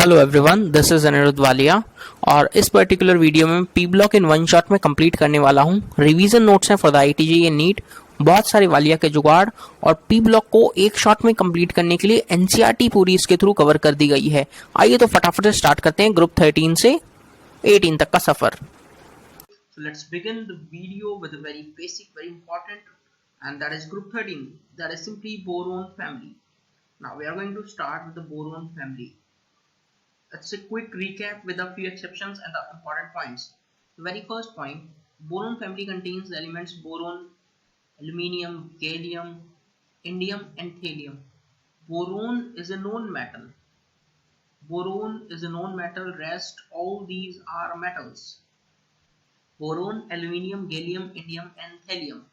Hello everyone, this is Anirudh Walia और इस particular video में P block in one shot में कंप्लीट करने वाला हूं। रिवीजन नोट्स हैं for the IIT JEE and NEET, बहुत सारे वालिया के जुगाड़ और पी ब्लॉक को एक शॉट में कंप्लीट करने के लिए एनसीईआरटी पूरी इसके थ्रू कवर कर दी गई है। आइए तो फटाफट से स्टार्ट करते हैं ग्रुप 13 से 18 तक का सफर। So let's begin the video with a very basic, very important, and that is group 13. That is simply boron family. Now we are going to start with the boron family. Let's a quick recap with a few exceptions and the important points. The very first point: boron family contains the elements boron, aluminium, gallium, indium, and thallium. Boron is a known metal. Boron is a known metal. Rest all these are metals. Boron, aluminium, gallium, indium, and thallium.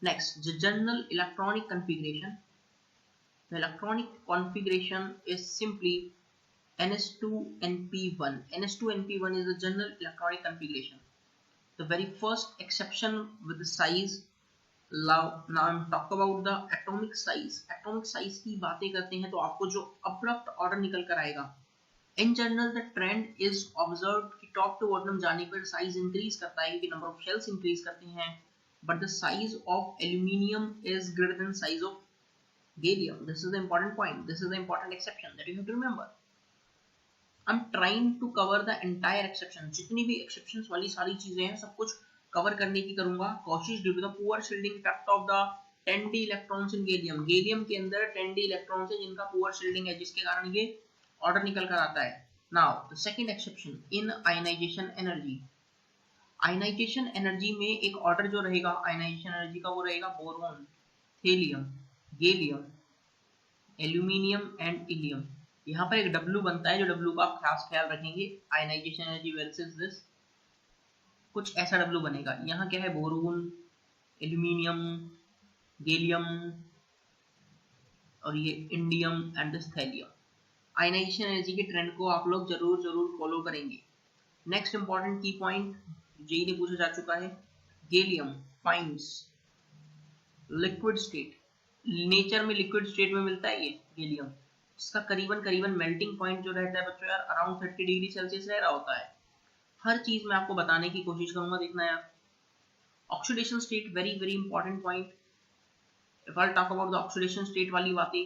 Next, the general electronic configuration. The electronic configuration is simply Ns2np1. Ns2np1 is the general electronic configuration. The very first exception with the size. Now I'm talk about the atomic size. Atomic size की बातें करते हैं तो आपको जो abrupt order निकल कर आएगा. In general, the trend is observed कि top to bottom जाने पर size increase करता है क्योंकि number of shells increase करते हैं, but the size of aluminium is greater than size of gallium. This is the important point. This is the important exception that you have to remember. I'm trying to cover the entire exception. जितनी भी exceptions वाली सारी चीजें हैं सब कुछ cover करने की करूंगा कोशिश due to the poor shielding effect of the 10d electrons in gallium. gallium के अंदर 10d electrons है जिनका poor shielding है जिसके कारण ये ऑर्डर निकल कर आता है. Now the second exception in ionisation energy. Ionisation energy में एक ऑर्डर जो रहेगा आयनाइजेशन एनर्जी का वो रहेगा boron, thallium, gallium, aluminium and indium. यहाँ पर एक W बनता है जो W का खास ख्याल रखेंगे. आयनाइजेशन एनर्जी वर्सेस दिस कुछ ऐसा W बनेगा. यहाँ क्या है बोरोन, एल्यूमिनियम, गैलियम और ये indium and this thallium. Ionisation energy के ट्रेंड को आप लोग जरूर फॉलो करेंगे. Next important key point JEE ने पूछा जा चुका है, gallium finds liquid state. Nature में लिक्विड स्टेट में मिलता है ये गैलियम. इसका करीबन मेल्टिंग पॉइंट जो रहता है बच्चों यार अराउंड 30 डिग्री सेल्सियस रह रहा होता है. हर चीज में आपको बताने की कोशिश करूंगा, देखना यार. Oxidation state very important point. If I talk about the oxidation state वाली बातें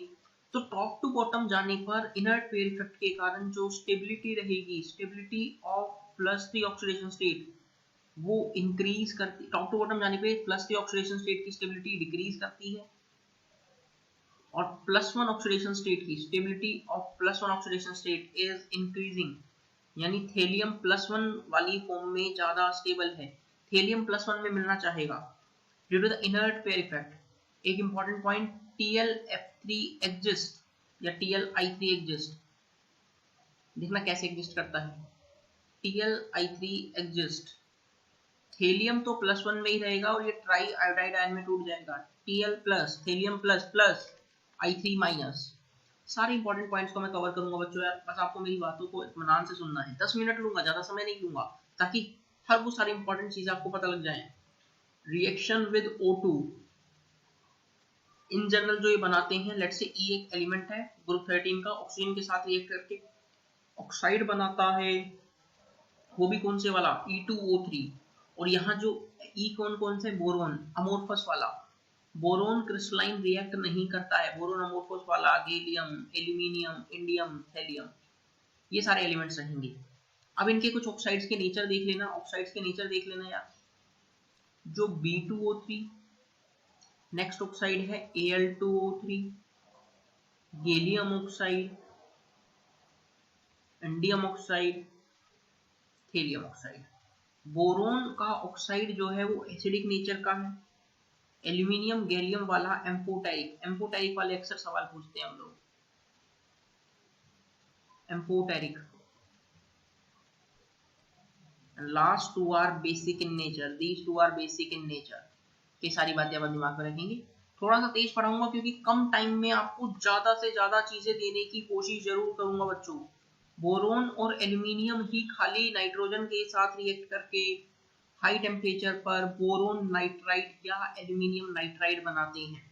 तो टॉप टू बॉटम जाने पर इनर्ट पेयर इफेक्ट के कारण जो स्टेबिलिटी रहेगी, स्टेबिलिटी ऑफ +3 ऑक्सीडेशन स्टेट वो इंक्रीज करती. टॉप टू बॉटम जाने पे +3 ऑक्सीडेशन स्टेट की स्टेबिलिटी डिक्रीज करती है और +1 ऑक्सीडेशन स्टेट की stability of +1 oxidation state is increasing. यानी थेलियम +1 वाली फॉर्म में ज्यादा स्टेबल है, थेलियम +1 में मिलना चाहेगा due to the inert pair effect. एक इंपॉर्टेंट पॉइंट, TlF3 एग्जिस्ट या TlI3 एग्जिस्ट. देखना कैसे एग्जिस्ट करता है. TlI3 एग्जिस्ट, थेलियम तो +1 में ही रहेगा और ये ट्राई आयोडाइड आयन में टूट जाएगा. Tl+, thallium plus I3-. सारे इंपॉर्टेंट पॉइंट्स को मैं कवर करूंगा बच्चों यार. बस आपको मेरी बातों को इत्मीनान से सुनना है. 10 मिनट लूंगा, ज्यादा समय नहीं लूंगा ताकि हर वो सारी इंपॉर्टेंट चीजें आपको पता लग जाए. Reaction with O2 in general जो ये बनाते हैं, लेट्स से E एक एलिमेंट है ग्रुप 13 का, ऑक्सीजन के साथ रिएक्ट करके ऑक्साइड बनाता है, वो भी कौन से वाला E2O3. और यहाँ जो E कौन से, बोरोन अमोर्फस वाला. बोरोन क्रिस्टलाइन रिएक्ट नहीं करता है, बोरोन अमोर्फस वाला गैलियम, एल्यूमिनियम, इंडियम, थैलियम, ये सारे एलिमेंट्स रहेंगे. अब इनके कुछ ऑक्साइड्स के नेचर देख लेना. ऑक्साइड्स के नेचर देख लेना यार. जो B2O3, नेक्स्ट ऑक्साइड है Al2O3, gallium oxide, indium oxide, thallium oxide. Boron का ऑक्साइड जो है वो एसिडिक नेचर का है. एल्यूमिनियम गैलियम वाला एम्फोटेरिक वाले अक्सर सवाल पूछते हैं हम लोग. Amphoteric. Last two are basic in nature. These two are basic in nature. ये सारी बातें आप दिमाग में रखेंगे. थोड़ा सा तेज पढ़ाऊंगा क्योंकि कम टाइम में आपको ज्यादा से ज्यादा चीजें देने की कोशिश जरूर करूंगा बच्चों. बोरोन और एल्यूमिनियम ही खाली नाइट्रोजन के साथ रिएक्ट करके हाई टेम्परेचर पर बोरोन नाइट्राइड या एल्यूमिनियम नाइट्राइड बनाते हैं.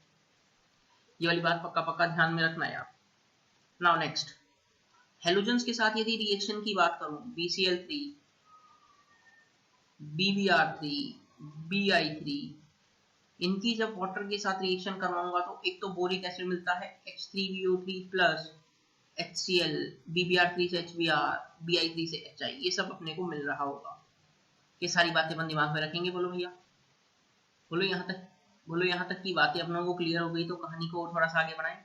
ये वाली बात पक्का ध्यान में रखना है आप. नाउ नेक्स्ट, हेलोजन्स के साथ यदि रिएक्शन की बात करूं, BCl3, BBr3, Bi3, इनकी जब वाटर के साथ रिएक्शन करवाऊंगा तो एक तो बोरिक एसिड मिलता है H3BO3 प्लस HCl, BBr3 से HBr, Bi3 से HI, ये सब अपने को मिल रहा होगा। ये सारी बातें अपन दिमाग में रखेंगे। बोलो भैया, बोलो यहाँ तक की बातें अपनों को क्लियर हो गई तो कहानी को थोड़ा सा आगे बढ़ाएं।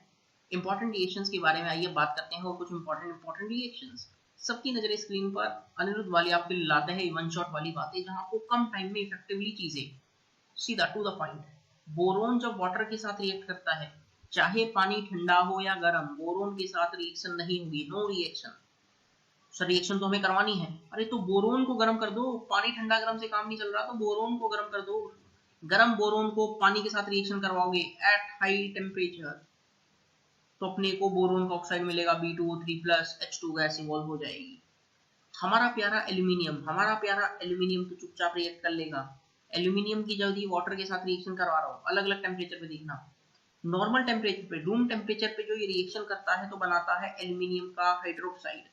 इंपॉर्टेंट रिएक्शंस के बारे में आइए बात करते हैं, और कुछ इंपॉर्टेंट रिएक्शंस। सबकी नजरें स्क्रीन पर, अनिरुद्ध वाली आपके लिए लाते हैं वन शॉट वाली बातें, जहां आपको कम टाइम में इफेक्टिवली चीजें, सीधा टू द पॉइंट। बोरोन जब वाटर के साथ रिएक्ट करता है, चाहे पानी ठंडा हो या गर्म, बोरोन के साथ रिएक्शन नहीं होगी, नो रिएक्शन। सर रिएक्शन तो हमें करवानी है, अरे तो बोरोन को गर्म कर दो, पानी ठंडा गर्म से काम नहीं चल रहा तो बोरोन को गर्म कर दो। गर्म बोरोन को पानी के साथ रिएक्शन करवाओगे एट हाई टेम्परेचर तो अपने को बोरोन का ऑक्साइड मिलेगा B2O3 plus H2 gas evolve हो जाएगी। हमारा प्यारा एल्यूमिनियम तो चुपचाप रिएक्ट कर लेगा। एल्यूमिनियम की जल्दी वाटर के साथ रिएक्शन करवा रहा हूँ, अलग अलग टेम्परेचर पे देखना। नॉर्मल टेम्परेचर पे, रूम टेम्परेचर पे जो ये रिएक्शन करता है तो बनाता है एल्यूमिनियम का हाइड्रोक्साइड।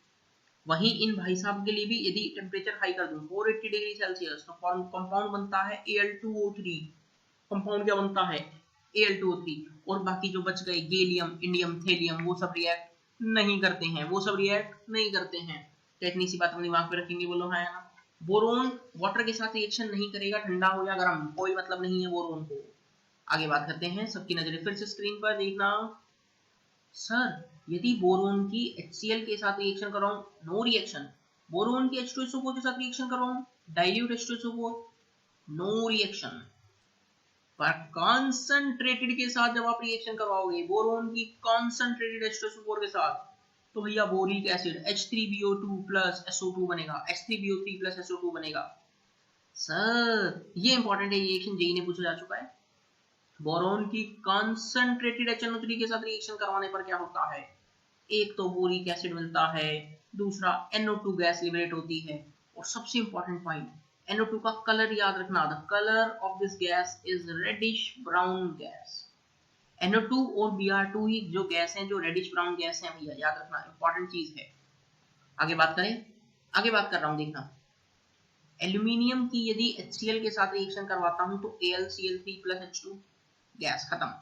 वहीं इन भाई साहब के लिए भी यदि टेम्परेचर हाई कर दूं 480 डिग्री सेल्सियस तो कंपाउंड बनता है Al2O3। कंपाउंड क्या बनता है? Al2O3। और बाकी जो बच गए गैलियम, इंडियम, थेलियम, वो सब रिएक्ट नहीं करते हैं। तो इतनी सी बात हम दिमाग में रखेंगे। बोलो हाँ या ना। बोरोन वाटर के साथ रिएक्शन नहीं करेगा, ठंडा हो या गर्म, कोई मतलब नहीं है बोरोन को। आगे बात करते हैं। सबकी नजरें फिर से स्क्रीन पर देखना। सर यदि बोरोन की HCl के साथ रिएक्शन कराऊं, नो रिएक्शन। बोरोन की H2SO4 के साथ रिएक्शन कराऊं, डाइल्यूट H2SO4, नो रिएक्शन। पर कॉन्सेंट्रेटेड के साथ जब आप रिएक्शन करवाओगे बोरोन की कॉन्सेंट्रेटेड H2SO4 के साथ, तो भैया boric acid H3BO2 plus SO2 बनेगा, H3BO3 प्लस SO2 बनेगा। सर ये इंपॉर्टेंट है, रिएक्शन जेई ने पूछा जा चुका है। बोरोन की कॉन्सेंट्रेटेड HNO3 के साथ रिएक्शन करवाने पर क्या होता है? एक तो बोरिक एसिड मिलता है, दूसरा NO2 गैस लिबरेट होती है, और सबसे इंपॉर्टेंट पॉइंट, NO2 का कलर याद रखना। The colour of this gas is reddish brown gas. NO2 और Br2 ही जो गैस हैं जो रेडिश ब्राउन गैस हैं भैया, याद रखना, इंपॉर्टेंट चीज है। आगे बात कर रहा हूं, देखना। एल्यूमिनियम की यदि HCl के साथ रिएक्शन करवाता हूं तो AlCl3 प्लस H2 गैस खत्म।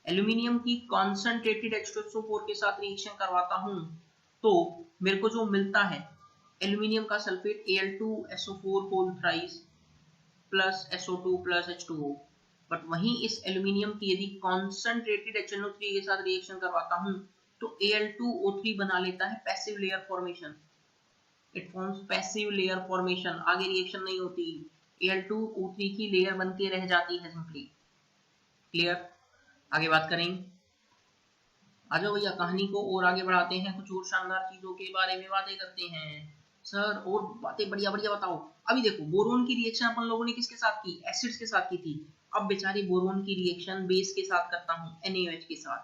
एल्यूमिनियम की कॉन्सेंट्रेटेड H2SO4 के साथ रिएक्शन करवाता हूं तो मेरे को जो मिलता है एल्यूमिनियम का sulphate Al2SO4 whole thrice plus SO2 plus H2O। But वहीं इस एल्यूमिनियम की यदि कॉन्सेंट्रेटेड HNO3 के साथ रिएक्शन करवाता हूं तो Al2O3 बना लेता है passive layer formation. It forms passive layer formation, आगे रिएक्शन नहीं होती, Al2O3 की लेयर बन के रह जाती है सिंपली। क्लियर? आगे बात करेंगे। आ जाओ भैया, कहानी को और आगे बढ़ाते हैं, कुछ और शानदार चीजों के बारे में बातें करते हैं। सर और बातें बढ़िया बताओ। अभी देखो बोरोन की रिएक्शन अपन लोगों ने किसके साथ की? एसिड्स के साथ की थी। अब बेचारे बोरोन की रिएक्शन बेस के साथ करता हूँ, NaOH के साथ।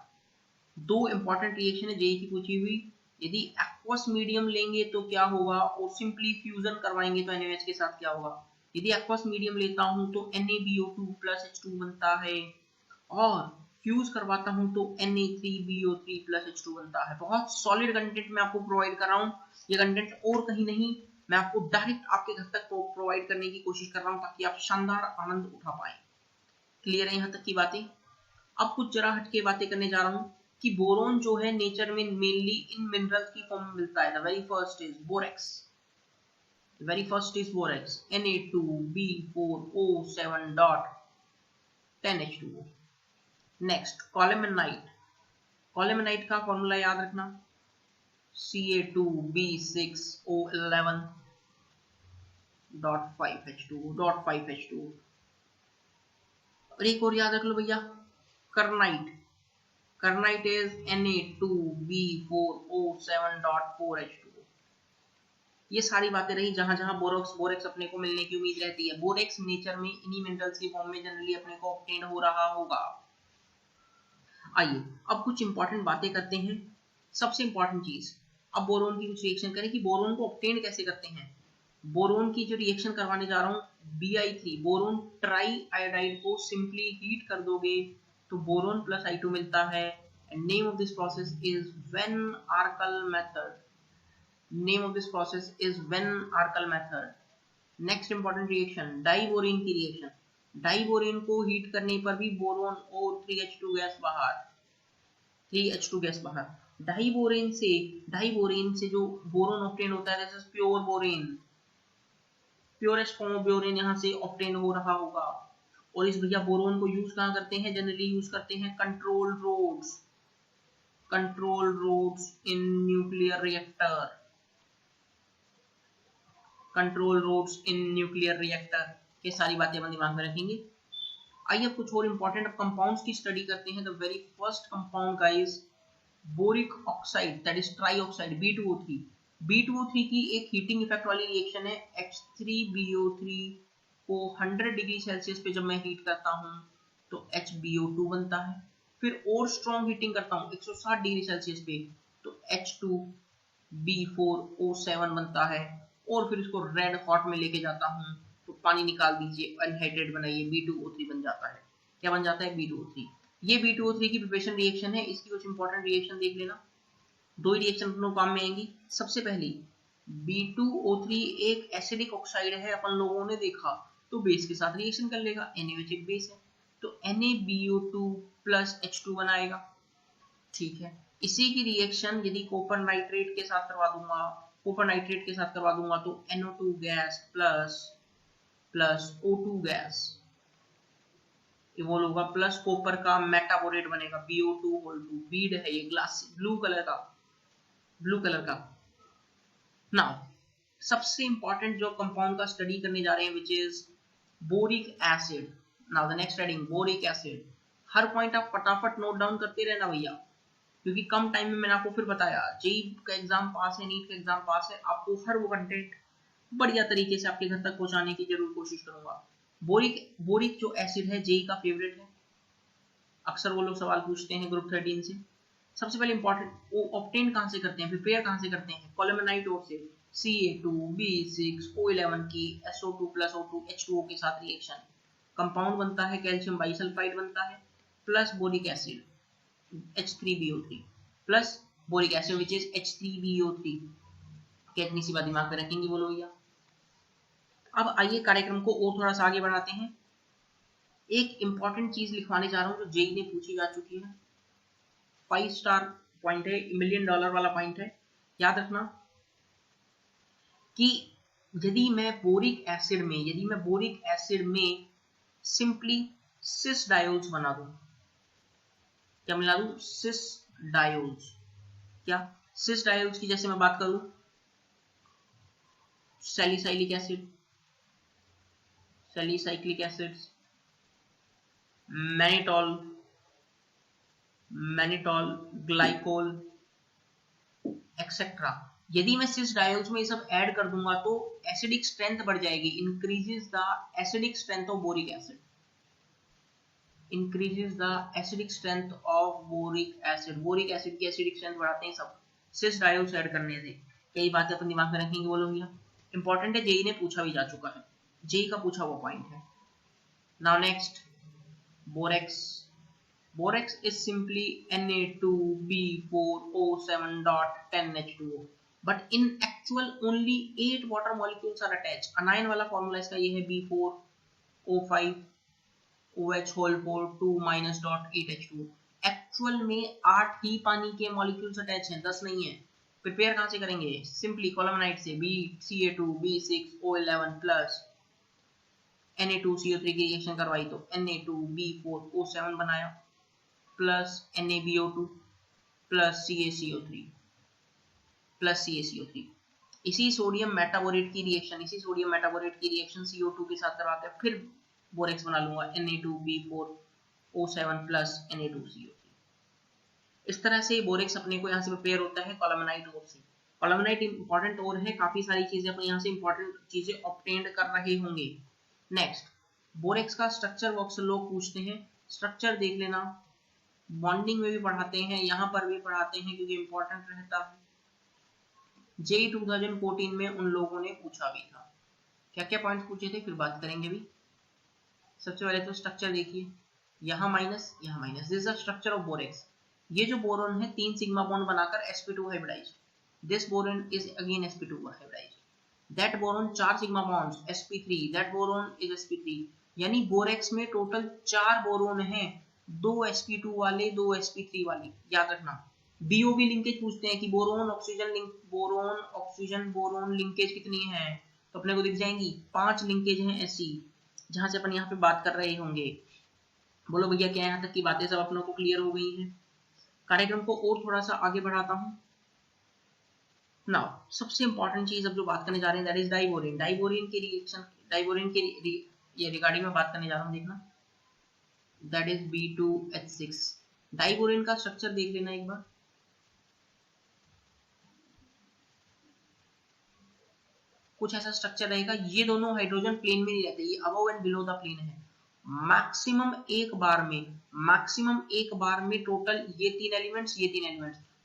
दो इंपॉर्टेंट रिएक्शन है जेई की पूछी हुई। यदि एक्वस मीडियम लेंगे तो क्या होगा, और सिंपली फ्यूजन करवाएंगे तो NaOH के साथ क्या होगा। यदि एक्वस मीडियम लेता हूं तो NaBO2 प्लस H2 बनता है, और फ्यूज करवाता हूं तो Na3BO3 प्लस H2 बनता है। बहुत सॉलिड कंटेंट मैं आपको प्रोवाइड कर रहा हूं, ये कंटेंट और कहीं नहीं, मैं आपको डायरेक्ट आपके घर तक प्रोवाइड करने की कोशिश कर रहा हूं ताकि आप शानदार आनंद उठा पाए। क्लियर है यहाँ तक की बातें? अब कुछ जरा हटके बातें करने जा रहा हूं कि बोरोन जो है नेचर में मेनली इन मिनरल्स की फॉर्म में मिलता है। The very first is borax, Na2B4O7 dot 10H2O। Next colemanite का फॉर्मूला याद रखना, Ca2B6O11 डॉट 5H2O। और एक और याद रख लो भैया, Kernite is Na2B4O7.4H2O। ये सारी बातें रही जहां जहां बोरेक्स अपने को मिलने की उम्मीद रहती है। बोरेक्स नेचर में इन्हीं मिनरल्स की फॉर्म में जनरली अपने को ऑब्टेन हो रहा होगा। आइए अब कुछ इंपॉर्टेंट बातें करते हैं। सबसे इंपॉर्टेंट चीज, अब बोरोन की कुछ रिएक्शन करें कि बोरोन को ऑब्टेन कैसे करते हैं। बोरोन की जो रिएक्शन करवाने जा रहा हूं, Bi3 बोरोन ट्राई आयोडाइड को सिंपली हीट कर दोगे तो बोरोन प्लस I2 मिलता है। And name of this process is van Arkel method. Name of this process is van Arkel method. Next important reaction diborane की रिएक्शन। डाइबोरेन को heat करने पर भी बोरोन और 3H2 गैस बाहर, 3H2 गैस बाहर। डाइबोरेन से जो बोरोन ऑब्टेन होता है, this is pure borane, purest form of borane यहाँ से ऑब्टेन हो रहा होगा। और इस भैया बोरोन को यूज कहाँ करते हैं, जनरली यूज करते हैं control rods in nuclear reactor, control rods in nuclear reactor. ये सारी बातें अपन दिमाग में रखेंगे। आइए अब कुछ और इंपॉर्टेंट कंपाउंड्स की स्टडी करते हैं। The very first compound guys, boric oxide, that is trioxide B2O3। B2O3 की एक हीटिंग इफेक्ट वाली रिएक्शन है। H3BO3 को 100 डिग्री सेल्सियस पे जब मैं हीट करता हूं तो HBO2 बनता है। फिर और स्ट्रॉन्ग हीटिंग करता हूं 160 डिग्री सेल्सियस पे तो H2B4O7 बनता है। और फिर इसको रेड हॉट में लेके जाता हूं तो पानी निकाल दीजिए, अनहाइड्रेट बनाइए, B2O3 बन जाता है। क्या बन जाता है? B2O3। ये B2O3 की प्रिपरेशन रिएक्शन है। इसकी कुछ इंपॉर्टेंट रिएक्शन देख लेना। दो ही रिएक्शन अपनों काम में आएंगी। सबसे पहली B2O3 एक एसिडिक ऑक्साइड है, अपन लोगों ने देखा, तो बेस के साथ रिएक्शन कर लेगा। NaOH एक बेस है तो NaBO2 प्लस H2 बनाएगा। ठीक है, इसी की रिएक्शन यदि कॉपर नाइट्रेट के साथ करवा दूंगा, तो NO2 gas plus O2 gas evolve होगा, प्लस कॉपर का मेटाबोरेट बनेगा BO2 बीड है ये, ग्लास ब्लू कलर का। नाउ सबसे इंपॉर्टेंट जो कंपाउंड का स्टडी करने जा रहे हैं which is boric acid. Now the next heading boric acid. Her point आप फटाफट नोट डाउन करते रहना भैया, क्योंकि कम टाइम में मैंने आपको फिर बताया जेई का एग्जाम पास है, नीट का एग्जाम पास है, आपको हर वो कंटेंट बढ़िया तरीके से आपके घर तक पहुंचाने की जरूर कोशिश करूंगा। बोरिक जो एसिड है जेई का फेवरेट है, अक्सर वो लोग सवाल पूछते हैं ग्रुप 13 से। सबसे पहले इंपॉर्टेंट, वो ऑब्टेन कहां से करते हैं, प्रिपेयर कहां से करते हैं? कॉलमनाइट ओर से। Ca2B6O11 की SO2 प्लस O2 H2O के साथ रिएक्शन, कंपाउंड बनता है कैल्शियम बाइसल्फाइड बनता है plus boric acid H3BO3 plus boric acid which is H3BO3। कितनी सी बात दिमाग में रखेंगे बोलो भैया। अब आइए कार्यक्रम को और थोड़ा सा आगे बढ़ाते हैं। एक इंपॉर्टेंट चीज लिखवाने जा रहा हूं जो जेई ने पूछी जा चुकी है। 5 स्टार पॉइंट है, $1 मिलियन वाला पॉइंट है। याद रखना कि यदि मैं बोरिक एसिड में सिंपली सिस डायोल्स बना दूं, क्या मिला दूं? सिस डायोल्स। क्या सिस डायोल्स की जैसे मैं बात करूं, salicylic acid, salicylic acids, mannitol, glycol etcetera. यदि मैं सिस डायोल्स में ये सब ऐड कर दूंगा तो एसिडिक स्ट्रेंथ बढ़ जाएगी, increases the acidic strength of boric acid, increases the acidic strength of boric acid. Boric acid की एसिडिक स्ट्रेंथ बढ़ाते हैं सब सिस डायोल्स ऐड करने से। कई बातें अपन दिमाग में रखेंगे बोलो भैया, इंपॉर्टेंट है, जेई ने पूछा भी जा चुका है, जेई का पूछा हुआ पॉइंट है। Now next borax is simply Na2B4O7.10H2O, but in actual only 8 water molecules are attached. अनायन वाला फॉर्मूला इसका ये है B4O5OH whole 2 minus dot 8H2O। Actual में 8 ही पानी के मॉलिक्यूल्स अटैच हैं, 10 नहीं है। प्रिपेयर कहां से करेंगे? सिंपली कॉलमनाइट से Ca2B6O11 प्लस Na2CO3 की रिएक्शन करवाई तो Na2B4O7 बनाया प्लस NaBO2 प्लस CaCO3। इसी सोडियम मेटाबोरेट की रिएक्शन CO2 के साथ करवाते हैं, फिर बोरेक्स बना लूंगा Na2B4O7 प्लस Na2CO3। इस तरह से बोरेक्स अपने को यहाँ से प्रिपेयर होता है कॉलमनाइट ओर से। कॉलमनाइट इंपॉर्टेंट और है, काफी सारी चीजें अपने यहाँ से इंपॉर्टेंट चीजें ऑब्टेन कर रहे होंगे। नेक्स्ट बोरेक्स का स्ट्रक्चर बॉक्स लोग पूछते हैं, स्ट्रक्चर देख लेना, बॉन्डिंग में भी पढ़ाते हैं, यहाँ पर भी पढ़ाते हैं क्योंकि इंपॉर्टेंट रहता है। जेई 2014 में उन लोगों ने पूछा भी था। क्या क्या पॉइंट्स पूछे थे फिर बात करेंगे भी। सबसे पहले तो स्ट्रक्चर देखिए, यहाँ माइनस यहाँ minus, this is the structure of borax. ये जो बोरॉन है 3 सिग्मा बॉन्ड बनाकर sp2 hybridized, This boron is again sp2 hybridized. That boron 4 sigma bonds sp3, that boron is sp3, यानी बोरेक्स में टोटल 4 बोरोन हैं, 2 sp2 वाले 2 sp3 वाले। याद रखना BOB लिंकेज पूछते हैं कि boron oxygen link, boron oxygen boron linkage कितनी है, तो अपने को दिख जाएंगी 5 लिंकेज हैं ऐसी, जहां से अपन यहाँ पे बात कर रहे होंगे। बोलो भैया क्या यहाँ तक की बातें सब अपनों को क्लियर हो गई हैं? कार्यक्रम को और थोड़ा सा आगे बढ़ाता हूँ। नाउ सबसे इंपॉर्टेंट चीज अब जो बात करने जा रहे हैं दैट इज डाइबोरेन। डाइबोरेन के रिएक्शन, डाइबोरेन के ये रिगार्डिंग में बात करने जा रहा हूँ, देखना दैट इज B2H6। डाइबोरेन का स्ट्रक्चर देख लेना एक बार। कुछ ऐसा स्ट्रक्चर रहेगा, ये दोनों हाइड्रोजन प्लेन में नहीं रहते, ये above and below the plane है। मैक्सिमम एक बार में टोटल ये 3 एलिमेंट्स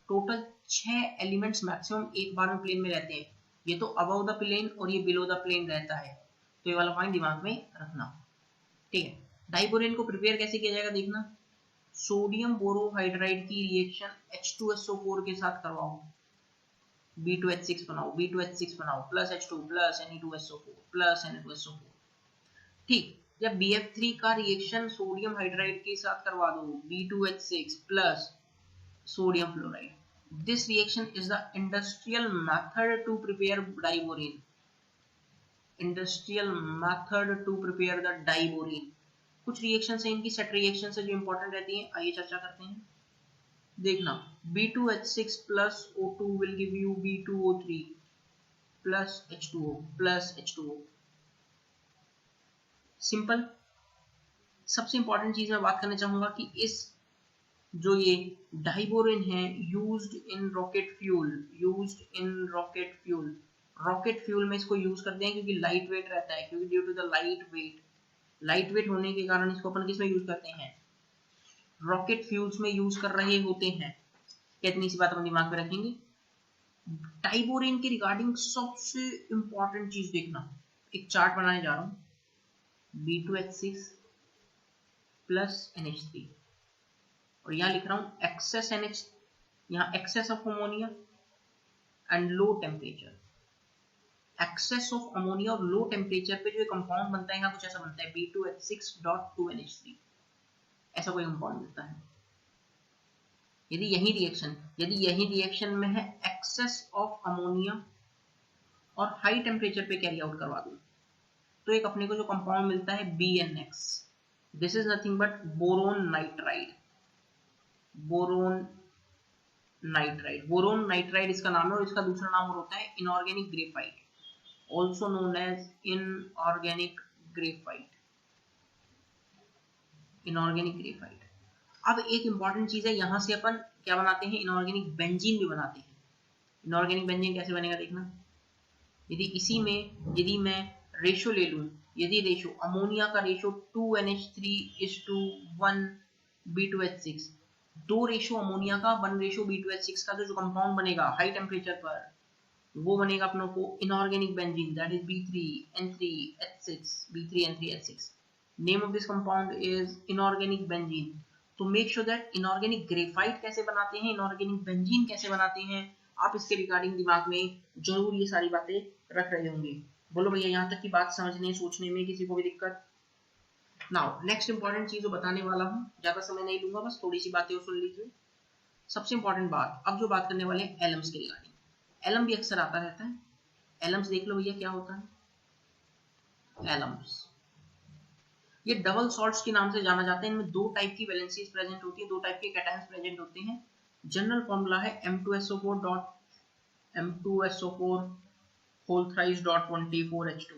टोटल 6 एलिमेंट्स मैक्सिमम एक बार में प्लेन में रहते हैं। ये तो अबव द प्लेन और ये बिलो द प्लेन रहता है, तो ये वाला पॉइंट दिमाग में रखना, ठीक है। डाइबोरेन को प्रिपेयर कैसे किया जाएगा देखना, सोडियम बोरोहाइड्राइड की रिएक्शन H2SO4 के साथ करवाओ, B2H6 बनाओ plus H2 plus Ne2SO4 plus Na2SO4, ठीक। जब BF3 का रिएक्शन सोडियम हाइड्राइड के साथ करवा दो, B2H6 plus sodium fluoride. This reaction is the industrial method to prepare diborane. Industrial method to prepare the diborane. कुछ रिएक्शन है इनकी, सेट रिएक्शन से जो इंपॉर्टेंट रहती है, आइए चर्चा करते हैं। देखना B2H6 plus O2 will give you B2O3 plus H2O plus H2O। Simple. सबसे इंपॉर्टेंट चीज मैं बात करना चाहूंगा कि इस जो ये डाइबोरेन है used in rocket fuel, rocket fuel में इसको यूज करते हैं क्योंकि लाइट वेट रहता है, क्योंकि due to the light weight होने के कारण इसको अपन किस में यूज करते हैं, रॉकेट फ्यूल्स में यूज कर रहे होते हैं। कितनी सी बात अपन दिमाग में रखेंगे। डाइबोरेन के रिगार्डिंग सबसे इंपॉर्टेंट चीज देखना, एक चार्ट बनाने जा रहा हूं, B2H6 प्लस NH3 और यहां लिख रहा हूं एक्सेस NH, यहां excess of ammonia and low temperature. Excess of ammonia और लो टेम्परेचर पे जो कंपाउंड बनता है, यहाँ कुछ ऐसा बनता है B2H6.2NH3, ऐसा कोई कंपाउंड मिलता है। यदि यही रिएक्शन में है एक्सेस ऑफ अमोनिया और हाई टेम्परेचर पे कैरी आउट करवा दूं, तो एक अपने को जो कंपाउंड मिलता है BNX, this is nothing but boron nitride इसका नाम है, और इसका दूसरा नाम होता है inorganic graphite, also known as inorganic graphite. अब एक इंपॉर्टेंट चीज है, यहां से अपन क्या बनाते हैं, इनऑर्गेनिक बेंजीन भी बनाते हैं। इनऑर्गेनिक बेंजीन कैसे बनेगा देखना, यदि मैं रेशो ले लूं, यदि रेशो अमोनिया का ratio 2NH3:1 B2H6, 2 ratio ammonia का 1 रेशो B2H6 का जो कंपाउंड बनेगा हाई टेम्परेचर पर, वो बनेगा अपनों को inorganic benzene, that is B3N3H6। Name of this compound is inorganic benzene. तो make sure that inorganic graphite कैसे बनाते हैं, इनऑर्गेनिक बेंजीन कैसे बनाते हैं, आप इसके रिगार्डिंग दिमाग में जरूर ये सारी बातें रख रहे होंगे। बोलो भैया यहाँ तक की बात समझने सोचने में किसी को भी दिक्कत? नाउ नेक्स्ट इंपॉर्टेंट चीज जो बताने वाला हूँ, ज्यादा समय नहीं लूंगा, बस थोड़ी सी बातें और सुन लीजिए। सबसे इंपॉर्टेंट बात, अब जो बात करने वाले हैं एलम्स के रिगार्डिंग। एलम भी अक्सर आता रहता है, एलम्स देख लो भैया क्या होता है। एलम्स ये डबल सॉल्ट्स के नाम से जाना जाता है, इनमें 2 टाइप की वैलेंसीज प्रेजेंट होती है, 2 टाइप के कैटायंस प्रेजेंट होते हैं। जनरल फॉर्मूला है M2SO4 whole thrice dot 24H2।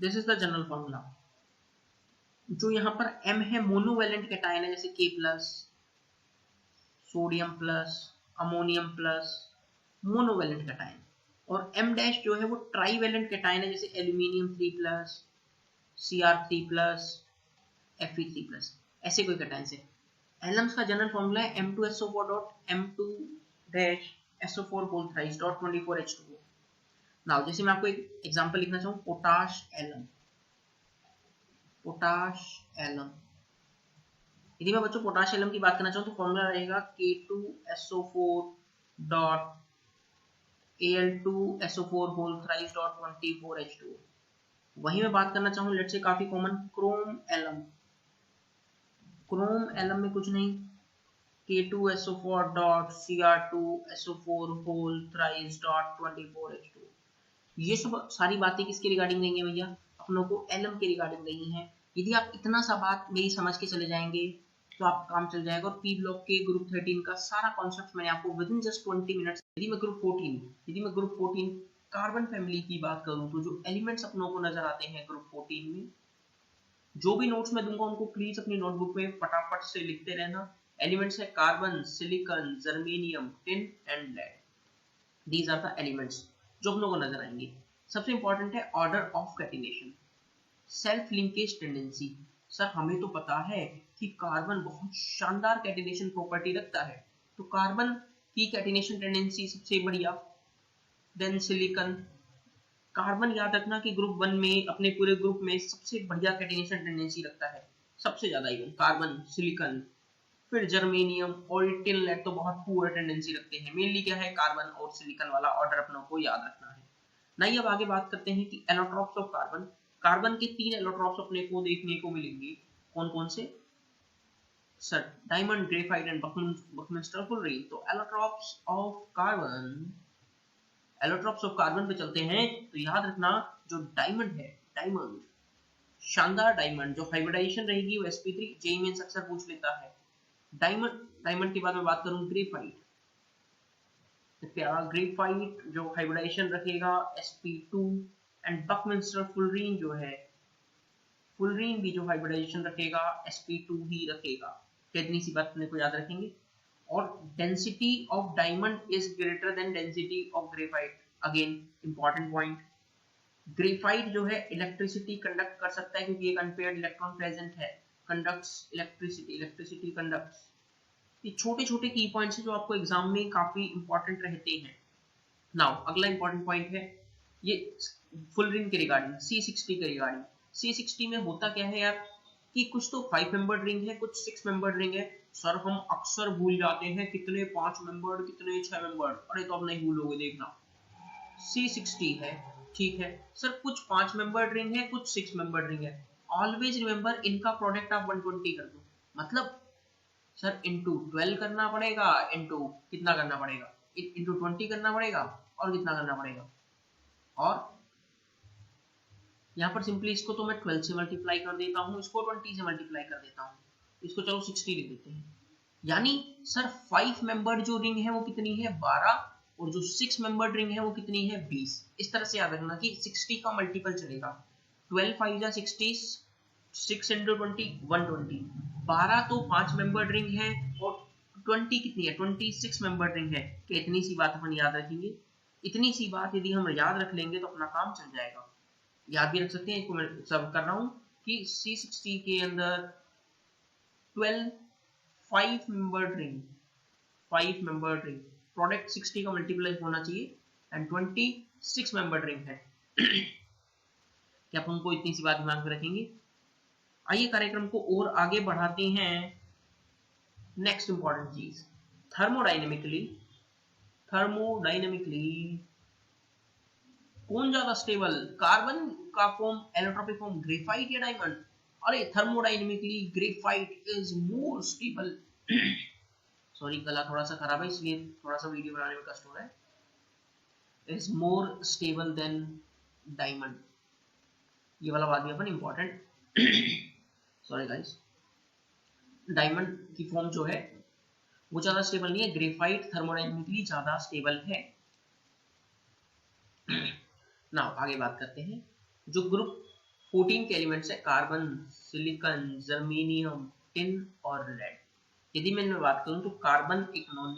This is the general formula. जो यहाँ पर M है मोनोवैलेंट कैटायन है, जैसे K plus, sodium plus, ammonium plus, monovalent cation. और M डैश जो है वो ट्राईवैलेंट कैटायन है, जैसे aluminium 3 plus, Cr3 plus, Fe3 plus, ऐसे कोई कैटायन से। एलम्स का जनरल फॉर्मूला है M2SO4.M2-SO4 whole thrice dot 24H2। Now जैसे मैं आपको एक एग्जांपल लिखना चाहूँ, पोटाश एलम। यदि मैं बच्चों पोटाश एलम की बात करना चाहूँ तो फॉर्मूला रहेगा K2SO4 dot Al2SO4 whole thrice dot 24H2। वही मैं बात करना चाहूँ लेट्स से काफी common chrome alum. Chrome alum में कुछ नहीं, K2SO4 dot Cr2SO4 whole thrice dot 24H2। ये सब सारी बातें किसके रिगार्डिंग रही हैं भैया, अपनों को एलम के रिगार्डिंग रही हैं। यदि आप इतना सा बात मेरी समझ के चले जाएंगे तो आपका काम चल जाएगा। और पी ब्लॉक के ग्रुप 13 का सारा कॉन्सेप्ट मैंने आपको विद इन जस्ट 20 मिनट्स। यदि मैं ग्रुप 14 कार्बन फैमिली की बात करूं तो जो एलिमेंट्स अपनों को नजर आते हैं ग्रुप 14 में, जो भी नोट्स मैं दूंगा उनको प्लीज अपनी नोटबुक में फटाफट से लिखते रहना। एलिमेंट्स है carbon, silicon, germanium, tin and lead. These are the elements जो अपनों को नजर आएंगे। सबसे इंपॉर्टेंट है order of catenation, self linkage tendency. Sir हमें तो पता है कि कार्बन बहुत शानदार कैटिनेशन प्रॉपर्टी रखता है, तो कार्बन की कैटिनेशन टेंडेंसी सबसे बढ़िया, देन सिलिकॉन। कार्बन याद रखना कि ग्रुप 1 में अपने पूरे ग्रुप में सबसे बढ़िया कैटिनेशन टेंडेंसी रखता है, सबसे ज्यादा इवन कार्बन, सिलिकॉन। फिर जर्मेनियम और टिन लेड तो बहुत पुअर टेंडेंसी रखते हैं। मेनली क्या है, कार्बन और सिलिकॉन वाला ऑर्डर अपनों को याद रखना है। नहीं, अब आगे बात करते हैं कि एलोट्रॉप्स ऑफ कार्बन। कार्बन के 3 एलोट्रॉप्स अपने को देखने को मिलेंगे। कौन कौन से sir? Diamond, graphite and Buckminster fullerene. तो एलोट्रॉप्स ऑफ कार्बन पे चलते हैं तो याद रखना जो डायमंड है, डायमंड शानदार डायमंड, जो हाइब्रिडाइजेशन रहेगी वो sp3 जेई मेंस अक्सर पूछ लेता है। डायमंड के बाद मैं बात करूं ग्रेफाइट, तो प्यारा ग्रेफाइट जो हाइब्रिडाइजेशन रखेगा sp2 एंड बकमिंस्टर फुलरीन जो है, फुलरीन भी जो हाइब्रिडाइजेशन रखेगा sp2 ही रखेगा। कितनी सी बात अपने को याद रखेंगे। और density of diamond is greater than density of graphite, again important point. Graphite जो है इलेक्ट्रिसिटी कंडक्ट कर सकता है क्योंकि एक अनपेयर्ड इलेक्ट्रॉन प्रेजेंट है, कंडक्ट्स इलेक्ट्रिसिटी कंडक्ट्स। ये छोटे छोटे की पॉइंट्स हैं जो आपको एग्जाम में काफी इंपॉर्टेंट रहते हैं। नाउ अगला इंपॉर्टेंट पॉइंट है ये फुलरिन के रिगार्डिंग, C60 के रिगार्डिंग। C60 में होता क्या है यार कि कुछ तो 5 मेंबर्ड रिंग है, कुछ 6 मेंबर्ड रिंग है। सर हम अक्सर भूल जाते हैं कितने 5 मेंबर्ड कितने 6 मेंबर्ड। अरे तो अब नहीं भूलोगे, देखना C60 है, ठीक है सर। कुछ 5 मेंबर्ड रिंग है, कुछ 6 मेंबर्ड रिंग है। ऑलवेज रिमेंबर इनका प्रोडक्ट आप 120 कर दो। मतलब सर इंटू 12 करना पड़ेगा, इंटू कितना करना पड़ेगा, इंटू 20 करना पड़ेगा, और कितना करना पड़ेगा, और यहाँ पर सिंपली इसको तो मैं 12 से मल्टीप्लाई कर देता हूँ, इसको 20 से मल्टीप्लाई कर देता हूँ, इसको चलो 60 लिख देते हैं। यानी सर 5 मेंबर्ड जो रिंग है वो कितनी है 12, और जो 6 मेंबर्ड रिंग है वो कितनी है 20। इस तरह से याद रखना कि 60 का मल्टीपल चलेगा, 12 5 जा 60, 6 into 20 120। 12 तो 5 मेंबर्ड रिंग है और 20 कितनी है 26 मेंबर्ड रिंग है। कि इतनी सी बात अपन याद रखेंगे। इतनी सी बात यदि हम याद रख लेंगे तो अपना काम चल जाएगा। याद भी रख सकते हैं, इसको मैं सब कर रहा हूँ कि C60 के अंदर 12 5 मेंबर्ड रिंग, प्रोडक्ट 60 का मल्टीप्लाई होना चाहिए एंड 26 मेंबर्ड रिंग है। क्या अपन को इतनी सी बात दिमाग में रखेंगे। आइए कार्यक्रम को और आगे बढ़ाते हैं। नेक्स्ट इंपॉर्टेंट चीज, थर्मोडाइनमिकली कौन ज्यादा स्टेबल, कार्बन का फॉर्म, एलोट्रॉपिक फॉर्म, ग्रेफाइट या डायमंड? अरे thermodynamically graphite is more stable. Sorry गला थोड़ा सा खराब है इसलिए थोड़ा सा वीडियो बनाने में कष्ट हो रहा है। Is more stable then diamond, ये वाला बात भी अपन इंपॉर्टेंट। सॉरी गाइस, डायमंड की फॉर्म जो है वो ज्यादा स्टेबल नहीं है, ग्रेफाइट थर्मोडाइनमिकली ज्यादा स्टेबल है। ना आगे बात करते हैं जो ग्रुप 14 के एलिमेंट्स है, कार्बन, सिलिकॉन, जर्मेनियम, टिन और लेड। यदि मैं इनमें बात करूं तो कार्बन एक नॉन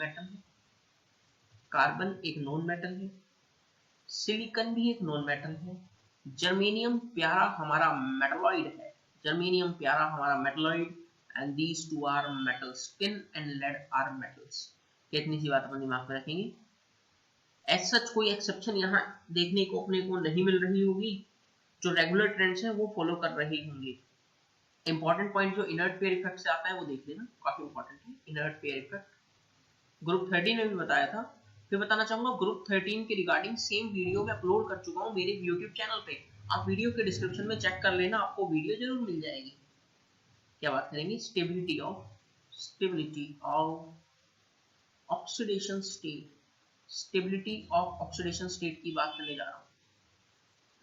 मेटल है, सिलिकॉन भी एक नॉन मेटल है, जर्मेनियम प्यारा हमारा metalloid, and these two are metals, tin and lead are metals. कितनी सी बात अपन दिमाग में रखेंगे। एज सच कोई एक्सेप्शन यहाँ देखने को अपने को नहीं मिल रही होगी, जो रेगुलर ट्रेंड्स हैं वो फॉलो कर रहे होंगे। इंपॉर्टेंट पॉइंट जो इनर्ट पेयर इफेक्ट से आता है वो देख लेना, काफी इंपॉर्टेंट है इनर्ट पेयर इफेक्ट। ग्रुप 13 में भी बताया था फिर बताना चाहूंगा ग्रुप 13 के रिगार्डिंग सेम वीडियो में अपलोड कर चुका हूँ मेरे यूट्यूब चैनल पे, आप वीडियो के डिस्क्रिप्शन में चेक कर लेना, आपको वीडियो जरूर मिल जाएगी। क्या बात करेंगे, stability of oxidation state, stability of oxidation state की बात करने जा रहा हूँ।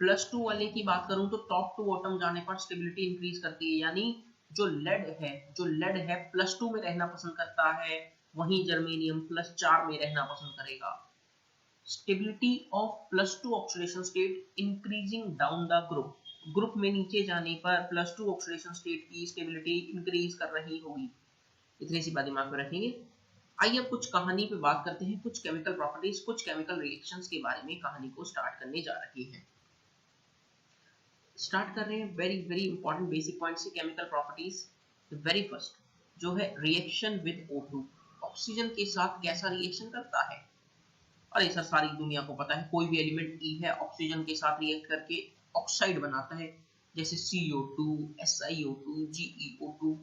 +2 वाले की बात करूं तो टॉप टू बॉटम जाने पर स्टेबिलिटी इंक्रीज करती है, यानी जो लेड है +2 में रहना पसंद करता है, वहीं जर्मेनियम +4 में रहना पसंद करेगा। Stability of +2 oxidation state increasing down the group में नीचे जाने पर +2 ऑक्सीडेशन स्टेट की स्टेबिलिटी इंक्रीज कर रही होगी। इतनी सी बात दिमाग में रखेंगे। आइए अब कुछ कहानी पे बात करते हैं, कुछ केमिकल प्रॉपर्टीज, कुछ केमिकल रिएक्शंस के बारे में कहानी को स्टार्ट करने जा रही है। स्टार्ट कर रहे हैं वेरी इंपॉर्टेंट बेसिक पॉइंट से, केमिकल प्रॉपर्टीज। वेरी फर्स्ट जो है रिएक्शन विद O2, ऑक्सीजन के साथ कैसा रिएक्शन करता है। अरे सर सारी दुनिया को पता है, कोई भी एलिमेंट ई है ऑक्सीजन के साथ रिएक्ट करके ऑक्साइड बनाता है, जैसे CO2, SiO2, GeO2।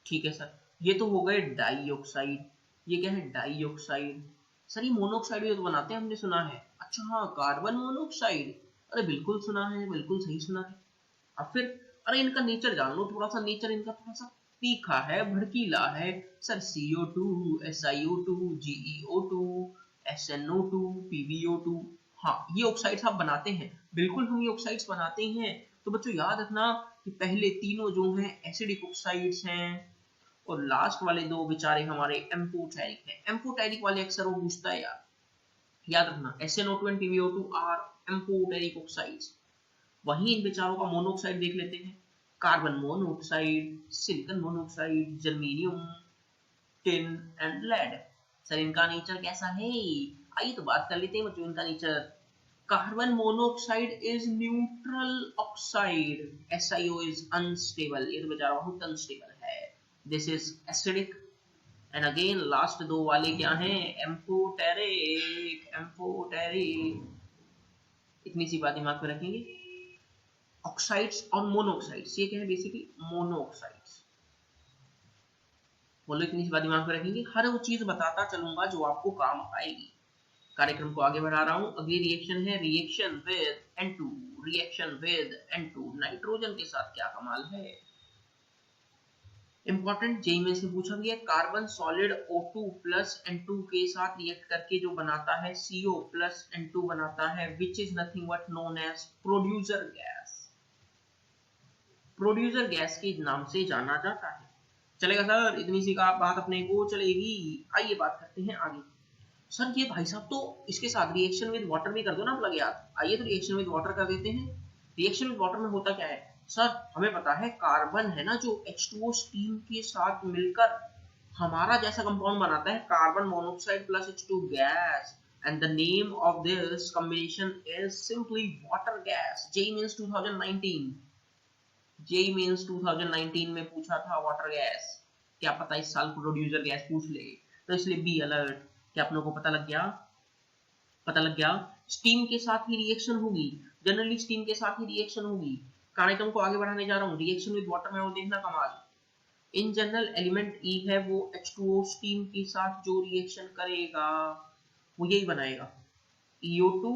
ठीक है सर, ये तो हो गए डाइऑक्साइड। ये क्या है, डाइऑक्साइड। सर ये मोनोऑक्साइड भी तो बनाते हैं, हमने सुना है। अच्छा हाँ, कार्बन मोनोऑक्साइड, अरे बिल्कुल सुना है, बिल्कुल सही सुना है। अब फिर अरे इनका नेचर जान लो थोड़ा सा, नेचर इनका थोड़ा सा तीखा है, भड़कीला है। Sir CO2, SiO2, GeO2, SnO2, PbO2, हाँ ये ऑक्साइड्स आप बनाते हैं, बिल्कुल हम ये ऑक्साइड्स बनाते हैं। तो बच्चों याद रखना कि पहले तीनों जो हैं एसिडिक ऑक्साइड्स हैं, और लास्ट वाले दो बेचारे हमारे एम्फोटेरिक हैं। एम्फोटेरिक वाले अक्सर वो पूछता है यार, याद रखना SnO2 and PbO2 are amphoteric oxides. वहीं इन बेचारों का मोनोऑक्साइड देख लेते हैं, carbon monoxide, silicon monoxide, germanium, tin and lead. Sir इनका नेचर कैसा है, आइए तो बात कर लेते हैं बच्चों इनका nature. Carbon monoxide is neutral oxide, SiO is unstable, ये तो बेचारा बहुत अनस्टेबल है। This is acidic. And again last दो वाले क्या हैं, एम्फोटेरिक। इतनी सी बात दिमाग में रखेंगे। ऑक्साइड्स और मोनोऑक्साइड्स, ये क्या है बेसिकली, मोनोऑक्साइड्स। बोलो इतनी सी बात दिमाग में रखेंगे, हर वो चीज बताता चलूंगा जो आपको काम आएगी। कार्यक्रम को आगे बढ़ा रहा हूं, अगली रिएक्शन है reaction with N2। Reaction with N2, nitrogen के साथ क्या कमाल है। इंपॉर्टेंट जेई में से पूछा गया, carbon solid O2 plus N2 के साथ रिएक्ट करके जो बनाता है CO प्लस N2 बनाता है, which is nothing but known as producer gas. Producer gas के नाम से जाना जाता है। चलेगा सर, इतनी सी का बात अपने को चलेगी। आइए बात करते हैं आगे। सर ये भाई साहब तो इसके साथ रिएक्शन विद वाटर भी कर दो ना लगे यार। आइए तो रिएक्शन विद वाटर कर देते हैं। रिएक्शन विद वाटर में होता क्या है सर, हमें पता है कार्बन है ना जो H2O स्टीम के साथ मिलकर हमारा जैसा कंपाउंड बनाता है, carbon monoxide plus H2 gas, and the name of this combination is simply water gas. JEE mains 2019, JEE mains 2019 में पूछा था वाटर गैस, क्या पता इस साल प्रोड्यूसर गैस पूछ ले, तो इसलिए बी अलर्ट। क्या आप लोगों को पता लग गया, पता लग गया। स्टीम के साथ ही रिएक्शन होगी, जनरली स्टीम के साथ ही रिएक्शन होगी। कार्यक्रम को आगे बढ़ाने जा रहा हूँ, रिएक्शन विद वाटर में वो देखना कमाल। इन जनरल एलिमेंट ई है वो H2O स्टीम के साथ जो रिएक्शन करेगा वो यही बनाएगा, EO2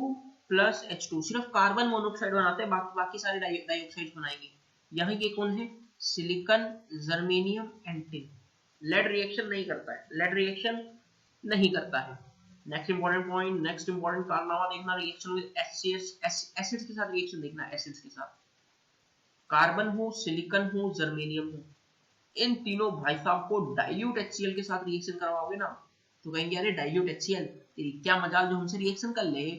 प्लस H2। सिर्फ कार्बन मोनोऑक्साइड बनाते हैं, बाकी सारे डाइऑक्साइड बनाएंगे। यहाँ ये कौन है, silicon, germanium and tin. Lead reaction नहीं करता है, लेड रिएक्शन नहीं करता है। Next important point, next important कारनामा देखना, रिएक्शन विद एसिड्स के साथ रिएक्शन देखना, एसिड्स के साथ। कार्बन हो, सिलिकॉन हो, जर्मेनियम हो, इन तीनों भाई साहब को डाइल्यूट HCl के साथ रिएक्शन करवाओगे ना तो कहेंगे अरे डाइल्यूट HCl तेरी क्या मजाल जो हमसे रिएक्शन कर ले,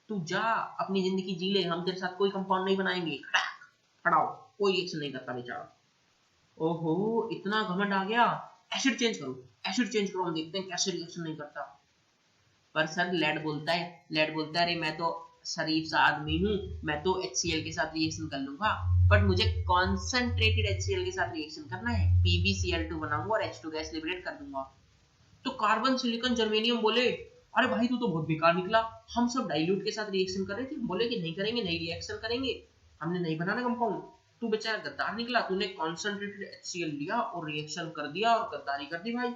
तू जा अपनी जिंदगी जी ले, हम तेरे साथ कोई कंपाउंड नहीं बनाएंगे। खड़ाओ, कोई रिएक्शन नहीं करता बेचारा। ओहो इतना घमंड आ गया, एसिड चेंज करो, एसिड चेंज करो, हम देखते हैं कैसे रिएक्शन नहीं करता। पर सर लेड बोलता है अरे मैं तो शरीफ सा आदमी हूँ, मैं तो HCl के साथ रिएक्शन कर लूंगा, बट मुझे कॉन्सेंट्रेटेड HCl के साथ रिएक्शन करना है, PbCl2 बनाऊंगा और H2 गैस लिबरेट कर दूंगा। तो कार्बन, सिलिकॉन, जर्मेनियम बोले अरे भाई तू तो बहुत बेकार निकला, हम सब डाइल्यूट के साथ रिएक्शन कर रहे थे, बोले कि नहीं करेंगे, नहीं रिएक्शन करेंगे, हमने नहीं बनाना कंपाउंड। तू बेचारा गद्दार निकला, तूने कॉन्सेंट्रेटेड HCl लिया और रिएक्शन कर दिया और गद्दारी कर दी भाई,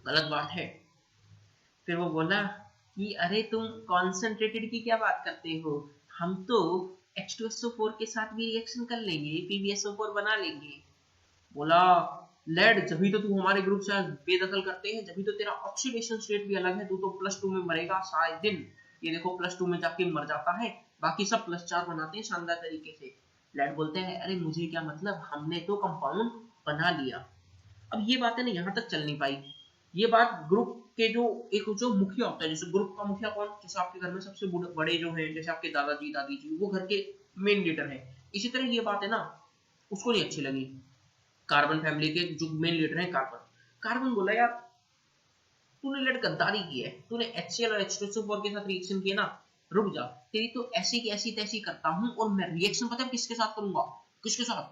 गलत बात है। फिर वो बोला कि अरे तुम कॉन्सेंट्रेटेड की क्या बात करते हो, हम तो H2SO4 के साथ भी रिएक्शन कर लेंगे, PbSO4 बना लेंगे। बोला लेड, जब तो तू हमारे ग्रुप से बेदखल करते हैं, जब तो तेरा ऑक्सीडेशन स्टेट भी अलग है, तू तो +2 में मरेगा शायद दिन। ये देखो +2 में जाके मर जाता है, बाकी सब +4 बनाते हैं शानदार तरीके से। लेड बोलते हैं अरे मुझे क्या मतलब, हमने तो कंपाउंड बना लिया। अब ये बातें ना यहाँ तक चल नहीं पाई। ये बात ग्रुप के जो मुखिया होता है, जैसे ग्रुप का मुखिया कौन, जैसे आपके घर में सबसे बड़े जो हैं, जैसे आपके दादाजी दादी जी, वो घर के मेन लीडर है। इसी तरह ये बात है ना उसको नहीं अच्छी लगी। कार्बन फैमिली के जो मेन लीडर हैं कार्बन, कार्बन बोला यार तूने लड़ गद्दारी की है, तूने HCl और H2SO4 के साथ रिएक्शन किया ना, रुक जा, तेरी तो ऐसी की ऐसी तैसी करता हूं, और मैं रिएक्शन पता है किसके साथ करूंगा, किसके साथ,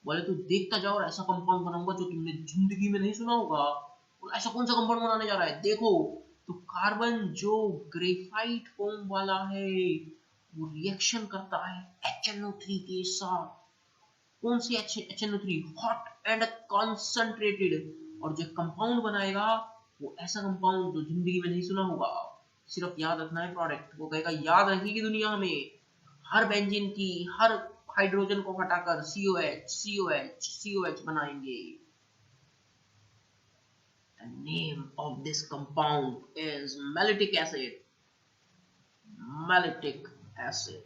बोले तू देखता जाओ और ऐसा कंपाउंड बनाऊंगा जो तुमने जिंदगी में नहीं सुना होगा। और ऐसा कौन सा कंपाउंड बनाने जा रहा है, देखो। तो कार्बन जो ग्रेफाइट फॉर्म वाला है वो रिएक्शन करता है HNO3 के साथ। कौन सी HNO3, हॉट एंड कॉन्सेंट्रेटेड, और जो कंपाउंड बनाएगा वो ऐसा कंपाउंड जो जिंदगी में नहीं सुना होगा। सिर्फ याद रखना है प्रोडक्ट, वो कहेगा याद रखेगी दुनिया हमें, हर बेंजीन की हर हाइड्रोजन को हटाकर COH COH COH बनाएंगे। The name of this compound is malicic acid, malicic acid।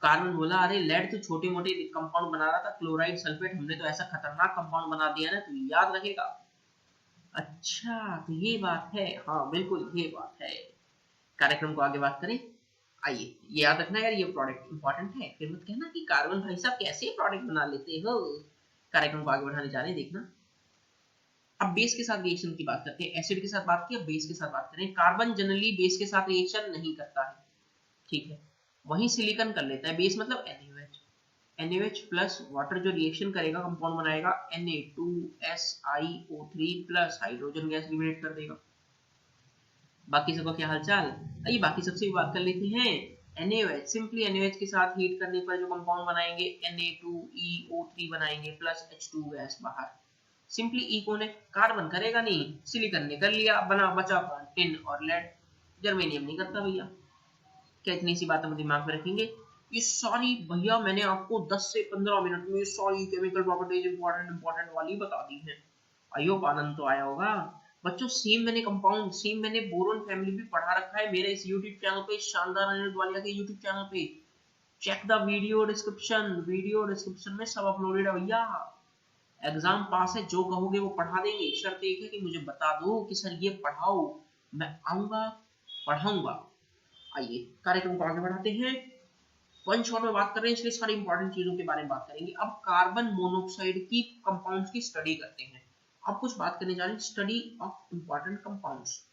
Carbon बोला अरे लेड तो छोटे मोटे कंपाउंड बना रहा था, क्लोराइड सल्फेट, हमने तो ऐसा खतरनाक कंपाउंड बना दिया ना, तो याद रखेगा। अच्छा तो ये बात है, हाँ बिल्कुल ये बात है। कार्यक्रम को आगे बात करें, आइए ये याद रखना यार, ये प्रोडक्ट इंपॉर्टेंट है, फिर मत कहना कि कार्बन भाई साहब कैसे प्रोडक्ट बना लेते हो। कार्यक्रम को आगे बढ़ाने जा रहे हैं, देखना। अब बेस के साथ रिएक्शन की बात करते हैं, एसिड के साथ बात की, अब बेस के साथ बात करें। कार्बन जनरली बेस के साथ रिएक्शन नहीं करता है, ठीक है, वहीं सिलिकॉन कर लेता है। बेस मतलब NaOH, NaOH प्लस वाटर जो रिएक्शन करेगा कंपाउंड बनाएगा Na2SiO3 plus hydrogen gas liberate कर देगा। बाकी सबका क्या हालचाल, आइए बाकी सबसे भी बात कर लेते हैं। NaOH सिंपली NaOH के साथ हीट करने पर जो कंपाउंड बनाएंगे Na2EO3 बनाएंगे प्लस H2 गैस बाहर। सिंपली E कौन है, कार्बन करेगा नहीं, सिलिकॉन ने कर लिया, बना बचा कौन, टिन और लेड। जर्मेनियम नहीं करता भैया। क्या इतनी सी बात हम दिमाग में रखेंगे। ये सारी भैया मैंने आपको 10 से 15 मिनट में ये सारी केमिकल प्रॉपर्टीज इंपॉर्टेंट वाली बता दी है। आई होप आनंद तो आया होगा बच्चों। सेम मैंने कंपाउंड, सेम मैंने बोरोन फैमिली भी पढ़ा रखा है मेरे इस यूट्यूब चैनल पे, शानदार अनिरुद्ध वालिया के यूट्यूब चैनल पे। चेक द वीडियो डिस्क्रिप्शन में सब अपलोडेड है भैया। एग्जाम पास है, जो कहोगे वो पढ़ा देंगे, शर्त एक है कि मुझे बता दो कि सर ये पढ़ाओ, मैं आऊंगा पढ़ाऊंगा। आइए कार्यक्रम को आगे बढ़ाते हैं। वन शॉट में बात कर रहे हैं इसलिए सारी इंपॉर्टेंट चीजों के बारे में बात करेंगे। अब कार्बन मोनोऑक्साइड की कंपाउंड्स की स्टडी करते हैं। अब कुछ बात करने जा रहे हैं स्टडी ऑफ इंपॉर्टेंट कंपाउंड्स।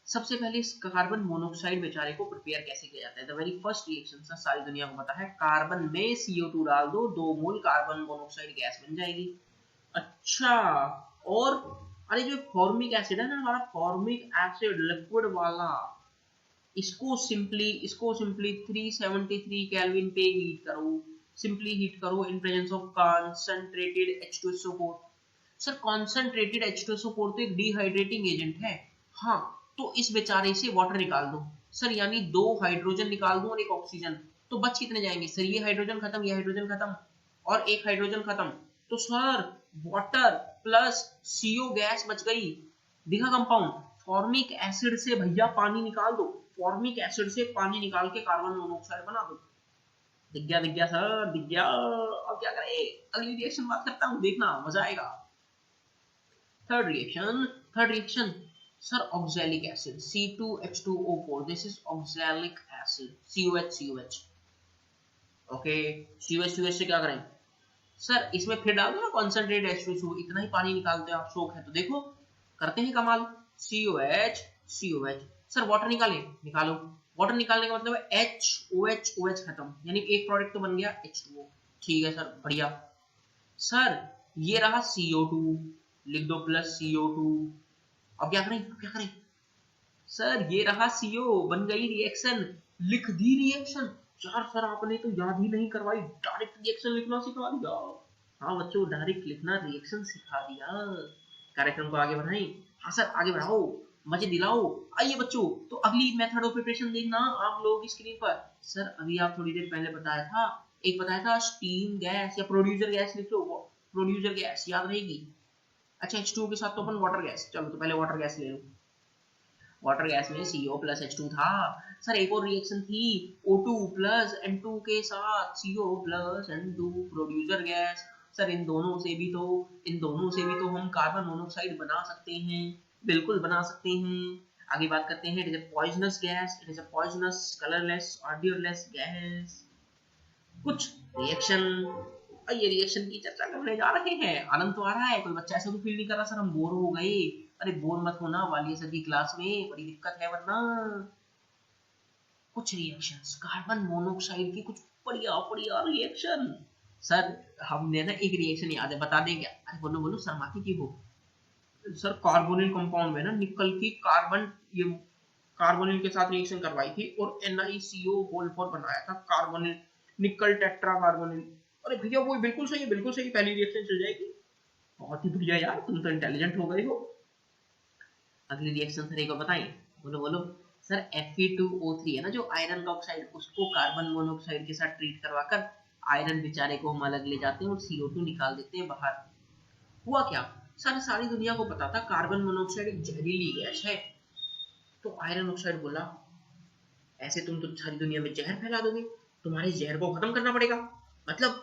सबसे पहले इस कार्बन मोनोऑक्साइड बेचारे को प्रिपेयर कैसे किया जाता है। The very first reaction sir सारी दुनिया को पता है, कार्बन में CO2 डाल दो, 2 मोल कार्बन मोनोऑक्साइड गैस बन जाएगी। अच्छा, और अरे जो फॉर्मिक एसिड है ना हमारा, फॉर्मिक एसिड लिक्विड वाला, इसको सिंपली 373 केल्विन पे हीट करो, सिंपली हीट करो इन presence of concentrated H2SO4। Sir concentrated H2SO4 तो एक डिहाइड्रेटिंग एजेंट है, हाँ, तो इस बेचारे से वाटर निकाल दो सर, यानी 2 हाइड्रोजन निकाल दो और 1 ऑक्सीजन, तो बच कितने जाएंगे सर, ये हाइड्रोजन खत्म, ये हाइड्रोजन खत्म, और 1 हाइड्रोजन खत्म, तो sir water plus CO gas बच गई। दिखा कंपाउंड, फॉर्मिक एसिड से भैया पानी निकाल दो, फॉर्मिक एसिड से पानी निकाल के कार्बन मोनोऑक्साइड बना दो। दिख गया सर, दिख गया। अब क्या करें, अगली रिएक्शन बात करता हूँ, देखना मजा आएगा। Third reaction sir oxalic acid C2H2O4, this is oxalic acid, COH okay. COH से क्या करें सर, इसमें फिर डाल दो ना कॉन्सेंट्रेट H2SO, इतना ही पानी निकालते हैं आप, शौक है तो देखो करते हैं कमाल। COH सर वाटर निकालो, वाटर निकालने का मतलब है OH खत्म, यानी एक प्रोडक्ट तो बन गया H2O, ठीक है सर बढ़िया। सर ये रहा CO2, लिख दो प्लस CO2। अब क्या करें सर, ये रहा CO, बन गई रिएक्शन, लिख दी रिएक्शन। यार सर आपने तो याद ही नहीं करवाई, डायरेक्ट रिएक्शन लिखना सिखा दिया। हाँ बच्चों, डायरेक्ट लिखना रिएक्शन सिखा दिया। कार्यक्रम को आगे बढ़ाएं, हाँ सर आगे बढ़ाओ। मजे दिलाओ। आइए बच्चों, तो अगली मेथड ऑफ प्रिपरेशन देखना आप लोगों की स्क्रीन पर। सर अभी आप थोड़ी देर पहले बताया था, एक बताया था स्टीम गैस या प्रोड्यूसर गैस लिख लो, प्रोड्यूसर गैस याद रहेगी। अच्छा H2O के साथ तो अपन वाटर गैस, चलो तो पहले वाटर गैस ले लो। वाटर गैस में CO प्लस H2 था। सर एक और रिएक्शन थी O2 प्लस N2 के साथ CO plus N2 producer gas. Sir इन दोनों से भी तो हम कार्बन मोनोऑक्साइड बना सकते हैं, बिल्कुल बना सकते हैं। आगे बात करते हैं, it is a poisonous gas, it is a poisonous colourless odourless gas. कुछ रिएक्शन, ये रिएक्शन की चर्चा करने जा रहे हैं। आनंद तो आ रहा है, कोई बच्चा ऐसा तो फील नहीं कर रहा सर हम बोर हो गए। अरे बोर मत होना, वाली सर की क्लास में बड़ी दिक्कत है वरना। कुछ रिएक्शंस कार्बन मोनोऑक्साइड की, कुछ बढ़िया बढ़िया रिएक्शन। सर हमने ना एक रिएक्शन याद है, बता दें क्या? अरे बोलो बोलो सर, माफी की हो। सर कार्बोनिल कंपाउंड में ना निकल की कार्बन, ये कार्बोनिल के साथ रिएक्शन करवाई थी और NiCO होल 4 बनाया था कार्बोनिल, निकल टेट्रा कार्बोनिल। अरे भैया वो बिल्कुल सही है, बिल्कुल सही, पहली रिएक्शन चल जाएगी। बहुत ही बढ़िया यार, तुम तो इंटेलिजेंट हो गए हो। अगली रिएक्शन सर एक बताएं, बोलो बोलो। सर Fe2O3 है ना जो आयरन का ऑक्साइड, उसको कार्बन मोनोऑक्साइड के साथ ट्रीट करवाकर आयरन बेचारे को हम अलग ले जाते हैं और CO2 निकाल देते हैं बाहर। हुआ क्या? सर सारी दुनिया को पता था कार्बन मोनोऑक्साइड एक जहरीली गैस है। तो आयरन ऑक्साइड बोला ऐसे तुम तो सारी दुनिया में जहर फैला दोगे, तुम्हारे जहर को खत्म करना पड़ेगा। मतलब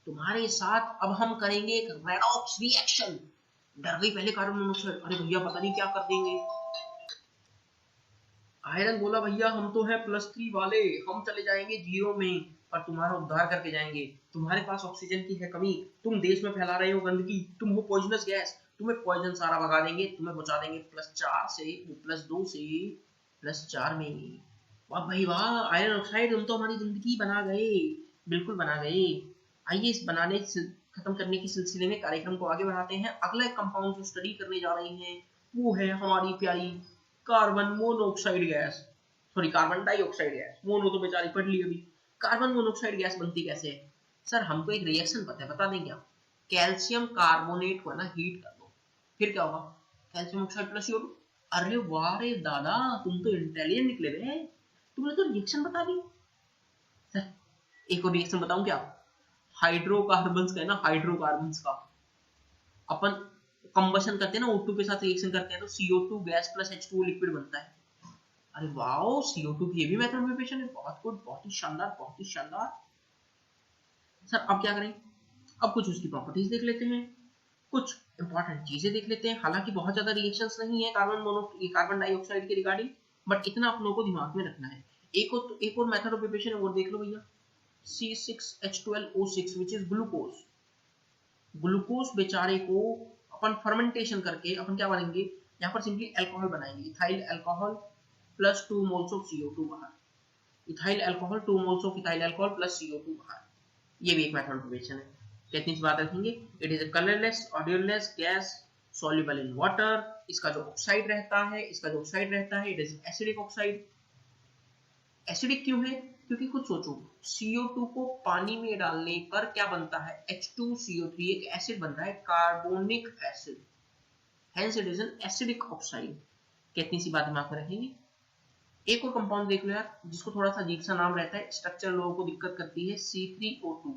तुम्हारे साथ अब हम करेंगे एक रेडॉक्स रिएक्शन। डर गई पहले कार्बन मोनोऑक्साइड, अरे भैया पता नहीं क्या कर देंगे। आयरन बोला भैया हम तो है +3 वाले, हम चले जाएंगे 0 में, पर तुम्हारा उद्धार करके जाएंगे। तुम्हारे पास ऑक्सीजन की है कमी, तुम देश में फैला रहे हो गंदगी, तुम हो पॉइजनस गैस, तुम्हें पॉइजन सारा भगा देंगे, तुम्हें बचा देंगे +4 से, +2 से +4 में। वाह भाई वाह, आयरन ऑक्साइड तुम तो हमारी जिंदगी बना गए, बिल्कुल बना गए। आइए इस बनाने खत्म करने के सिलसिले में कार्यक्रम को आगे बढ़ाते हैं। अगला कंपाउंड जो स्टडी करने जा रहे हैं वो है हमारी प्यारी carbon monoxide gas, sorry carbon dioxide gas. Mono तो बेचारी पढ़ ली अभी। कार्बन मोनोऑक्साइड गैस बनती कैसे है? सर हमको एक रिएक्शन पता है, बता दें क्या? कैल्शियम कार्बोनेट को ना हीट कर दो, फिर क्या होगा? Calcium oxide plus CO2। अरे वाह रे दादा, तुम तो इंटेलिजेंट निकले रे, तुमने तो रिएक्शन बता दी। सर एक और रिएक्शन बताऊं क्या? हाइड्रोकार्बन्स का है ना, हाइड्रोकार्बन्स का अपन कंबशन करते हैं ना, O2 के साथ रिएक्शन करते हैं तो CO2 gas plus H2O liquid बनता है। अरे वाओ, CO2 की ये भी मेथड में है, बहुत गुड, बहुत ही शानदार, बहुत ही शानदार। सर अब क्या करें? अब कुछ उसकी प्रॉपर्टीज देख लेते हैं, कुछ इंपॉर्टेंट चीजें देख लेते हैं। हालांकि बहुत ज्यादा रिएक्शंस नहीं है कार्बन डाइऑक्साइड के रिगार्डिंग, बट इतना आप लोगों को दिमाग में रखना है। एक और मेथड ऑफ प्रिपरेशन और देख लो भैया, C6H12O6 which is glucose. Glucose बेचारे को अपन फर्मेंटेशन करके अपन क्या बनेंगे, यहाँ पर सिंपली अल्कोहल बनाएंगे, ethyl alcohol plus 2 moles of CO2 बाहर, ethyl alcohol 2 moles of ethyl alcohol plus CO2 बाहर। ये भी एक मेथड ऑफ प्रिपरेशन है। कितनी सी बात रखेंगे, it is a colourless odourless gas soluble in water. इसका जो ऑक्साइड रहता है it is acidic oxide. Acidic क्यों है? क्योंकि कुछ सोचो, CO2 को पानी में डालने पर क्या बनता है? H2CO3 एक एसिड बनता है, carbonic acid, hence it is an acidic oxide. कितनी सी बात दिमाग में रखेंगे। एक और कंपाउंड देख लो यार, जिसको थोड़ा सा अजीब सा नाम रहता है, स्ट्रक्चर लोगों को दिक्कत करती है, C3O2।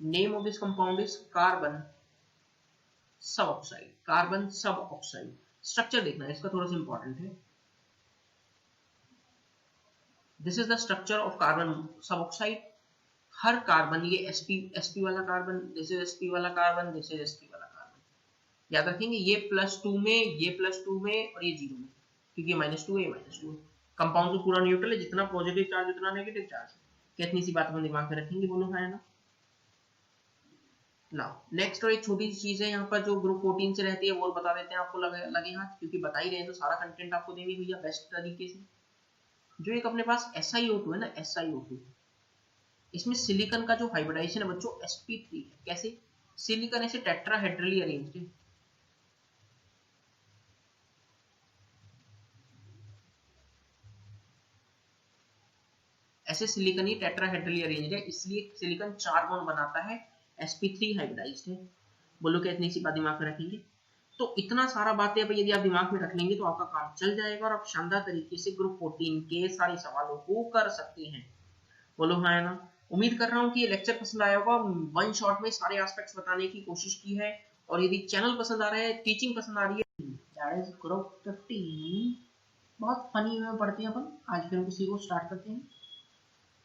Name of this compound is carbon सब ऑक्साइड, कार्बन सब ऑक्साइड। स्ट्रक्चर देखना है इसका, थोड़ा सा इंपॉर्टेंट है। This is the structure of carbon सब ऑक्साइड। हर कार्बन, ये sp वाला कार्बन, दिस इज sp वाला कार्बन, दिस इज sp वाला कार्बन। याद रखेंगे ये +2 में, ये +2 में और ये 0 में, क्योंकि -2 है, -2 है। कंपाउंड तो पूरा न्यूट्रल है, जितना पॉजिटिव चार्ज उतना नेगेटिव चार्ज। कितनी सी बात अपन दिमाग में रखेंगे, बोलो है ना। नाउ नेक्स्ट और एक छोटी सी चीज है यहाँ पर जो ग्रुप 14 से रहती है, वो बता देते हैं आपको लगे हाथ, क्योंकि बता ही रहे हैं तो सारा कंटेंट आपको देंगे भैया बेस्ट तरीके से। जो एक अपने पास SiO2 है ना, SiO2, इसमें सिलिकॉन का जो हाइब्रिडाइजेशन है बच्चों sp3 है। कैसे? सिलिकॉन ऐसे टेट्राहेड्रली अरेंज्ड है, ऐसे सिलिकॉन ही टेट्राहेड्रली अरेंज्ड है, इसलिए सिलिकॉन 4 बॉन्ड बनाता है, sp3 हाइब्रिडाइज्ड है। बोलो कितनी सी बात दिमाग में रखेंगे। तो इतना सारा बातें अब यदि आप दिमाग में रख लेंगे तो आपका काम चल जाएगा और आप शानदार तरीके से ग्रुप 14 के सारे सवालों को कर सकते हैं। बोलो हाँ है ना। उम्मीद कर रहा हूँ कि ये लेक्चर पसंद आया होगा। वन शॉट में सारे एस्पेक्ट्स बताने की कोशिश की है, और यदि चैनल पसंद आ रहा है, टीचिंग पसंद आ रही है, दैट इज ग्रुप 15। बहुत फनी में पढ़ते हैं अपन। आज फिर किसी को स्टार्ट करते हैं।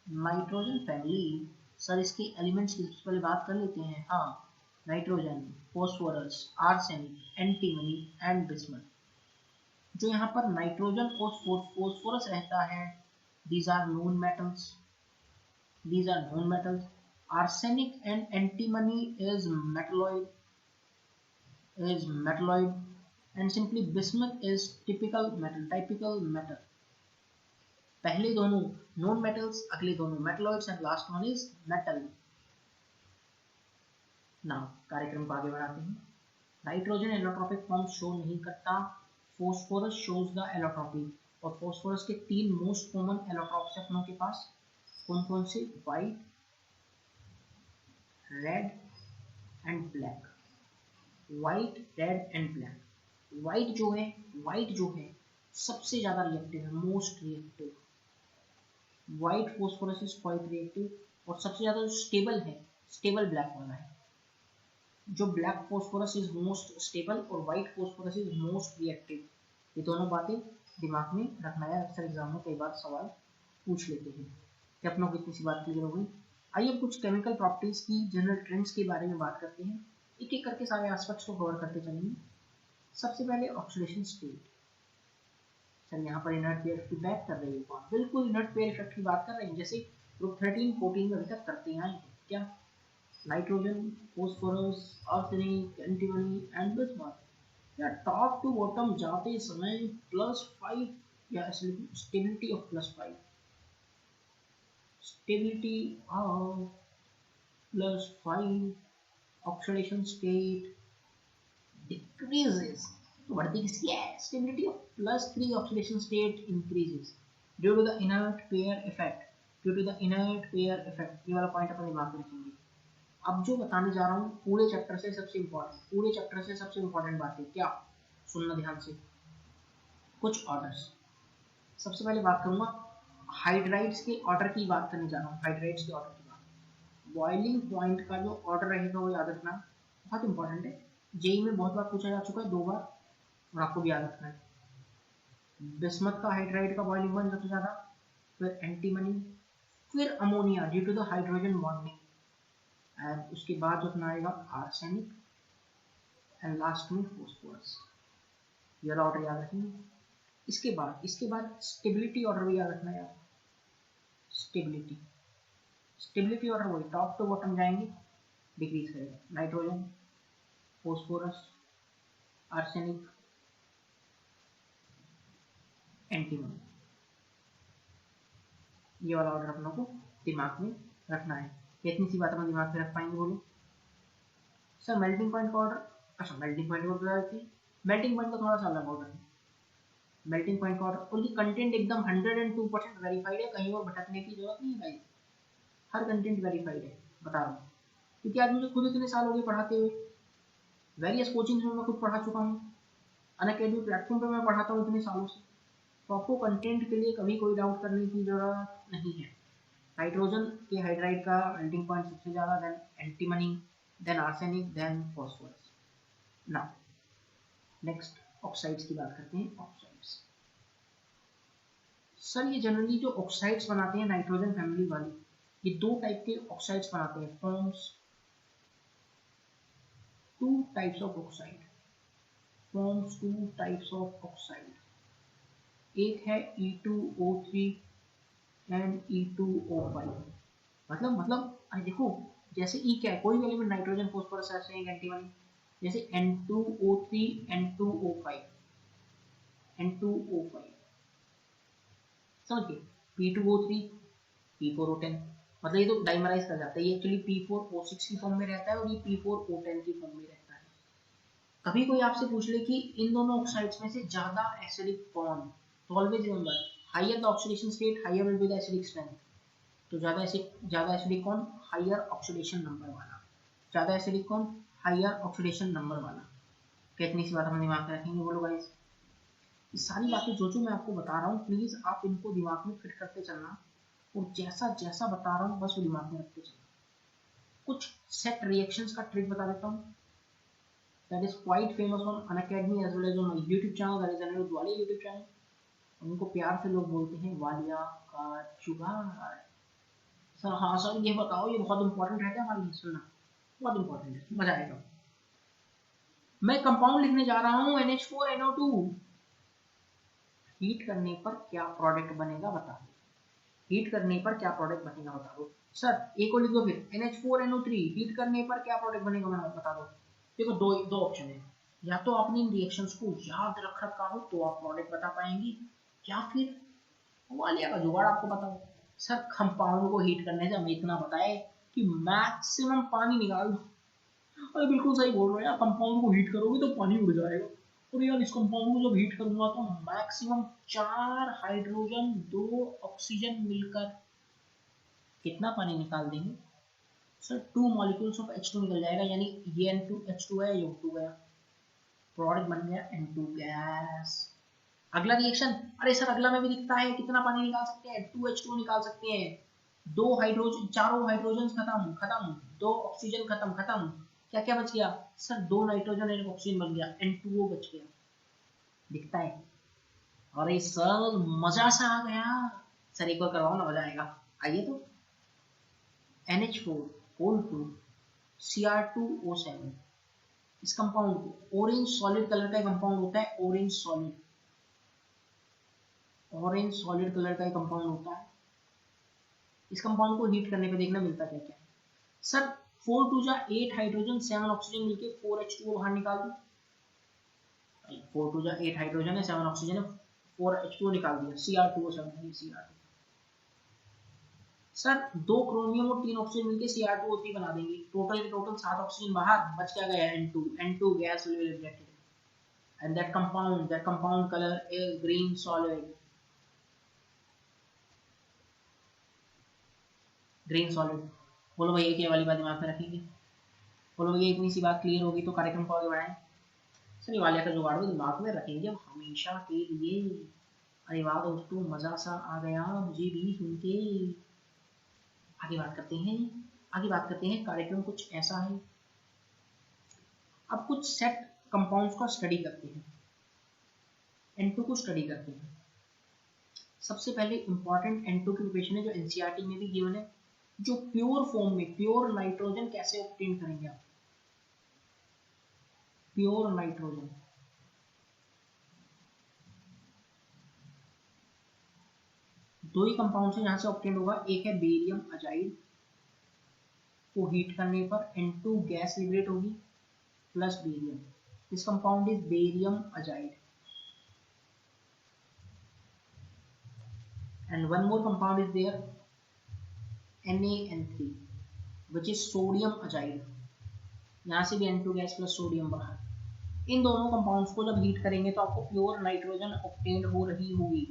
नाइट्रोजन फैमिली, सर इसके एलिमेंट्स की सबसे पहले बात कर लेते हैं। हाँ, nitrogen, phosphorus, arsenic, antimony and bismuth. जो यहाँ पर नाइट्रोजन और फॉस्फोरस रहता है, these are known metals. These are known metals. Arsenic and antimony is metalloid, and simply bismuth is typical metal. पहले दोनों known metals, अगले दोनों metalloids, and last one is metal. Now कार्यक्रम को आगे बढ़ाते हैं। नाइट्रोजन एलोट्रोपिक फॉर्म शो नहीं करता, फॉस्फोरस शोज द एलोट्रोपी। और फॉस्फोरस के तीन मोस्ट कॉमन एलोट्रोप्स अपनों के पास, कौन कौन से? White, red and black. White, red and black. White जो है सबसे ज्यादा रिएक्टिव है, most reactive. White phosphorus is quite reactive, और सबसे ज्यादा स्टेबल है, स्टेबल ब्लैक वाला है। जो black phosphorus is most stable और white phosphorus is most reactive. ये दोनों बातें दिमाग में रखना है, अक्सर एग्जाम में कई बार सवाल पूछ लेते हैं। कि अपनों को इतनी सी बात क्लियर हो गई। आइए अब कुछ केमिकल प्रॉपर्टीज की जनरल ट्रेंड्स के बारे में बात करते हैं। एक एक करके सारे एस्पेक्ट्स को कवर करते चलेंगे। सबसे पहले ऑक्सीडेशन स्टेट। सर यहाँ पर इनर्ट पेयर की बात कर रहे हैं कौन? बिल्कुल इनर्ट पेयर इफेक्ट की बात कर रहे हैं, जैसे ग्रुप 13 14 में अभी तक करते आए हैं। क्या? Nitrogen, phosphorus, arsenic, antimony and bismuth. या टॉप टू बॉटम जाते समय +5 या stability of +5, stability of +5, oxidation state decreases। तो बढ़ती किसकी है? Stability of +3, oxidation state increases due to the inert pair effect. ये वाला पॉइंट अपन दिमाग में रखेंगे। अब जो बताने जा रहा हूँ पूरे चैप्टर से सबसे इंपॉर्टेंट बात है। क्या? सुनना ध्यान से। कुछ ऑर्डर्स। सबसे पहले बात करूंगा हाइड्राइड्स के ऑर्डर की बात करने जा रहा हूँ। हाइड्राइड्स के ऑर्डर की बात, बॉइलिंग पॉइंट का जो ऑर्डर रहेगा वो याद रखना, बहुत इंपॉर्टेंट है। जेई में बहुत बार पूछा जा चुका है, 2 बार, और आपको भी याद रखना है। बिस्मथ का हाइड्राइड का बॉइलिंग पॉइंट सबसे ज्यादा, फिर एंटीमनी, फिर ammonia due to the hydrogen bonding, and उसके बाद जो अपना आएगा आर्सेनिक, एंड लास्ट में फॉस्फोरस। ये वाला ऑर्डर याद रखेंगे। इसके बाद स्टेबिलिटी ऑर्डर भी याद रखना यार। स्टेबिलिटी ऑर्डर वही टॉप टू बॉटम जाएंगे, डिक्रीज करेगा। Nitrogen, phosphorus, arsenic, antimony. ये वाला ऑर्डर अपनों को दिमाग में रखना है। कितनी सी बात हम दिमाग में रख पाएंगे बोलो? सर मेल्टिंग पॉइंट का ऑर्डर, अच्छा मेल्टिंग पॉइंट को बता देते हैं। मेल्टिंग पॉइंट का थोड़ा सा अलग ऑर्डर है। मेल्टिंग पॉइंट का ऑर्डर, उनकी कंटेंट एकदम 102% वेरीफाइड है, कहीं और भटकने की जरूरत नहीं है भाई। हर कंटेंट वेरीफाइड है, बता रहा हूँ, क्योंकि आज मुझे खुद इतने साल हो गए पढ़ाते हुए। वेरियस कोचिंग्स में मैं खुद पढ़ा चुका हूँ, अनअकैडमी प्लेटफॉर्म पे मैं पढ़ाता हूँ इतने सालों से। तो आपको कंटेंट के लिए कभी कोई डाउट करने की जरूरत नहीं है। नाइट्रोजन के हाइड्राइड का मेल्टिंग पॉइंट सबसे ज्यादा, then antimony, then arsenic, then phosphorus. Now next oxides की बात करते हैं। ऑक्साइड्स, सर ये जनरली जो ऑक्साइड्स बनाते हैं नाइट्रोजन फैमिली वाले, ये 2 टाइप के ऑक्साइड्स बनाते हैं। Forms 2 types of oxide, forms 2 types of oxide. एक है E2O3 एंड E2O5। मतलब अरे देखो, जैसे E क्या है, कोई भी element, nitrogen, phosphorus, arsenic, antimony, जैसे N2O3, N2O5 समझ गए। P2O3, P4O10, मतलब ये तो डाइमराइज कर जाता है। ये एक्चुअली P4O6 की फॉर्म में रहता है और ये P4O10 की फॉर्म में रहता है। कभी कोई आपसे पूछ ले कि इन दोनों ऑक्साइड्स में से ज्यादा एसिडिक कौन, तो always remember, higher the oxidation state higher will be the acidic strength. तो ज्यादा एसिडिक कौन? हायर ऑक्सीडेशन नंबर वाला। ज्यादा एसिडिक कौन? हायर ऑक्सीडेशन नंबर वाला। कितनी सी बात हम दिमाग में रखेंगे, बोलो गाइस। ये सारी बातें जो मैं आपको बता रहा हूँ, प्लीज आप इनको दिमाग में फिट करते चलना, और जैसा जैसा बता रहा हूँ बस वो दिमाग में रखते चलना। कुछ सेट रिएक्शंस का ट्रिक बता देता हूँ, that is quite famous on Unacademy as well as on my YouTube channel, that is Anirudh Walia YouTube channel। उनको प्यार से लोग बोलते हैं वालिया का जुगाड़। सर हाँ सर ये बताओ, ये बहुत इंपॉर्टेंट रहता है हमारे लिए, सुनना बहुत इंपॉर्टेंट है, मजा आएगा। मैं कंपाउंड लिखने जा रहा हूँ NH4NO2। हीट करने पर क्या प्रोडक्ट बनेगा बता दो, हीट करने पर क्या प्रोडक्ट बनेगा बता दो। सर एक को लिख दो फिर, NH4NO3 हीट करने पर क्या प्रोडक्ट बनेगा बता दो। देखो दो ऑप्शन है, या तो आपने इन रिएक्शंस को याद रख रखा हो तो आप प्रोडक्ट बता पाएंगे, या फिर वालिया का जुगाड़ आपको पता हो। सर कंपाउंड को हीट करने से हमें इतना बताए कि मैक्सिमम पानी निकाल दो। अरे बिल्कुल सही बोल रहे हो यार, कंपाउंड को हीट करोगे तो पानी उड़ जाएगा, और यार इस कंपाउंड को जब हीट करूंगा तो मैक्सिमम 4 हाइड्रोजन 2 ऑक्सीजन मिलकर कितना पानी निकाल देंगे। सर 2 मॉलिक्यूल्स ऑफ H2 निकल जाएगा, यानी ये H2 है, ये O2 गया, प्रोडक्ट बन गया N2 गैस। अगला रिएक्शन, अरे सर अगला में भी दिखता है कितना पानी निकाल सकते हैं, 2H2 निकाल सकते हैं, 2 हाइड्रोजन, चारों हाइड्रोजन खत्म, 2 ऑक्सीजन खत्म, क्या क्या बच गया सर, 2 नाइट्रोजन और 1 ऑक्सीजन बन गया, N2O बच गया, दिखता है। अरे सर मजा सा आ गया, सर एक बार करवाओ ना, मजा आएगा। आइए तो NH4 Cr2O7, इस कंपाउंड को, ऑरेंज सॉलिड कलर का कंपाउंड होता है, ऑरेंज सॉलिड कलर का कंपाउंड होता है। इस कंपाउंड को हीट करने पे देखना मिलता क्या क्या है। सर 4 2 जा 8 हाइड्रोजन 7 ऑक्सीजन मिलके 4H2O बाहर निकाल दो, 4 2 जा 8 हाइड्रोजन है 7 ऑक्सीजन है, 4H2O निकाल दिया, Cr2O7 है, Cr2। सर 2 क्रोमियम और 3 ऑक्सीजन मिलके Cr2O3 बना देंगे, टोटल 7 ऑक्सीजन बाहर, बच क्या गया N2 gas will be liberated, and that compound color is green solid, बोलो भैया ये वाली बात दिमाग में रखेंगे, बोलो भैया इतनी सी बात क्लियर होगी तो कार्यक्रम को आगे बढ़ाएं। सर वालिया का जुगाड़ को दिमाग में रखेंगे अब हमेशा के लिए। अरे वाह दोस्तों मजा सा आ गया मुझे भी सुन के। आगे बात करते हैं, कार्यक्रम कुछ ऐसा है। अब कुछ सेट कंपाउंड्स का स्टडी करते हैं, N2 को स्टडी करते हैं। सबसे पहले इंपॉर्टेंट N2 की प्रिपरेशन है जो NCERT में भी गिवन है, जो प्योर फॉर्म में प्योर नाइट्रोजन कैसे ऑब्टेन करेंगे आप, प्योर नाइट्रोजन। दो ही कंपाउंड से यहां से ऑब्टेन होगा, एक है बेरियम अजाइड, को हीट करने पर N2 गैस लिबरेट होगी plus barium, this compound is barium azide. and one more compound is there, NaN3 which is sodium azide, यहाँ से भी N2 गैस प्लस सोडियम बाहर। इन दोनों कंपाउंड्स को जब हीट करेंगे तो आपको प्योर नाइट्रोजन ऑब्टेन हो रही होगी,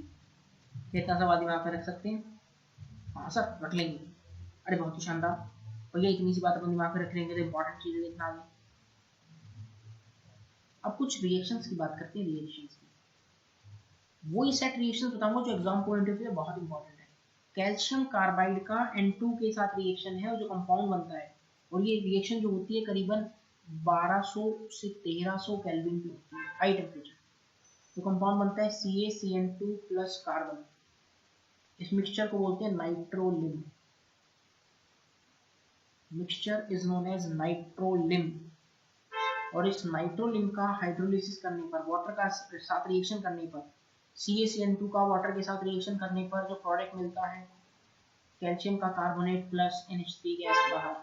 कितना सा दिमाग में रख सकते हैं, हाँ सर रख लेंगे। अरे बहुत ही शानदार भैया, इतनी सी बात अपन दिमाग में रख लेंगे तो इंपॉर्टेंट चीजें देखना आगे। अब कुछ रिएक्शंस की बात करते हैं, रिएक्शंस की वही सेट रिएक्शंस बताऊंगा जो एग्जाम पॉइंट ऑफ व्यू बहुत इंपॉर्टेंट है। कैल्शियम कार्बाइड का N2 के साथ रिएक्शन है और जो कंपाउंड बनता है, और ये रिएक्शन जो होती है करीबन 1200 से 1300 केल्विन की होती है, हाई टेम्परेचर। तो कंपाउंड बनता है CaCN2 प्लस कार्बन, इस मिक्सचर को बोलते हैं nitrolim, mixture is known as nitrolim. और इस नाइट्रोलिम का हाइड्रोलिसिस करने पर, वाटर का साथ रिएक्शन करने पर, CaCN2 का वाटर के साथ रिएक्शन करने पर जो प्रोडक्ट मिलता है कैल्शियम का कार्बोनेट प्लस NH3 गैस बाहर।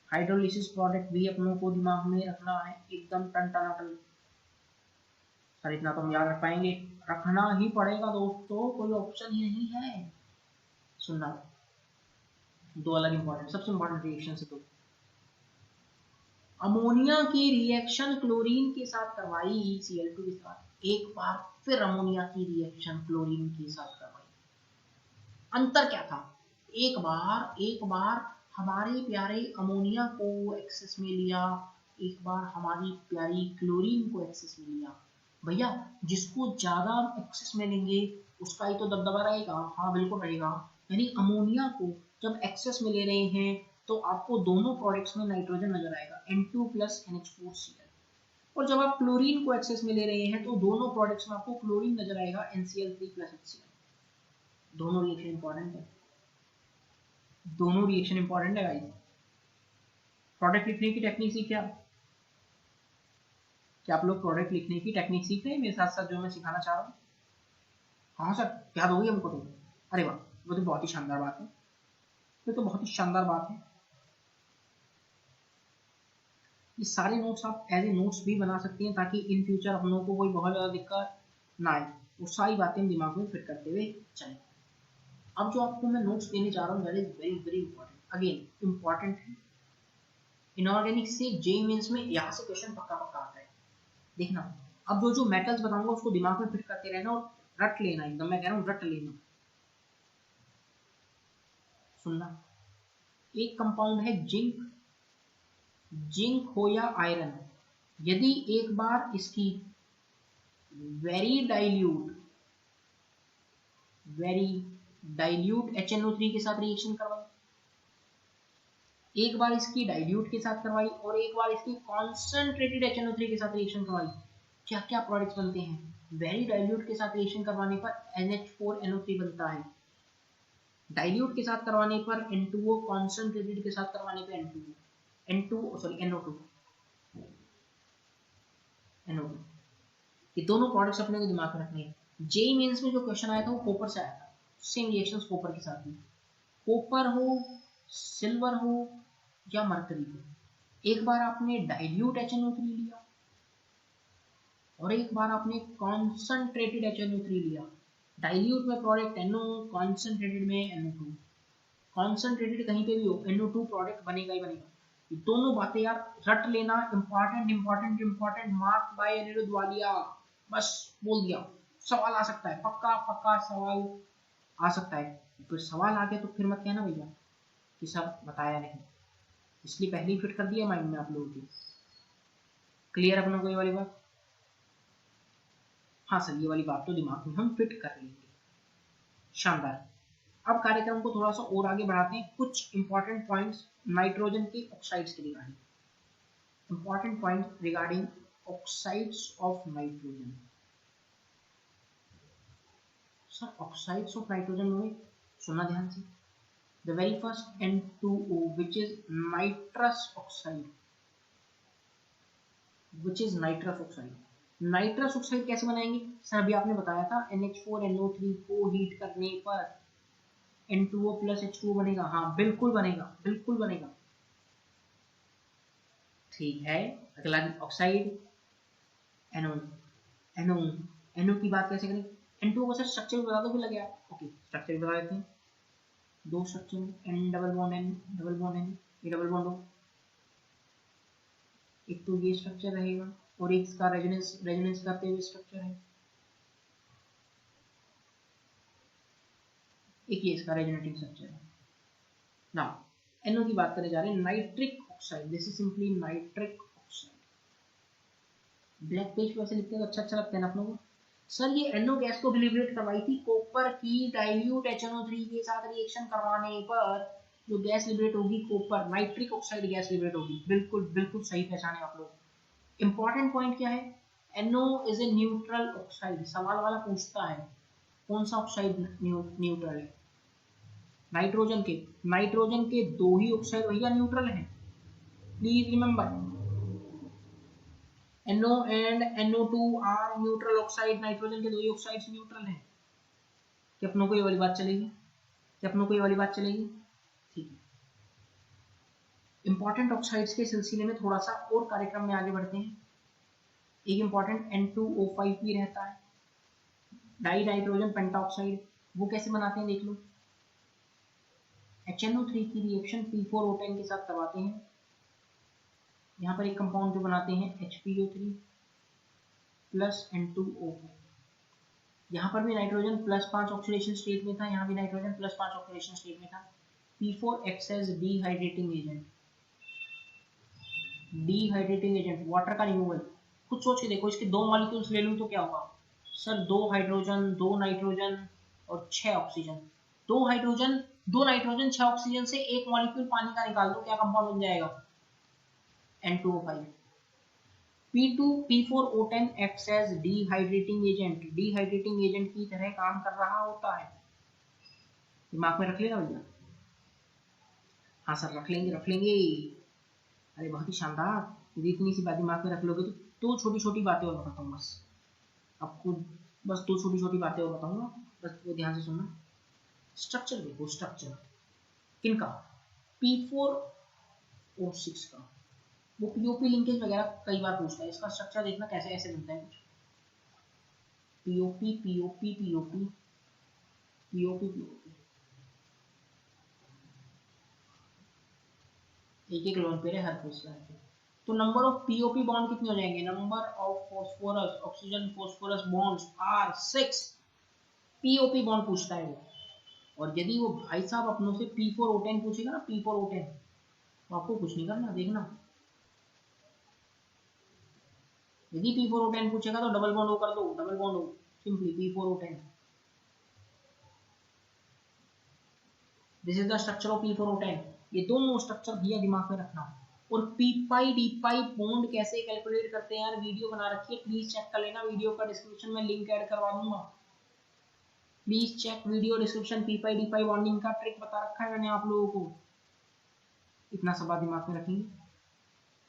हाइड्रोलिसिस प्रोडक्ट भी अपनों को दिमाग में रखना है एकदम टन। सर इतना तो हम याद रख पाएंगे, रखना ही पड़ेगा दोस्तों, कोई ऑप्शन ही नहीं है। सुनना दो अलग इंपॉर्टेंट, सबसे इंपॉर्टेंट रिएक्शन से दो। अमोनिया की रिएक्शन क्लोरीन के साथ करवाई Cl2 के साथ, एक बार फिर अमोनिया की रिएक्शन क्लोरीन के साथ करवाई। अंतर क्या था, एक बार हमारे प्यारे अमोनिया को एक्सेस में लिया, एक बार हमारी प्यारी क्लोरीन को एक्सेस में लिया। भैया जिसको ज्यादा एक्सेस में लेंगे उसका ही तो दबदबा रहेगा। हाँ बिल्कुल रहेगा। यानी अमोनिया को जब एक्सेस में ले रहे हैं तो आपको दोनों प्रोडक्ट्स में नाइट्रोजन नजर आएगा N2 प्लस NH4Cl, और जब आप क्लोरीन को एक्सेस में ले रहे हैं तो दोनों प्रोडक्ट्स में आपको क्लोरीन नजर आएगा NCl3 प्लस HCl। दोनों रिएक्शन इंपॉर्टेंट है, दोनों रिएक्शन इंपॉर्टेंट है गाइस। प्रोडक्ट लिखने की टेक्निक सीखे आप? क्या आप लोग प्रोडक्ट लिखने की टेक्निक सीख रहे हैं मेरे साथ साथ जो मैं सिखाना चाह रहा हूँ? हाँ सर, क्या दोगे हमको तो? अरे वाह, वो तो बहुत ही शानदार बात है, ये तो बहुत ही शानदार बात है। ये सारे नोट्स आप एज ए नोट्स भी बना सकती हैं ताकि इन फ्यूचर हम लोगों को कोई बहुत ज़्यादा दिक्कत ना आए, वो सारी बातें दिमाग में फिट करते हुए चलें। अब जो आपको मैं नोट्स देने जा रहा हूँ that is very very important, again important है। इनऑर्गेनिक से जे मीन्स में यहाँ से क्वेश्चन पक्का पक्का आता है, देखना। अब जो जो मेटल्स बताऊंगा उसको दिमाग में फिट करते रहना और रट लेना, एकदम मैं कह रहा हूँ रट लेना। सुनना, एक कंपाउंड है जिंक, जिंक हो या आयरन, यदि एक बार इसकी वेरी डाइल्यूट HNO3 के साथ रिएक्शन करवाई, एक बार इसकी डाइल्यूट के साथ करवाई और एक बार इसकी कॉन्सेंट्रेटेड HNO3 के साथ रिएक्शन करवाई, क्या क्या प्रोडक्ट्स बनते हैं? वेरी डाइल्यूट के साथ रिएक्शन करवाने पर NH4NO3 बनता है, डाइल्यूट के साथ करवाने पर N2O, कॉन्सेंट्रेटेड के साथ करवाने पर NO2। ये दोनों प्रोडक्ट्स अपने को दिमाग में रखने हैं। जेई मेंस में जो क्वेश्चन आया था वो कॉपर से आया था, सेम रिएक्शंस कॉपर के साथ भी, कॉपर हो, सिल्वर हो या मरकरी हो, एक बार आपने डाइल्यूट HNO3 लिया और एक बार आपने कॉन्सेंट्रेटेड HNO3 लिया। डाइल्यूट में प्रोडक्ट NO, कॉन्सेंट्रेटेड में NO2। कॉन्सेंट्रेटेड कहीं पे भी हो NO2 प्रोडक्ट बनेगा ही बनेगा। ये दोनों बातें यार रट लेना, important important important, mark by Anirudh Walia. बस बोल दिया, सवाल आ सकता है, पक्का पक्का सवाल आ सकता है। तो सवाल आ गया तो फिर मत कहना भैया कि सर बताया नहीं, इसलिए पहले ही फिट कर दिया माइंड में आप लोगों की। क्लियर अपना कोई वाली बात? हाँ सर, ये वाली बात तो दिमाग में हम फिट कर लेंगे। शानदार। अब कार्यक्रम को थोड़ा सा और आगे बढ़ाते हैं, कुछ इंपॉर्टेंट पॉइंट्स नाइट्रोजन के ऑक्साइड्स के regarding, important point regarding oxides of nitrogen. Sir oxides of nitrogen में सुनना ध्यान से, the very first N2O which is nitrous oxide, nitrous oxide कैसे बनाएंगे? सर अभी आपने बताया था NH4NO3 को हीट करने पर N2O प्लस H2O बनेगा। हाँ बिल्कुल बनेगा, बिल्कुल बनेगा। ठीक है, अगला ऑक्साइड NO की बात कैसे करें? N2O को सर स्ट्रक्चर भी बता दो फिर लगे आप। ओके, स्ट्रक्चर भी बता देते हैं। दो structure N double bond N double bond N, ये डबल बॉन्ड हो, एक तो ये स्ट्रक्चर रहेगा और एक इसका रेजोनेंस करते हुए स्ट्रक्चर है, एक ये इसका रेजोनेटिंग स्ट्रक्चर है। नाउ NO की बात करने जा रहे हैं, nitric oxide, this is simply nitric oxide. Black page पे ऐसे लिखते हैं तो अच्छा अच्छा लगता है ना अपनों को। सर ये NO गैस को लिबरेट करवाई थी कॉपर की डाइल्यूट HNO3 के साथ रिएक्शन करवाने पर, जो गैस लिबरेट होगी copper, nitric oxide gas liberate होगी। बिल्कुल बिल्कुल सही पहचाने आप लोग। इंपॉर्टेंट पॉइंट क्या है? NO is a neutral oxide. सवाल वाला पूछता है कौन सा ऑक्साइड न्यूट्रल है? नाइट्रोजन के दो ही ऑक्साइड भैया न्यूट्रल हैं, please remember. NO and NO2 are neutral oxide, nitrogen के दो ही ऑक्साइड्स न्यूट्रल हैं। क्या अपनों को ये वाली बात चलेगी? क्या अपनों को ये वाली बात चलेगी? ठीक है। इंपॉर्टेंट ऑक्साइड्स के सिलसिले में थोड़ा सा और कार्यक्रम में आगे बढ़ते हैं। एक इंपॉर्टेंट N2O5 भी रहता है, डाई नाइट्रोजन पेंटाऑक्साइड, वो कैसे बनाते हैं देख लो। HNO3 की रिएक्शन P4O10 के साथ करवाते हैं, यहाँ पर एक कंपाउंड जो बनाते हैं HPO3 प्लस N2O4, यहाँ पर भी नाइट्रोजन +5 ऑक्सीडेशन स्टेट में था, यहाँ भी नाइट्रोजन +5 ऑक्सीडेशन स्टेट में था। P4 acts as dehydrating agent, dehydrating agent, water का रिमूवल। कुछ सोच के देखो, इसके 2 मॉलिक्यूल्स ले लूँ तो क्या होगा सर, 2 हाइड्रोजन 2 नाइट्रोजन और 6 ऑक्सीजन। 2 हाइड्रोजन 2 नाइट्रोजन 6 ऑक्सीजन से एक मॉलिक्यूल पानी का निकाल दो, क्या कंपाउंड बन जाएगा N2O5। P2P4O10 acts as dehydrating agent, dehydrating agent की तरह काम कर रहा होता है। दिमाग में रख लेना भैया। हाँ सर रख लेंगे रख लेंगे। अरे बहुत ही शानदार, यदि इतनी सी बात दिमाग में रख लोगे तो दो छोटी छोटी बातें और बताता हूँ बस आपको, बस दो छोटी छोटी बातें और बताऊंगा, बस वो ध्यान से सुनना। स्ट्रक्चर देखो, स्ट्रक्चर किनका, P4O6 का। वो पीओपी लिंकेज वगैरह कई बार पूछता है, इसका स्ट्रक्चर देखना कैसे ऐसे बनता है कुछ। POP POP POP POP POP, एक एक लोन पेयर है हर फॉस्फोरस पे। तो नंबर ऑफ पीओपी बॉन्ड कितने हो जाएंगे, number of phosphorus oxygen phosphorus bonds are 6। POP bond पूछता है वो। और यदि वो भाई साहब अपनों से P4O10 पूछेगा ना, P4O10, तो आपको कुछ नहीं करना, देखना। यदि P4O10 पूछेगा तो डबल बॉन्ड ओ कर दो, double bond O, simply P4O10। This is the structure of P4O10। ये दोनों स्ट्रक्चर भैया दिमाग में रखना। और p pi d pi bond कैसे कैलकुलेट करते हैं यार, वीडियो बना रखी है, प्लीज चेक कर लेना, वीडियो का डिस्क्रिप्शन में लिंक ऐड करवा दूंगा, please check video description. P pi d pi bonding का ट्रिक बता रखा है मैंने आप लोगों को। इतना सब बात दिमाग में रखेंगे।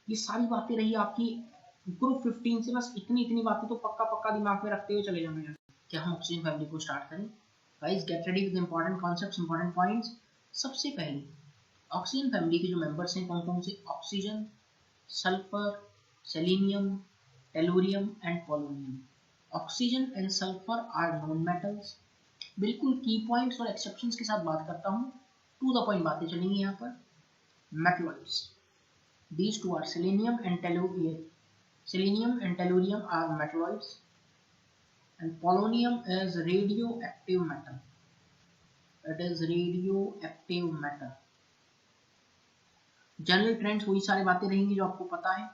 ये सारी बातें रही आपकी ग्रुप 15 से, बस इतनी इतनी बातें तो पक्का पक्का दिमाग में रखते हुए चले जाना। क्या हम ऑक्सीजन फैमिली को स्टार्ट करें? Guys get ready with important concepts, important points. सबसे पहले ऑक्सीजन फैमिली के जो मेंबर्स हैं कौन कौन से, oxygen, sulphur, selenium, tellurium and polonium. Oxygen and sulphur are non metals. बिल्कुल की पॉइंट्स और एक्सेप्शंस के साथ बात करता हूँ, टू द पॉइंट बातें चलेंगी यहाँ पर। Metalloids, these two are selenium and tellurium. Selenium and tellurium are metalloids, and polonium is radioactive metal. It is radioactive metal. General trends वही सारी बातें रहेंगी जो आपको पता है।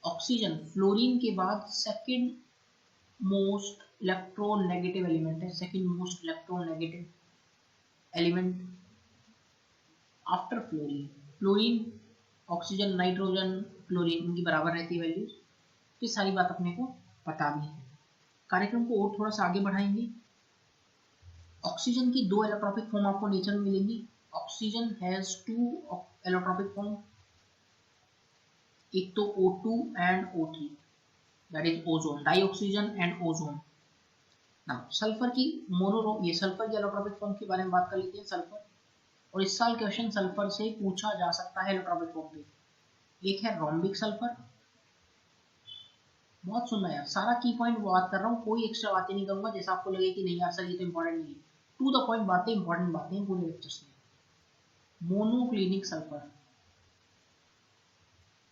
ऑक्सीजन फ्लोरीन के बाद सेकंड मोस्ट इलेक्ट्रोनेगेटिव एलिमेंट है, second most electronegative element after fluorine. Fluorine, oxygen, nitrogen, chlorine, इनकी बराबर रहती है वैल्यूज। ये सारी बात अपने को पता भी है। कार्यक्रम को और थोड़ा सा आगे बढ़ाएंगे। ऑक्सीजन की 2 एलोट्रॉपिक फॉर्म आपको नेचर में मिलेंगी। ऑक्सीजन हैज 2 एलोट्रॉपिक फॉर्म, एक तो O2 and O3, that is ozone, dioxygen and ozone. Now sulphur की ये सल्फर की एलोट्रॉपिक फॉर्म के बारे में बात कर लेते हैं। सल्फर, और इस साल क्वेश्चन सल्फर से पूछा जा सकता है एलोट्रॉपिक फॉर्म पे। एक है रोम्बिक सल्फर, बहुत सुनना यार, सारा की पॉइंट बात कर रहा हूँ, कोई एक्स्ट्रा बातें नहीं करूंगा जैसा आपको लगे कि नहीं यार सर ये तो इंपॉर्टेंट नहीं है। टू द पॉइंट बातें, इंपॉर्टेंट बातें पूरे लेक्चर्स में। मोनोक्लिनिक सल्फर,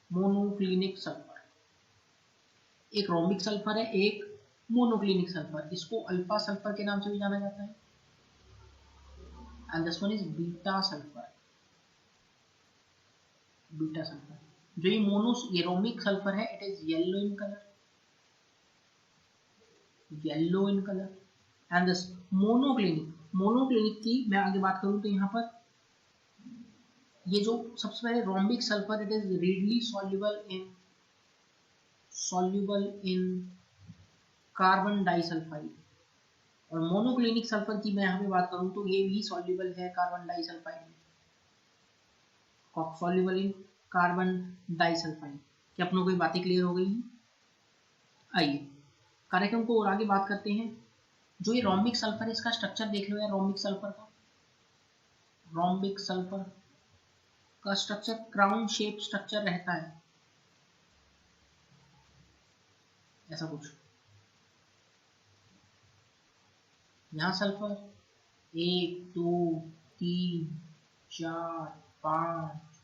मोनोक्लिनिक सल्फर, एक रोम्बिक सल्फर है, एक मोनोक्लिनिक सल्फर। इसको अल्फा सल्फर के नाम से भी जाना जाता है, and this one is beta sulphur, beta sulphur. जो ये रोमिक सल्फर है, it is yellow in colour, yellow in colour. And this monoclinic, monoclinic की मैं आगे बात करूं तो यहाँ पर ये जो सबसे पहले rhombic sulphur, it is readily soluble in carbon disulphide. और मोनोक्लिनिक सल्फर की मैं यहाँ पे बात करूं तो ये भी सॉल्युबल है कार्बन डाइसल्फाइड में, सॉल्युबल इन कार्बन डाइसल्फाइड। क्या अपनों को ये बातें क्लियर हो गई हैं? आइए कार्यक्रम को और आगे बात करते हैं। जो ये रोम्बिक सल्फर है, इसका स्ट्रक्चर देख लो यार। रोम्बिक सल्फर का, रोम्बिक सल्फर का स्ट्रक्चर क्राउन शेप स्ट्रक्चर रहता है, ऐसा कुछ। यहाँ सल्फर 1 2 3 4 5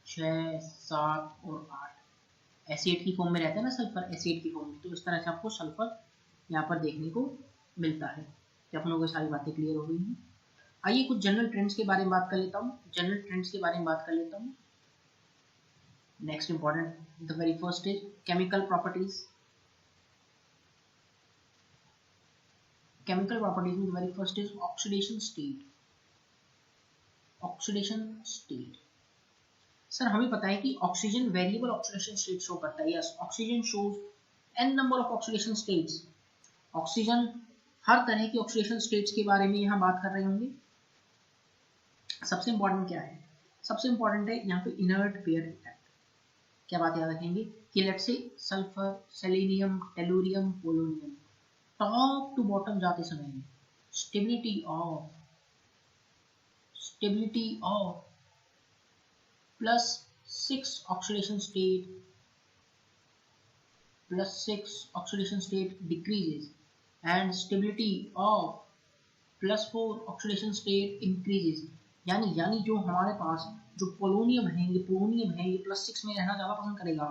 6 7 और 8 एसिड की फॉर्म में रहता है ना सल्फर, एसिड की फॉर्म में। तो इस तरह से आपको सल्फर यहाँ पर देखने को मिलता है। क्या अपन लोगों को सारी बातें क्लियर हो गई हैं? आइए कुछ जनरल ट्रेंड्स के बारे में बात कर लेता हूँ, जनरल ट्रेंड्स के बारे में बात कर लेता हूँ। Next important, the very first is chemical properties. Chemical properties में the very first is oxidation state. Oxidation state. Sir हमें पता है कि oxygen variable oxidation state show करता है. Yes, oxygen shows n number of oxidation states. Oxygen हर तरह की ऑक्सीडेशन स्टेट्स के बारे में यहाँ बात कर रहे होंगे. सबसे इंपॉर्टेंट क्या है? सबसे इंपॉर्टेंट है यहाँ पे इनर्ट पेयर इफेक्ट. क्या बात याद रखेंगे कि let's say sulphur, selenium, tellurium, polonium top to bottom जाते समय stability of +6 oxidation state decreases and stability of +4 oxidation state increases. यानी जो हमारे पास जो पोलोनियम है, ये +6 में रहना ज़्यादा पसंद करेगा.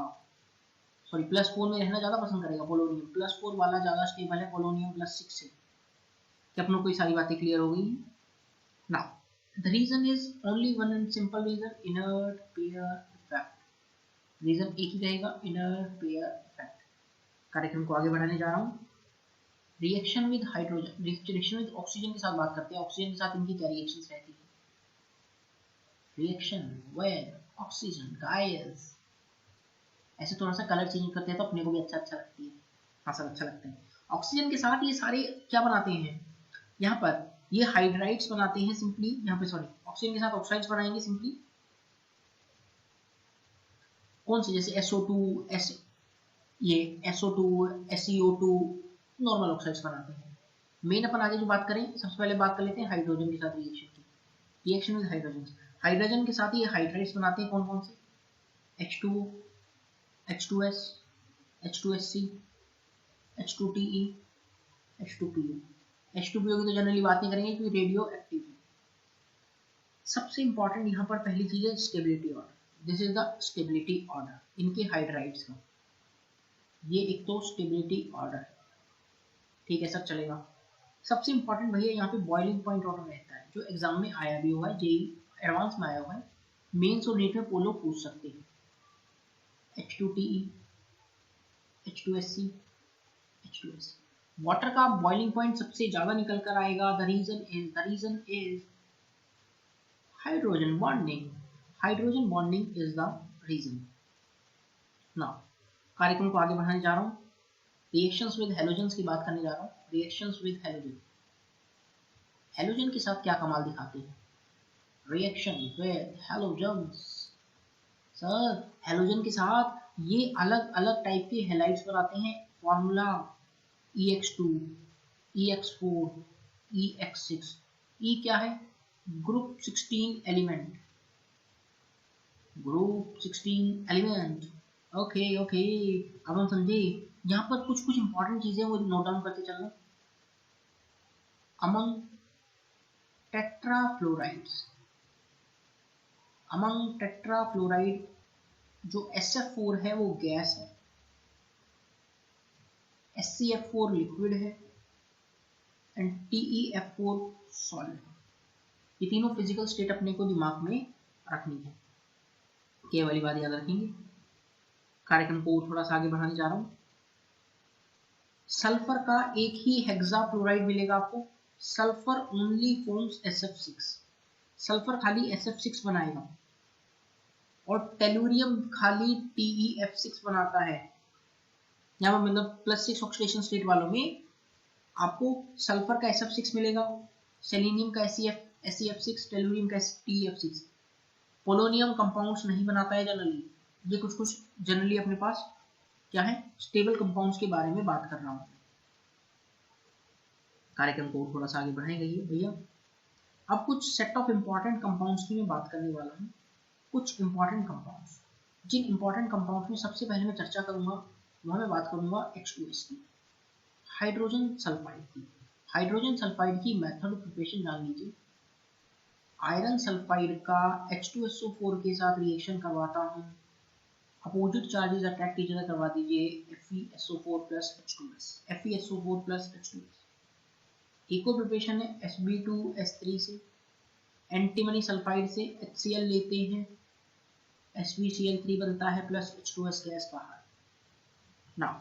सॉरी, +4 में रहना ज़्यादा पसंद करेगा पोलोनियम. +4 वाला ज़्यादा स्टेबल है पोलोनियम +6 से. क्या अपनों को सारी बातें क्लियर हो गई? Now the reason is only one and simple reason, inert pair effect. Reason एक ही रहेगा, inert pair effect. कार्यक्रम को आगे बढ़ाने जा रहा हूँ. Reaction with hydrogen, reaction with oxygen के साथ बात करते हैं. ऑक्सीजन के साथ इनकी क्या रिएक्शंस रहती है? रिएक्शन विद ऑक्सीजन गाइस, ऐसे थोड़ा सा कलर चेंज करते हैं तो अपने को भी अच्छा लगती है. हाँ सर, अच्छा लगता है. ऑक्सीजन के साथ ये सारे क्या बनाते हैं? यहाँ पर ये हाइड्राइड्स बनाते हैं सिंपली. यहाँ पे सॉरी, ऑक्सीजन के साथ ऑक्साइड्स बनाएंगे सिंपली. कौन से? जैसे SO2, SO2, SeO2 normal oxides बनाते हैं. मेन अपन आगे जो बात करें, सबसे पहले बात कर लेते हैं हाइड्रोजन के साथ रिएक्शन की. रिएक्शन विद हाइड्रोजन के साथ ये हाइड्राइड्स बनाते हैं. कौन से? H2O, H2S, H2SC, H2TE, H2PO. H2PO की तो जनरली बात नहीं करेंगे क्योंकि रेडियो एक्टिव है. सबसे इंपॉर्टेंट यहाँ पर पहली चीज है stability order. This is the stability order इनके हाइड्राइड्स का. ये एक तो स्टेबिलिटी ऑर्डर है. ठीक है सर, चलेगा. सबसे इंपॉर्टेंट भैया यहाँ पे बॉइलिंग पॉइंट ऑर्डर रहता है, जो एग्जाम में आया भी हुआ है, जेई एडवांस में आया हुआ है. मेंस और नीट में पोलो पूछ सकते हैं. H2TE, H2SC, H2SC. वाटर का बॉइलिंग पॉइंट सबसे ज्यादा निकल कर आएगा. The reason is hydrogen bonding is the reason. Now कार्यक्रम को आगे बढ़ाने जा रहा हूँ. रिएक्शंस विद हैलोजन्स की बात करने जा रहा हूँ. रिएक्शंस विद हैलोजन के साथ क्या कमाल दिखाते हैं? Reaction with halogens. Sir halogen के साथ ये अलग अलग टाइप के हैलाइड्स बनाते हैं. Formula EX2, EX4, EX6. E क्या है? Group 16 element. ओके. अब हम समझे. यहाँ पर कुछ इंपॉर्टेंट चीजें वो नोट डाउन करते चलना. अमंग टेट्राफ्लोराइड जो SF4 है वो गैस है, SCF4 लिक्विड है एंड TeF4 सॉलिड है. ये तीनों फिजिकल स्टेट अपने को दिमाग में रखनी है. ये वाली बात याद रखेंगे. कार्यक्रम को थोड़ा सा आगे बढ़ाने जा रहा हूँ. सल्फर का एक ही हेक्साफ्लोराइड मिलेगा आपको. Sulphur only forms SF6. Sulphur खाली SF6 बनाएगा और टेलुरियम खाली TeF6 बनाता है. यहाँ पर मतलब +6 ऑक्सीडेशन स्टेट वालों में आपको सल्फर का SF6 मिलेगा, सेलेनियम का SeF6, टेलुरियम का TeF6. पोलोनियम कंपाउंड्स नहीं बनाता है जनरली. ये कुछ जनरली अपने पास क्या है, स्टेबल कंपाउंड्स के बारे में बात कर रहा हूँ. कार्यक्रम को थोड़ा सा आगे बढ़ाएंगे भैया. अब कुछ सेट ऑफ इंपॉर्टेंट कंपाउंड्स की मैं बात करने वाला हूँ. कुछ इंपॉर्टेंट कंपाउंड्स, जिन इंपॉर्टेंट कंपाउंड्स में सबसे पहले मैं चर्चा करूंगा वहाँ मैं बात करूंगा H2S की, हाइड्रोजन सल्फाइड की मेथड ऑफ प्रिपरेशन जान लीजिए. आयरन सल्फाइड का H2SO4 के साथ रिएक्शन करवाता हूँ. अपोजिट चार्जेस अट्रैक्ट की जगह करवा दीजिए FeSO4 plus H2S. Eco preparation है Sb2S3 से. एंटीमनी सल्फाइड से HCl लेते हैं. SbCl3 बनता है प्लस H2S गैस बाहर। नाउ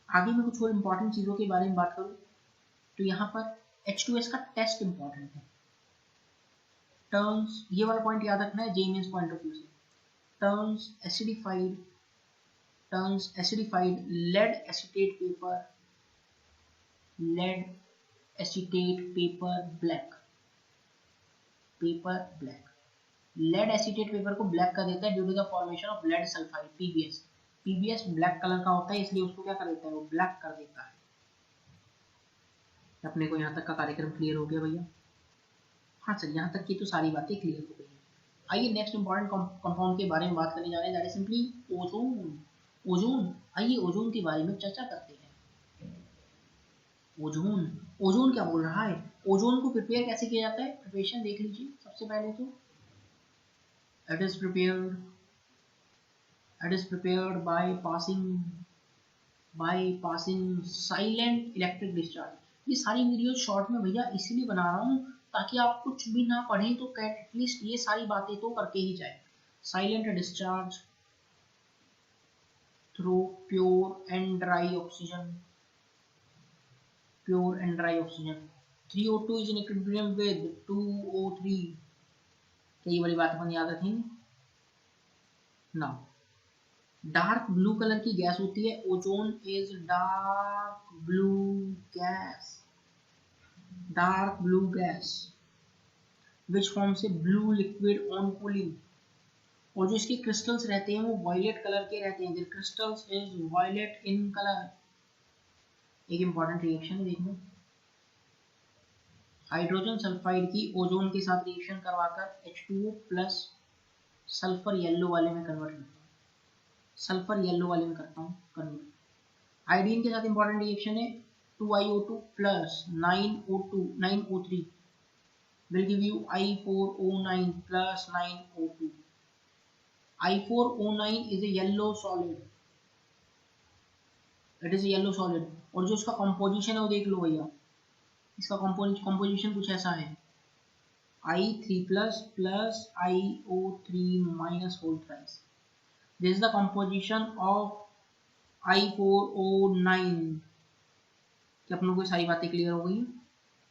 आगे मैं कुछ और इंपॉर्टेंट चीज़ों के बारे में बात करूँ तो यहाँ पर H2S का टेस्ट इंपॉर्टेंट है। टर्न्स, ये वाला पॉइंट याद रखना है जेईई पॉइंट ऑफ व्यू से। Turns acidified lead acetate paper black. Lead acetate paper को ब्लैक कर देता है due to the formation of lead sulphide PbS। PbS black colour का होता है इसलिए उसको क्या कर देता है, वो ब्लैक कर देता है। अपने को यहाँ तक का कार्यक्रम क्लियर हो गया भैया? हाँ सर, यहाँ तक की तो सारी बातें क्लियर हो गई हैं। आइए नेक्स्ट इंपॉर्टेंट कंपाउंड के बारे में बात करने जा रहे हैं, दैट इज सिंपली ओजोन। आइए ओजोन के बारे में चर्चा करते हैं। ओजोन क्या बोल रहा है? ओजोन को प्रिपेयर कैसे किया जाता है? प्रिपरेशन देख लीजिए। सबसे पहले तो it is prepared by passing silent electric discharge. ये सारी वीडियो शॉर्ट में भैया इसीलिए बना रहा हूँ ताकि आप कुछ भी ना पढ़ें तो एटलीस्ट ये सारी बातें तो करके ही जाए। Silent discharge through pure and dry oxygen. 3O2 is in equilibrium with 2O3। क्या ये वाली बात अपन याद रखेंगे? नाउ डार्क ब्लू कलर की गैस होती है ozone is dark blue gas which form से ब्लू लिक्विड ऑन कूलिंग। और जो इसके क्रिस्टल्स रहते हैं वो वायलेट कलर के रहते हैं। Crystals is violet in colour. एक इंपॉर्टेंट रिएक्शन है देखो, हाइड्रोजन सल्फाइड की ओजोन के साथ रिएक्शन करवाकर H2O प्लस सल्फर येलो वाले में कन्वर्ट करता हूँ कन्वर्ट। आयोडीन के साथ इंपॉर्टेंट रिएक्शन है 2iO2 plus 9O3 will give you I4O9 plus 9O2। I4O9 is a yellow solid। और जो उसका कंपोजिशन है वो देख लो भैया। इसका कंपोजिशन कुछ ऐसा है I3 plus IO3 minus whole thrice। This is the composition of I4O9। क्या अपनों को सारी बातें क्लियर हो गई?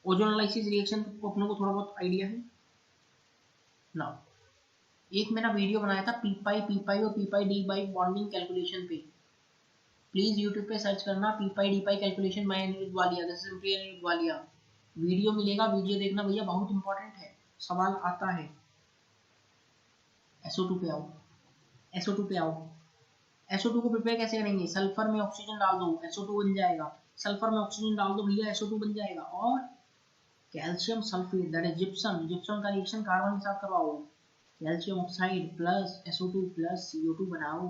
ओजोनलाइसिस रिएक्शन को अपनों को थोड़ा बहुत आइडिया है ना? एक मैंने वीडियो बनाया था पीपाई और p pi d pi bonding calculation पे। प्लीज यूट्यूब पे सर्च करना p pi d pi calculation by Anirudh Walia. Video मिलेगा, वीडियो देखना भैया, बहुत इंपॉर्टेंट है, सवाल आता है। SO2 पे आओ। SO2 को प्रिपेयर कैसे करेंगे? सल्फर में ऑक्सीजन डाल दो, SO2 बन जाएगा। सल्फर में ऑक्सीजन डाल दो भैया, SO2 बन जाएगा। और calcium sulphate that is gypsum का रिएक्शन कार्बन के साथ करवाओ, calcium oxide plus SO2 plus CO2 बनाओ।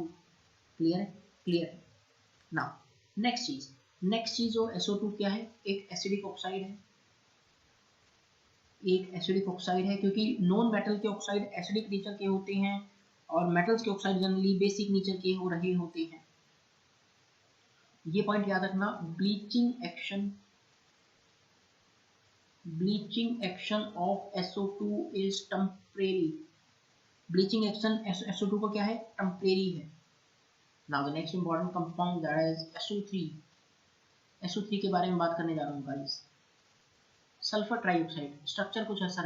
क्लियर। नाउ नेक्स्ट चीज जो SO2 क्या है? एक एसिडिक ऑक्साइड है क्योंकि नॉन मेटल के ऑक्साइड एसिडिक नेचर के होते हैं और मेटल्स के ऑक्साइड जनरली बेसिक नेचर के हो रहे होते हैं। ये पॉइंट याद रखना। Bleaching action of SO2 is temporary. Bleaching action SO2 को क्या है? टेम्परेरी है। Now the next important compound that is SO3 के बारे में बात करने जा रहा हूँ गाइस। सल्फर ट्राइऑक्साइड, स्ट्रक्चर कुछ ऐसा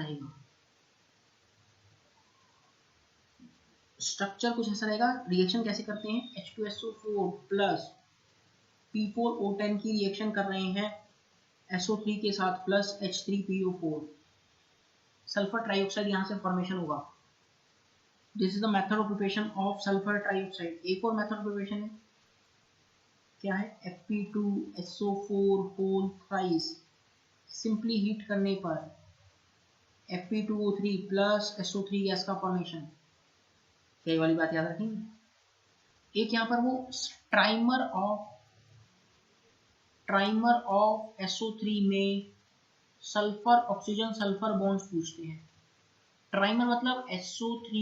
रहेगा। रिएक्शन कैसे करते हैं? H2SO4 प्लस P4O10 की रिएक्शन कर रहे हैं SO3 के साथ प्लस H3PO4। सल्फर ट्राइऑक्साइड यहाँ से फॉर्मेशन होगा। This is the method of preparation of sulphur trioxide. एक और मेथड ऑफ प्रिपरेशन है, क्या है? Fe2SO4 whole thrice. Simply heat करने पर Fe2O3 प्लस SO3 गैस का फॉर्मेशन। क्या वाली बात याद रखेंगे? एक यहाँ पर वो ट्राइमर ऑफ SO3 में सल्फर ऑक्सीजन सल्फर बॉन्ड्स पूछते हैं। ट्राइमर मतलब SO3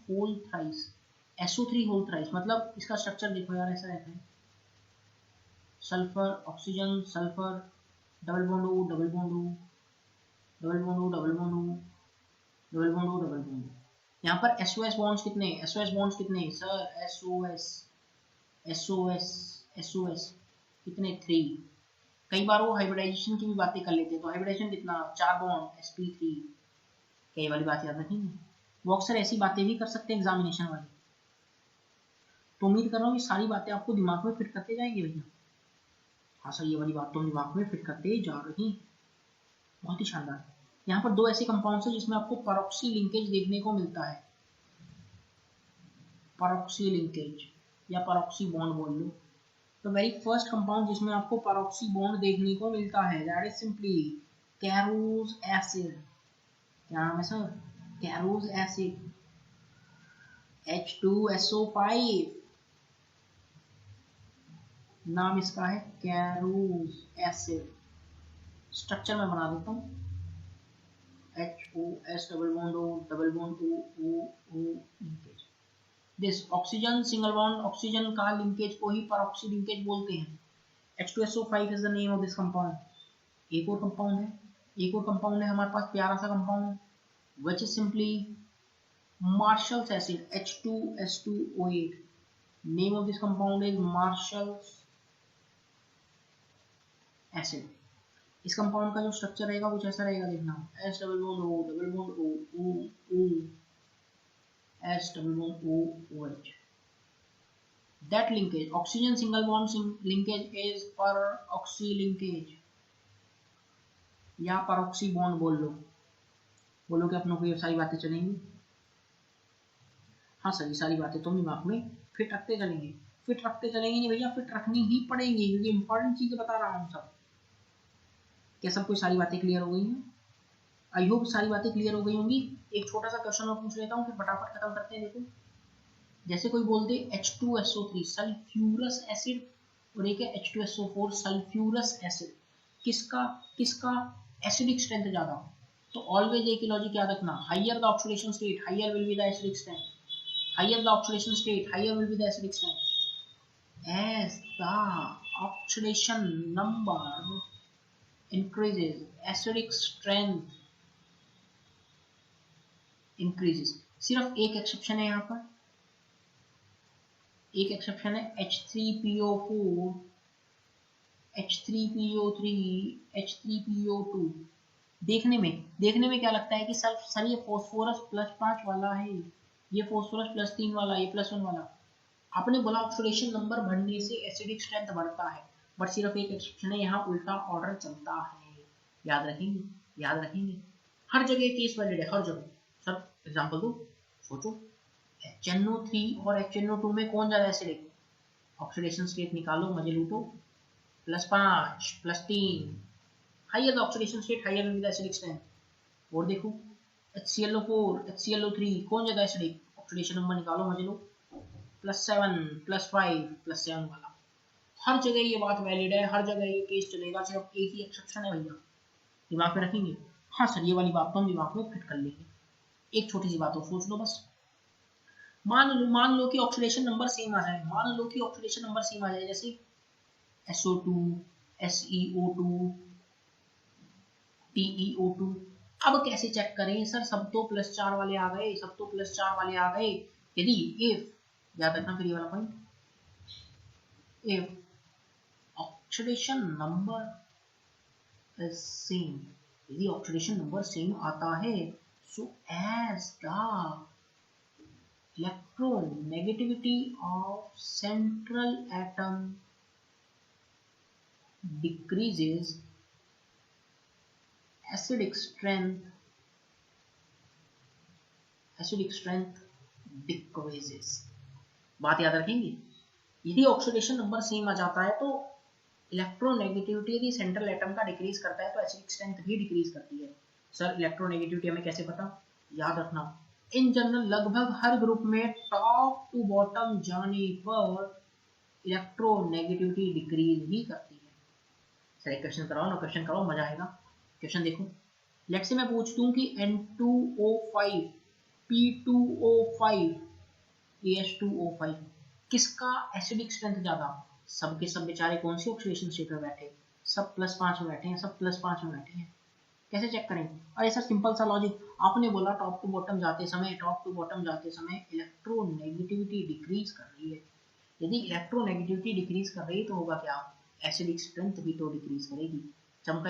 होल थ्राइस मतलब इसका स्ट्रक्चर देखो यार, ऐसा रहता है sulphur oxygen sulphur double bond O double bond O double bond O double bond O double bond O double bond O। यहाँ पर SOS बॉन्ड्स कितने, SOS बॉन्ड्स कितने सर, SOS कितने, 3। कई बार वो हाइब्रिडाइजेशन की भी बातें कर लेते हैं, तो हाइब्रिडाइजेशन कितना, 4 बॉन्ड sp3। कई वाली बात याद रखेंगे, वो अक्सर ऐसी बातें भी कर सकते हैं एग्जामिनेशन वाले। तो उम्मीद कर रहा हूँ ये सारी बातें आपको दिमाग में फिट करते जाएंगे भैया। हाँ सर, ये वाली बात तो दिमाग में फिट करते जा रही, बहुत ही शानदार। यहाँ पर 2 ऐसे कंपाउंड्स हैं जिसमें आपको परऑक्सी लिंकेज देखने को मिलता है, परऑक्सी लिंकेज या परऑक्सी बॉन्ड बोल लो। तो वेरी फर्स्ट कंपाउंड जिसमें आपको परऑक्सी बॉन्ड देखने को मिलता है, दैट इज सिंपली कैरोज एसिड। क्या नाम है सर, कैरोज एसिड, H2SO5, नाम इसका है कैरोज एसिड। स्ट्रक्चर में बना देता हूँ, HOS double bond O double bond O linkage. This oxygen single bond, oxygen का लिंकेज को ही परऑक्सी लिंकेज बोलते हैं। H2SO5 is the name of this compound. एक और कंपाउंड है हमारे पास, प्यारा सा compound, which is simply Marshall's acid, H2S2O8। Name of this compound is Marshall's acid। इस कंपाउंड का जो स्ट्रक्चर रहेगा कुछ ऐसा रहेगा, देखना, S double bond O double bond O S double bond O OH। That linkage, oxygen single bond linkage is peroxy linkage या peroxy bond बोलो कि अपनों को ये सारी बातें चलेंगी। हाँ सर, ये सारी बातें तो दिमाग में फिट रखते चलेंगे, नहीं भैया, फिट रखनी ही पड़ेंगी क्योंकि इंपॉर्टेंट चीजें बता रहा हूँ सब। क्या सबको सारी बातें क्लियर हो गई हैं? आई होप सारी बातें क्लियर हो गई होंगी। एक छोटा सा क्वेश्चन और पूछ लेता हूँ, फिर फटाफट खत्म करते हैं। देखो, जैसे कोई बोलते H2SO3 सल्फ्यूरस एसिड और एक है H2SO4 सल्फ्यूरस एसिड, किसका एसिडिक स्ट्रेंथ ज्यादा हो? तो ऑलवेज एक ही लॉजिक याद रखना, higher the oxidation state higher will be the acidic strength, higher the oxidation state higher will be the acidic strength। as the oxidation number increases acidic strength increases। सिर्फ एक exception है, यहाँ पर एक exception है, H3PO4 H3PO3 H3PO2। देखने में क्या लगता है कि सर ये फॉस्फोरस +5 वाला है, ये फॉस्फोरस +3 वाला, ये +1 वाला। आपने बोला ऑक्सीडेशन नंबर बढ़ने से एसिडिक स्ट्रेंथ बढ़ता है, बट सिर्फ एक एक्सेप्शन है, यहाँ उल्टा ऑर्डर चलता है। याद रखेंगे, हर जगह केस वैलिड है, हर जगह। सर एग्जांपल दो, सोचो, HNO3 और HNO2 में कौन ज्यादा एसिडिक? ऑक्सीडेशन स्टेट निकालो, मजे लूटो, +5 +3, higher the oxidation state higher will be the acidic strength. और देखो, HClO4 HClO3 कौन ज्यादा एसिडिक? ऑक्सीडेशन नंबर निकालो, मजे लो, +7 +5 +7 वाला। हर जगह ये बात वैलिड है, हर जगह ये केस चलेगा, सिर्फ एक ही एक्सेप्शन है भैया, दिमाग में रखेंगे। हाँ सर, ये वाली बात तो हम दिमाग में फिट कर लेंगे। एक छोटी सी बात हो, सोच लो बस। मान लो कि ऑक्सीडेशन नंबर सेम आ जाए, जैसे SO2 SeO2 TeO2। अब कैसे चेक करें सर, सब तो +4 वाले आ गए, यदि इफ, याद रखना फिर ये वाला point, if oxidation number is same, यदि ऑक्सीडेशन नंबर सेम आता है, so as the electronegativity of central atom decreases, acidic strength decreases। बात याद रखेंगे, यदि ऑक्सीडेशन नंबर सेम आ जाता है तो इलेक्ट्रोनेगेटिविटी यदि सेंट्रल एटम का डिक्रीज करता है तो एसिडिक स्ट्रेंथ भी डिक्रीज करती है। सर इलेक्ट्रोनेगेटिविटी हमें कैसे पता? याद रखना, इन जनरल लगभग हर ग्रुप में टॉप टू बॉटम जाने पर इलेक्ट्रोनेगेटिविटी डिक्रीज ही करती है। सर एक क्वेश्चन कराओ, मजा आएगा। क्वेश्चन देखो, लेट्स से मैं पूछ दूं कि N2O5 P2O5 AH2O5 किसका एसिडिक स्ट्रेंथ ज्यादा? सबके सब बेचारे कौन सी ऑक्सीडेशन स्टेट में बैठे? सब +5 में बैठे हैं, कैसे चेक करें? अरे सर सिंपल सा लॉजिक, आपने बोला टॉप टू बॉटम जाते समय इलेक्ट्रोनेगेटिविटी डिक्रीज कर रही है। यदि इलेक्ट्रोनेगेटिविटी डिक्रीज कर रही है तो होगा क्या? एसिडिक स्ट्रेंथ भी तो डिक्रीज करेगी। चमका।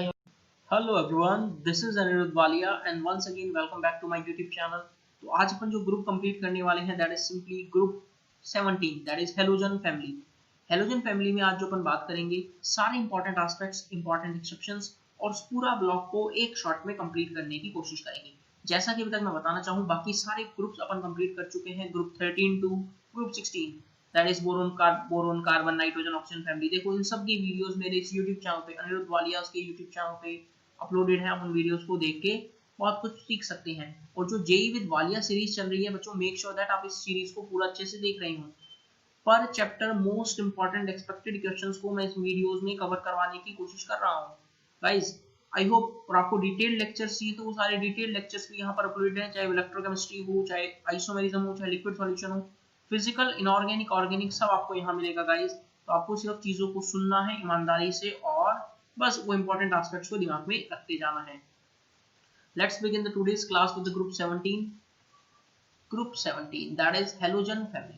Hello everyone, this is Anirudh Walia and once again welcome back to my YouTube channel. तो आज अपन जो ग्रुप कंप्लीट करने वाले हैं that is simply group 17, that is halogen family. Halogen family में आज जो अपन बात करेंगे सारे इंपॉर्टेंट एस्पेक्ट्स, इंपॉर्टेंट एक्सेप्शंस और उस पूरा ब्लॉक को एक शॉट में कंप्लीट करने की कोशिश करेंगे। जैसा कि अभी तक मैं बताना चाहूँ, बाकी सारे ग्रुप्स अपन कंप्लीट कर चुके हैं, group 13 to group 16, that is boron carbon nitrogen oxygen family. देखो इन सब की वीडियोस मेरे इस यूट्यूब चैनल पे, अनिरुद्ध वालिया के यूट्यूब चैनल पे अपलोडेड है। आप उन वीडियोस को देख के बहुत कुछ सीख सकते हैं। और जो जेई विद वालिया सीरीज चल रही है बच्चों, मेक श्योर दैट आप इस सीरीज को पूरा अच्छे से देख रहे हो। पर chapter most important expected questions को मैं इस वीडियोस में कवर करवाने की कोशिश कर रहा हूँ गाइस। I hope. और आपको डिटेल्ड लेक्चर्स चाहिए तो वो सारे डिटेल्ड लेक्चर्स भी यहाँ पर अपलोडेड हैं, चाहे इलेक्ट्रोकेमिस्ट्री हो, चाहे आइसोमेरिज्म हो, चाहे लिक्विड सॉल्यूशन हो, फिजिकल, इनऑर्गेनिक, ऑर्गेनिक, सब आपको यहाँ मिलेगा गाइस। तो आपको सिर्फ चीजों को सुनना है ईमानदारी से और बस वो इंपॉर्टेंट एस्पेक्ट्स को दिमाग में रखते जाना है। Let's begin the today's class with the group 17। Group 17 that is halogen family.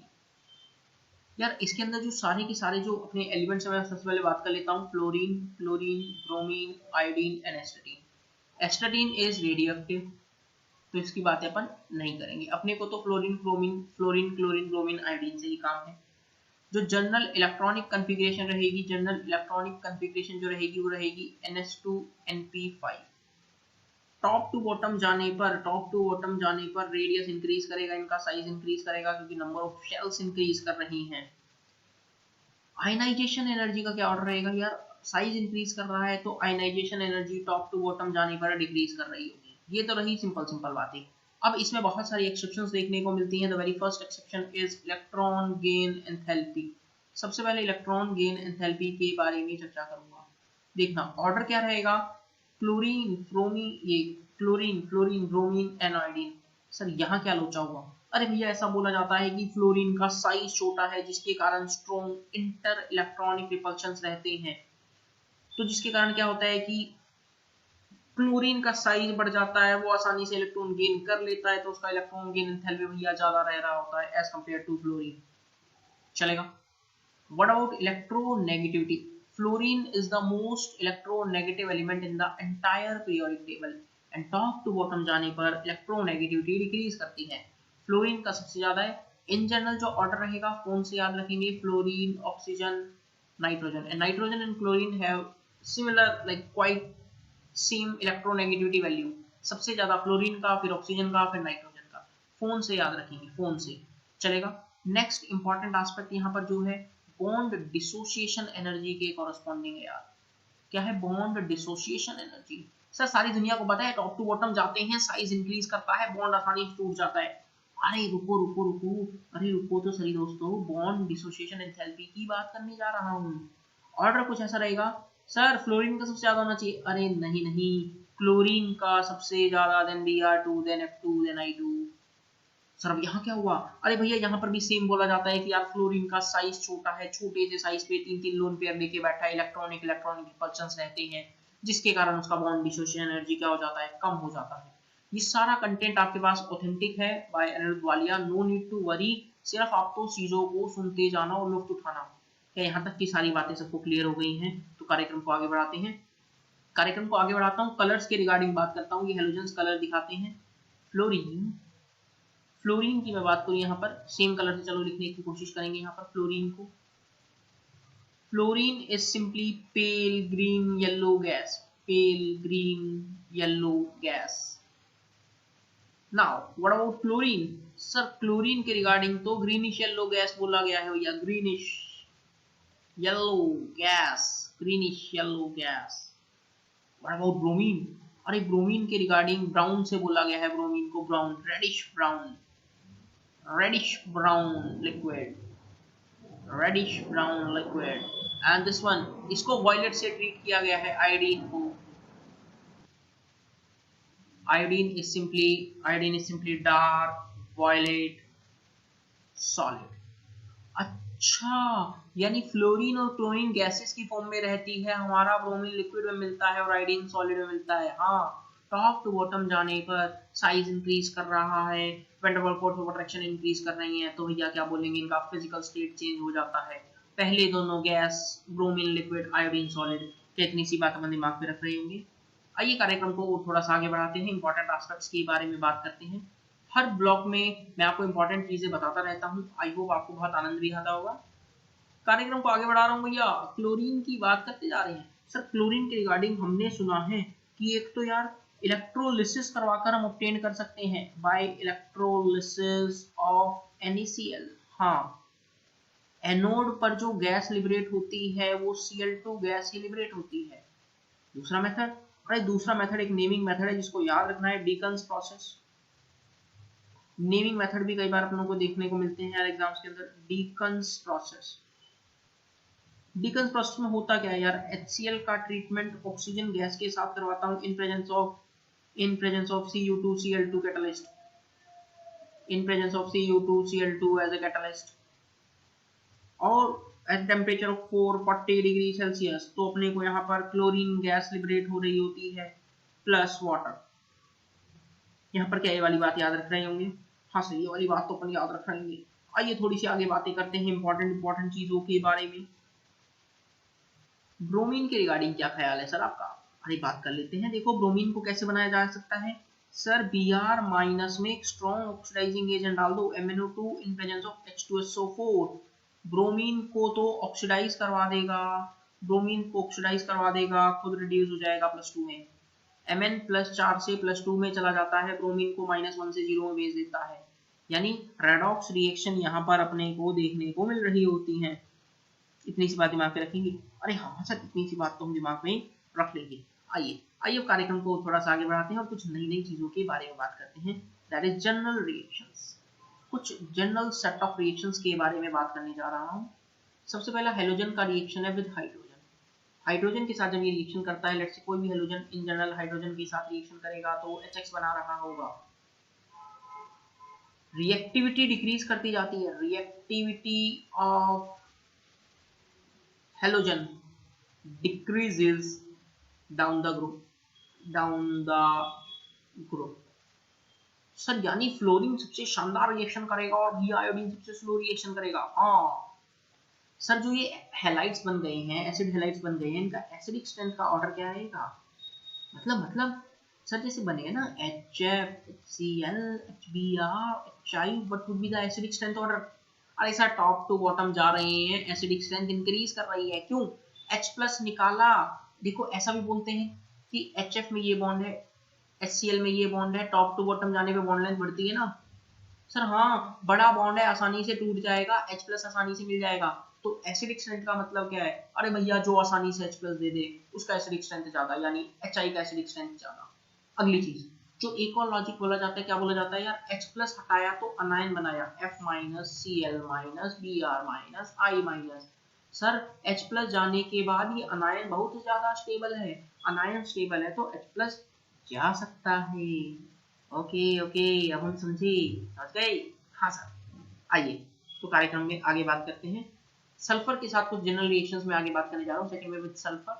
यार इसके अंदर जो सारे के सारे जो अपने एलिमेंट्स हैं, मैं सबसे पहले बात कर लेता हूँ fluorine, bromine, iodine and astatine. Astatine is radioactive, तो इसकी बातें अपन नहीं करेंगे। अपने को तो फ्लोरीन, क्लोरीन, ब्रोमीन, आयोडीन से ही काम है। जो जनरल इलेक्ट्रॉनिक कॉन्फ़िगरेशन रहेगी, जो रहेगी वो रहेगी NH2NP5। टॉप टू बॉटम जाने पर रेडियस इंक्रीज करेगा, इनका साइज इंक्रीज करेगा क्योंकि नंबर ऑफ शेल्स इंक्रीज कर रही हैं। आयनाइजेशन एनर्जी का क्या ऑर्डर रहेगा यार? साइज इंक्रीज कर रहा है तो ionization energy top to bottom जाने पर डिक्रीज कर रही होगी। ये तो रही सिंपल बातें। अब इसमें बहुत सारी एक्सेप्शंस देखने को मिलती हैं। The very first exception is electron gain enthalpy. सबसे पहले इलेक्ट्रॉन गेन एंथैल्पी के बारे में चर्चा करूंगा। देखना ऑर्डर क्या रहेगा, chlorine, bromine and iodine. Sir यहाँ क्या लोचा हुआ? अरे भैया ऐसा बोला जाता है कि फ्लोरीन का साइज छोटा है जिसके कारण स्ट्रॉन्ग इंटर इलेक्ट्रॉनिक रिपल्शंस रहते हैं। तो जिसके कारण क्या होता है कि क्लोरीन का साइज बढ़ जाता है, वो आसानी से इलेक्ट्रॉन गेन कर लेता है, तो उसका इलेक्ट्रॉन गेन एंथैल्पी भैया ज्यादा रह रहा होता है एज कंपेयर टू फ्लोरीन। चलेगा। What about electronegativity? Fluorine is the most electronegative element in the entire periodic table and top to bottom जाने पर इलेक्ट्रोनेगेटिविटी डिक्रीज करती है। फ्लोरीन का सबसे ज्यादा है। इन जनरल जो ऑर्डर रहेगा कौन से याद रखेंगे? Fluorine, oxygen, nitrogen. And nitrogen and chlorine have similar like quite same electronegativity value. सबसे ज्यादा फ्लोरीन का, फिर ऑक्सीजन का, फिर नाइट्रोजन का। फोन से याद रखेंगे, फोन से चलेगा। नेक्स्ट इंपॉर्टेंट एस्पेक्ट यहाँ पर जो है बॉन्ड डिसोसिएशन एनर्जी के कॉरस्पॉन्डिंग है यार। क्या है बॉन्ड डिसोसिएशन एनर्जी? सर सारी दुनिया को पता है टॉप टू बॉटम जाते हैं साइज इंक्रीज करता है, बॉन्ड आसानी से टूट जाता है। अरे रुको तो सही दोस्तों, बॉन्ड डिसोसिएशन एंथैल्पी की बात करने जा रहा हूँ। ऑर्डर कुछ ऐसा रहेगा, सर फ्लोरीन का सबसे ज्यादा होना चाहिए। अरे नहीं, क्लोरीन का सबसे ज्यादा, then Br2, then F2, then I2। Sir अब यहाँ क्या हुआ? अरे भैया यहाँ पर भी सेम बोला जाता है कि यार फ्लोरीन का साइज छोटा है, छोटे से साइज पे तीन लोन पेयर लेके बैठा है, इलेक्ट्रॉनिक रिपल्शंस रहते हैं जिसके कारण उसका बॉन्ड डिसोसिएशन एनर्जी क्या हो जाता है? कम हो जाता है। ये सारा कंटेंट आपके पास ऑथेंटिक है by Anirudh Walia, no need to worry. सिर्फ आपको चीजों को सुनते जाना और लुत्फ उठाना। क्या यहाँ तक की सारी बातें सबको क्लियर हो गई हैं? तो कार्यक्रम को आगे बढ़ाते हैं। कार्यक्रम को आगे बढ़ाता हूँ, कलर्स के रिगार्डिंग बात करता हूँ। ये हेलोजन्स कलर दिखाते हैं। फ्लोरीन की मैं बात करूँ यहाँ पर सेम कलर से चलो लिखने की कोशिश करेंगे यहाँ पर फ्लोरीन को। Fluorine is simply pale green yellow gas. Now what about chlorine? Sir chlorine के रिगार्डिंग तो ग्रीनिश येलो गैस बोला गया है भैया, greenish yellow gas. What about bromine? अरे ब्रोमीन के रिगार्डिंग ब्राउन से बोला गया है, ब्रोमीन को brown, reddish brown liquid and this one, इसको वॉयलेट से ट्रीट किया गया है आयोडीन को। Iodine is simply dark violet solid. अच्छा, यानी फ्लोरीन और क्लोरीन गैसेस की फॉर्म में रहती है, हमारा ब्रोमीन लिक्विड में मिलता है और आयोडीन सॉलिड में मिलता है। हाँ, टॉप टू बॉटम जाने पर साइज इंक्रीज कर रहा है, van der Waals force of attraction increase कर रही है, तो भैया क्या बोलेंगे, इनका फिजिकल स्टेट चेंज हो जाता है। पहले दोनों gas, bromine liquid, iodine solid, कितनी सी बात अपन दिमाग में रख रहे होंगे। आइए कार्यक्रम को थोड़ा सा आगे बढ़ाते हैं, इंपॉर्टेंट एस्पेक्ट्स के बारे में बात करते हैं। हर ब्लॉक में मैं आपको इंपॉर्टेंट चीजें बताता रहता हूँ, आई होप आपको बहुत आनंद भी आता होगा। कार्यक्रम को आगे बढ़ा रहा हूँ भैया, क्लोरीन की बात करते जा रहे हैं। सर क्लोरीन के रिगार्डिंग हमने सुना है कि एक तो यार इलेक्ट्रोलिसिस करवाकर हम ऑब्टेन कर सकते हैं, बाय इलेक्ट्रोलिसिस ऑफ NaCl। हाँ, एनोड पर जो गैस लिबरेट होती है वो Cl2 गैस ही लिबरेट होती है। दूसरा मेथड, अरे दूसरा मेथड एक नेमिंग मेथड है जिसको याद रखना है, डीकन्स प्रोसेस। नेमिंग मेथड भी कई बार अपनों को देखने को मिलते हैं यार एग्जाम्स के अंदर, डीकन्स प्रोसेस। डीकन्स प्रोसेस में होता क्या है यार, HCl का ट्रीटमेंट ऑक्सीजन गैस के साथ करवाता हूँ in presence of Cu2Cl2 catalyst, in presence of Cu2Cl2 as a catalyst, और at temperature of 440 degree Celsius. तो अपने को यहाँ पर क्लोरीन गैस लिबरेट हो रही होती है प्लस वाटर। यहाँ पर क्या ये वाली बात याद रख रहे होंगे? हाँ सर, ये वाली बात तो अपन याद रख रहे हैं। आइए थोड़ी सी आगे बातें करते हैं इंपॉर्टेंट चीजों के बारे में। ब्रोमीन के रिगार्डिंग क्या ख्याल है सर आपका? अरे बात कर लेते हैं। देखो ब्रोमीन को कैसे बनाया जा सकता है सर, Br माइनस में एक स्ट्रॉन्ग ऑक्सीडाइजिंग एजेंट डाल दो, MnO2 in presence of H2SO4। Bromine को तो ऑक्सीडाइज करवा देगा, ब्रोमीन को ऑक्सीडाइज करवा देगा, खुद रिड्यूस हो जाएगा +2 में। Mn +4 से +2 में चला जाता है, ब्रोमीन को -1 से 0 में भेज देता है। यानी रेडॉक्स रिएक्शन यहाँ पर अपने को देखने को मिल रही होती है। इतनी सी बात दिमाग में रखेंगे? अरे हाँ सर, इतनी सी बात तो हम दिमाग में रख लेंगे। आइए कार्यक्रम को थोड़ा सा आगे बढ़ाते हैं और कुछ नई चीजों के बारे में बात करते हैं, दैट इज जनरल रिएक्शंस। कुछ जनरल सेट ऑफ रिएक्शंस के बारे में बात करने जा रहा हूँ। सबसे पहला हेलोजन का रिएक्शन है विद हाइड्रोजन। हाइड्रोजन के साथ जब ये रिएक्शन करता है, लेट्स से कोई भी हेलोजन इन जनरल हाइड्रोजन के साथ रिएक्शन करेगा तो HX बना रहा होगा। रिएक्टिविटी डिक्रीज करती जाती है, reactivity of halogen decreases down the group. Sir यानी फ्लोरीन सबसे शानदार रिएक्शन करेगा और भी आयोडीन सबसे स्लो रिएक्शन करेगा। हाँ सर, जो ये हैलाइड्स बन गए हैं, एसिड हैलाइड्स बन गए हैं, इनका एसिडिक स्ट्रेंथ का ऑर्डर क्या रहेगा? मतलब सर जैसे बनेगा ना HF, HCl, HBr, HI, what would be the acidic strength order? अरे सर टॉप टू बॉटम जा रहे हैं, एसिडिक स्ट्रेंथ इंक्रीज कर रही है। क्यों? H+ निकाला। देखो ऐसा भी बोलते हैं कि HF में ये बॉन्ड है, HCl में ये बॉन्ड है, टॉप टू बॉटम जाने पे बॉन्ड लेंथ बढ़ती है ना सर। हाँ, बड़ा बॉन्ड है, आसानी से टूट जाएगा, H+ आसानी से मिल जाएगा। तो एसिडिक स्ट्रेंथ का मतलब क्या है? अरे भैया जो आसानी से H+ दे दे उसका एसिडिक स्ट्रेंथ ज्यादा, यानी HI का एसिडिक स्ट्रेंथ ज्यादा। अगली चीज जो एक और लॉजिक बोला जाता है, क्या बोला जाता है यार, H+ हटाया तो अनायन बनाया, F- Cl- Br- I-। Sir H+ जाने के बाद ये अनायन बहुत ज्यादा स्टेबल है, अनायन स्टेबल है तो H+ जा सकता है। ओके अब हम समझ गए? हाँ सर। आइए तो कार्यक्रम में आगे बात करते हैं। सल्फर के साथ कुछ जनरल रिएक्शंस में आगे बात करने जा रहा हूँ, सेकंड में विद सल्फर।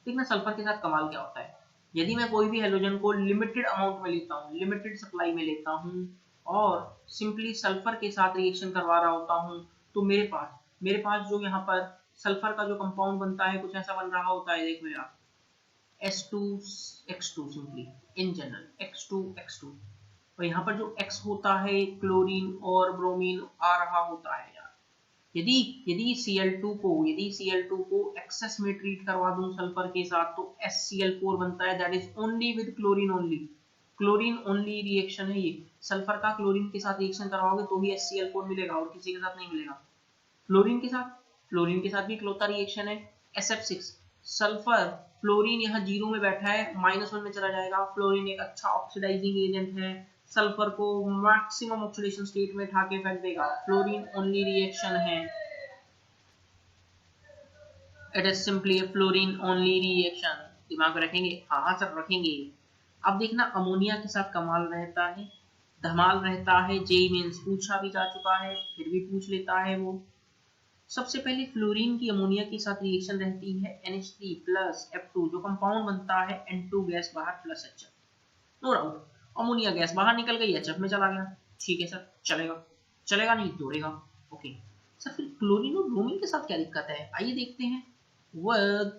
देखना सल्फर के साथ कमाल क्या होता है, यदि मैं कोई भी हेलोजन को लिमिटेड अमाउंट में लेता हूँ, लिमिटेड सप्लाई में लेता हूँ और सिंपली सल्फर के साथ रिएक्शन करवा रहा होता हूँ, तो मेरे पास जो यहाँ पर सल्फर का जो कंपाउंड बनता है कुछ ऐसा बन रहा होता है। देखो यार S2X2 simply in general X2 और यहाँ पर जो X होता है क्लोरीन और ब्रोमीन आ रहा होता है यार। यदि Cl2 को एक्सेस में ट्रीट करवा दूं सल्फर के साथ तो SCl4 बनता है, that is only with chlorine only reaction है ये। सल्फर का क्लोरीन के साथ रिएक्शन करवाओगे तो ही SCl4 मिलेगा और किसी के साथ नहीं मिलेगा। फ्लोरीन के साथ भी इकलौता रिएक्शन है SF6। सल्फर फ्लोरीन यहाँ 0 में बैठा है, -1 में चला जाएगा। फ्लोरीन एक अच्छा ऑक्सीडाइजिंग एजेंट है, सल्फर को मैक्सिमम ऑक्सीडेशन स्टेट में उठा के फेंक देगा। फ्लोरीन ओनली रिएक्शन है, it is simply A fluorine only reaction. दिमाग में रखेंगे? हाँ सर रखेंगे। अब देखना अमोनिया के साथ कमाल रहता है, धमाल रहता है। जेई मेंस पूछा भी जा चुका है, फिर भी पूछ लेता है वो। सबसे पहले फ्लोरीन की अमोनिया के साथ रिएक्शन रहती है NH3 प्लस F2, जो कंपाउंड बनता है N2 गैस बाहर plus HF। No doubt, ammonia gas बाहर निकल गई, HF में चला गया। ठीक है सर, चलेगा, चलेगा नहीं तोड़ेगा। ओके सर, फिर क्लोरीन और ब्रोमीन के साथ क्या दिक्कत है, आइए देखते हैं। With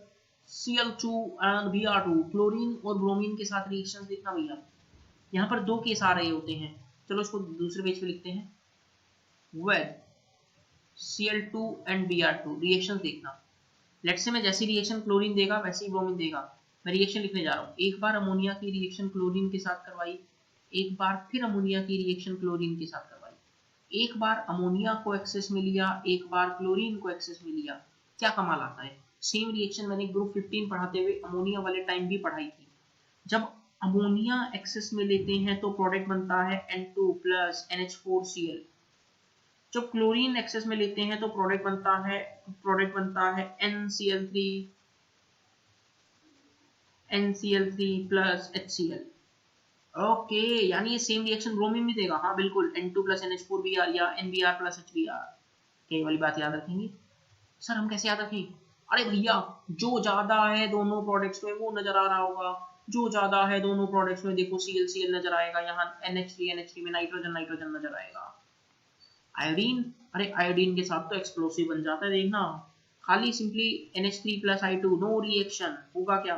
Cl2 and Br2, chlorine और ब्रोमीन के साथ रिएक्शन देखना भैया। यहाँ पर दो केस आ रहे होते हैं, चलो इसको दूसरे पेज पे लिखते हैं। With Cl2 and Br2 reaction देखना। लेट्स से मैं जैसी रिएक्शन क्लोरीन देगा वैसे ही ब्रोमीन देगा। मैं रिएक्शन लिखने जा रहा हूँ। एक बार अमोनिया की रिएक्शन क्लोरीन के साथ करवाई, एक बार फिर अमोनिया की रिएक्शन क्लोरीन के साथ करवाई, एक बार अमोनिया को एक्सेस में लिया, एक बार क्लोरीन को एक्सेस में लिया। क्या कमाल आता है। सेम रिएक्शन मैंने ग्रुप 15 पढ़ाते हुए अमोनिया वाले टाइम भी पढ़ाई थी। जब अमोनिया एक्सेस में लेते हैं तो प्रोडक्ट बनता है N2 प्लस NH4Cl। जब क्लोरीन एक्सेस में लेते हैं तो प्रोडक्ट बनता है NCl3 प्लस HCl। ओके, यानी ये सेम रिएक्शन ब्रोमीन भी देगा। हाँ बिल्कुल, N2 प्लस NH4Br या NBr प्लस HBr। ये वाली बात याद रखेंगे। सर हम कैसे याद रखें? अरे भैया, जो ज्यादा है दोनों प्रोडक्ट्स में वो नजर आ रहा होगा। जो ज्यादा है दोनों प्रोडक्ट्स में देखो ClCl नजर आएगा, यहाँ NH3 में नाइट्रोजन नजर आएगा। आयोडीन, अरे आयोडीन के साथ तो एक्सप्लोसिव बन जाता है, देखना। खाली simply NH3 plus I2, no reaction होगा क्या?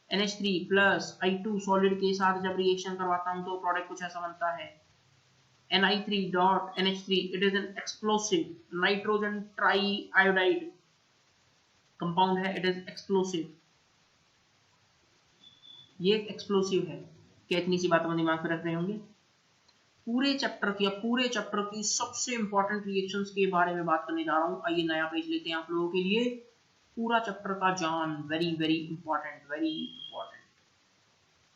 NH3 प्लस I2 सॉलिड के साथ जब रिएक्शन करवाता हूं तो प्रोडक्ट कुछ ऐसा बनता है Ni3 dot NH3। It is an explosive nitrogen try iodide compound है। इट इज एक्सप्लोसिव, ये एक्सप्लोसिव है। क्या इतनी सी बात हम दिमाग में रख रहे होंगे? पूरे चैप्टर की सबसे इंपॉर्टेंट रिएक्शंस के बारे में बात करने जा रहा हूं। आइए नया पेज लेते हैं आप लोगों के लिए। पूरा चैप्टर का जान, very very important, very important.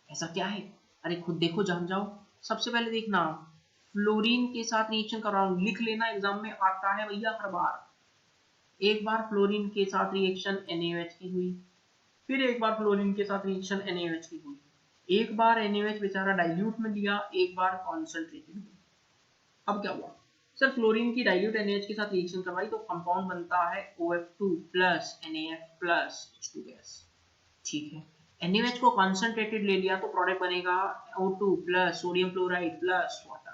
ऐसा क्या है? अरे खुद देखो, जान जाओ। सबसे पहले देखना, फ्लोरीन के साथ रिएक्शन कर रहा हूं, लिख लेना, एग्जाम में आता है भैया हर बार। एक बार फ्लोरीन के साथ रिएक्शन NaOH की हुई, फिर एक बार फ्लोरीन के साथ रिएक्शन NaOH की हुई। एक बार NaOH बेचारा डाइल्यूट में लिया, एक बार कॉन्सेंट्रेटेड में। अब क्या हुआ सर, फ्लोरीन की डाइल्यूट NaH के साथ रिएक्शन करवाई तो कंपाउंड बनता है OF2 plus NaF plus H2 gas. ठीक है, NaOH को कॉन्सेंट्रेटेड ले लिया तो प्रोडक्ट बनेगा O2 plus sodium chloride plus water.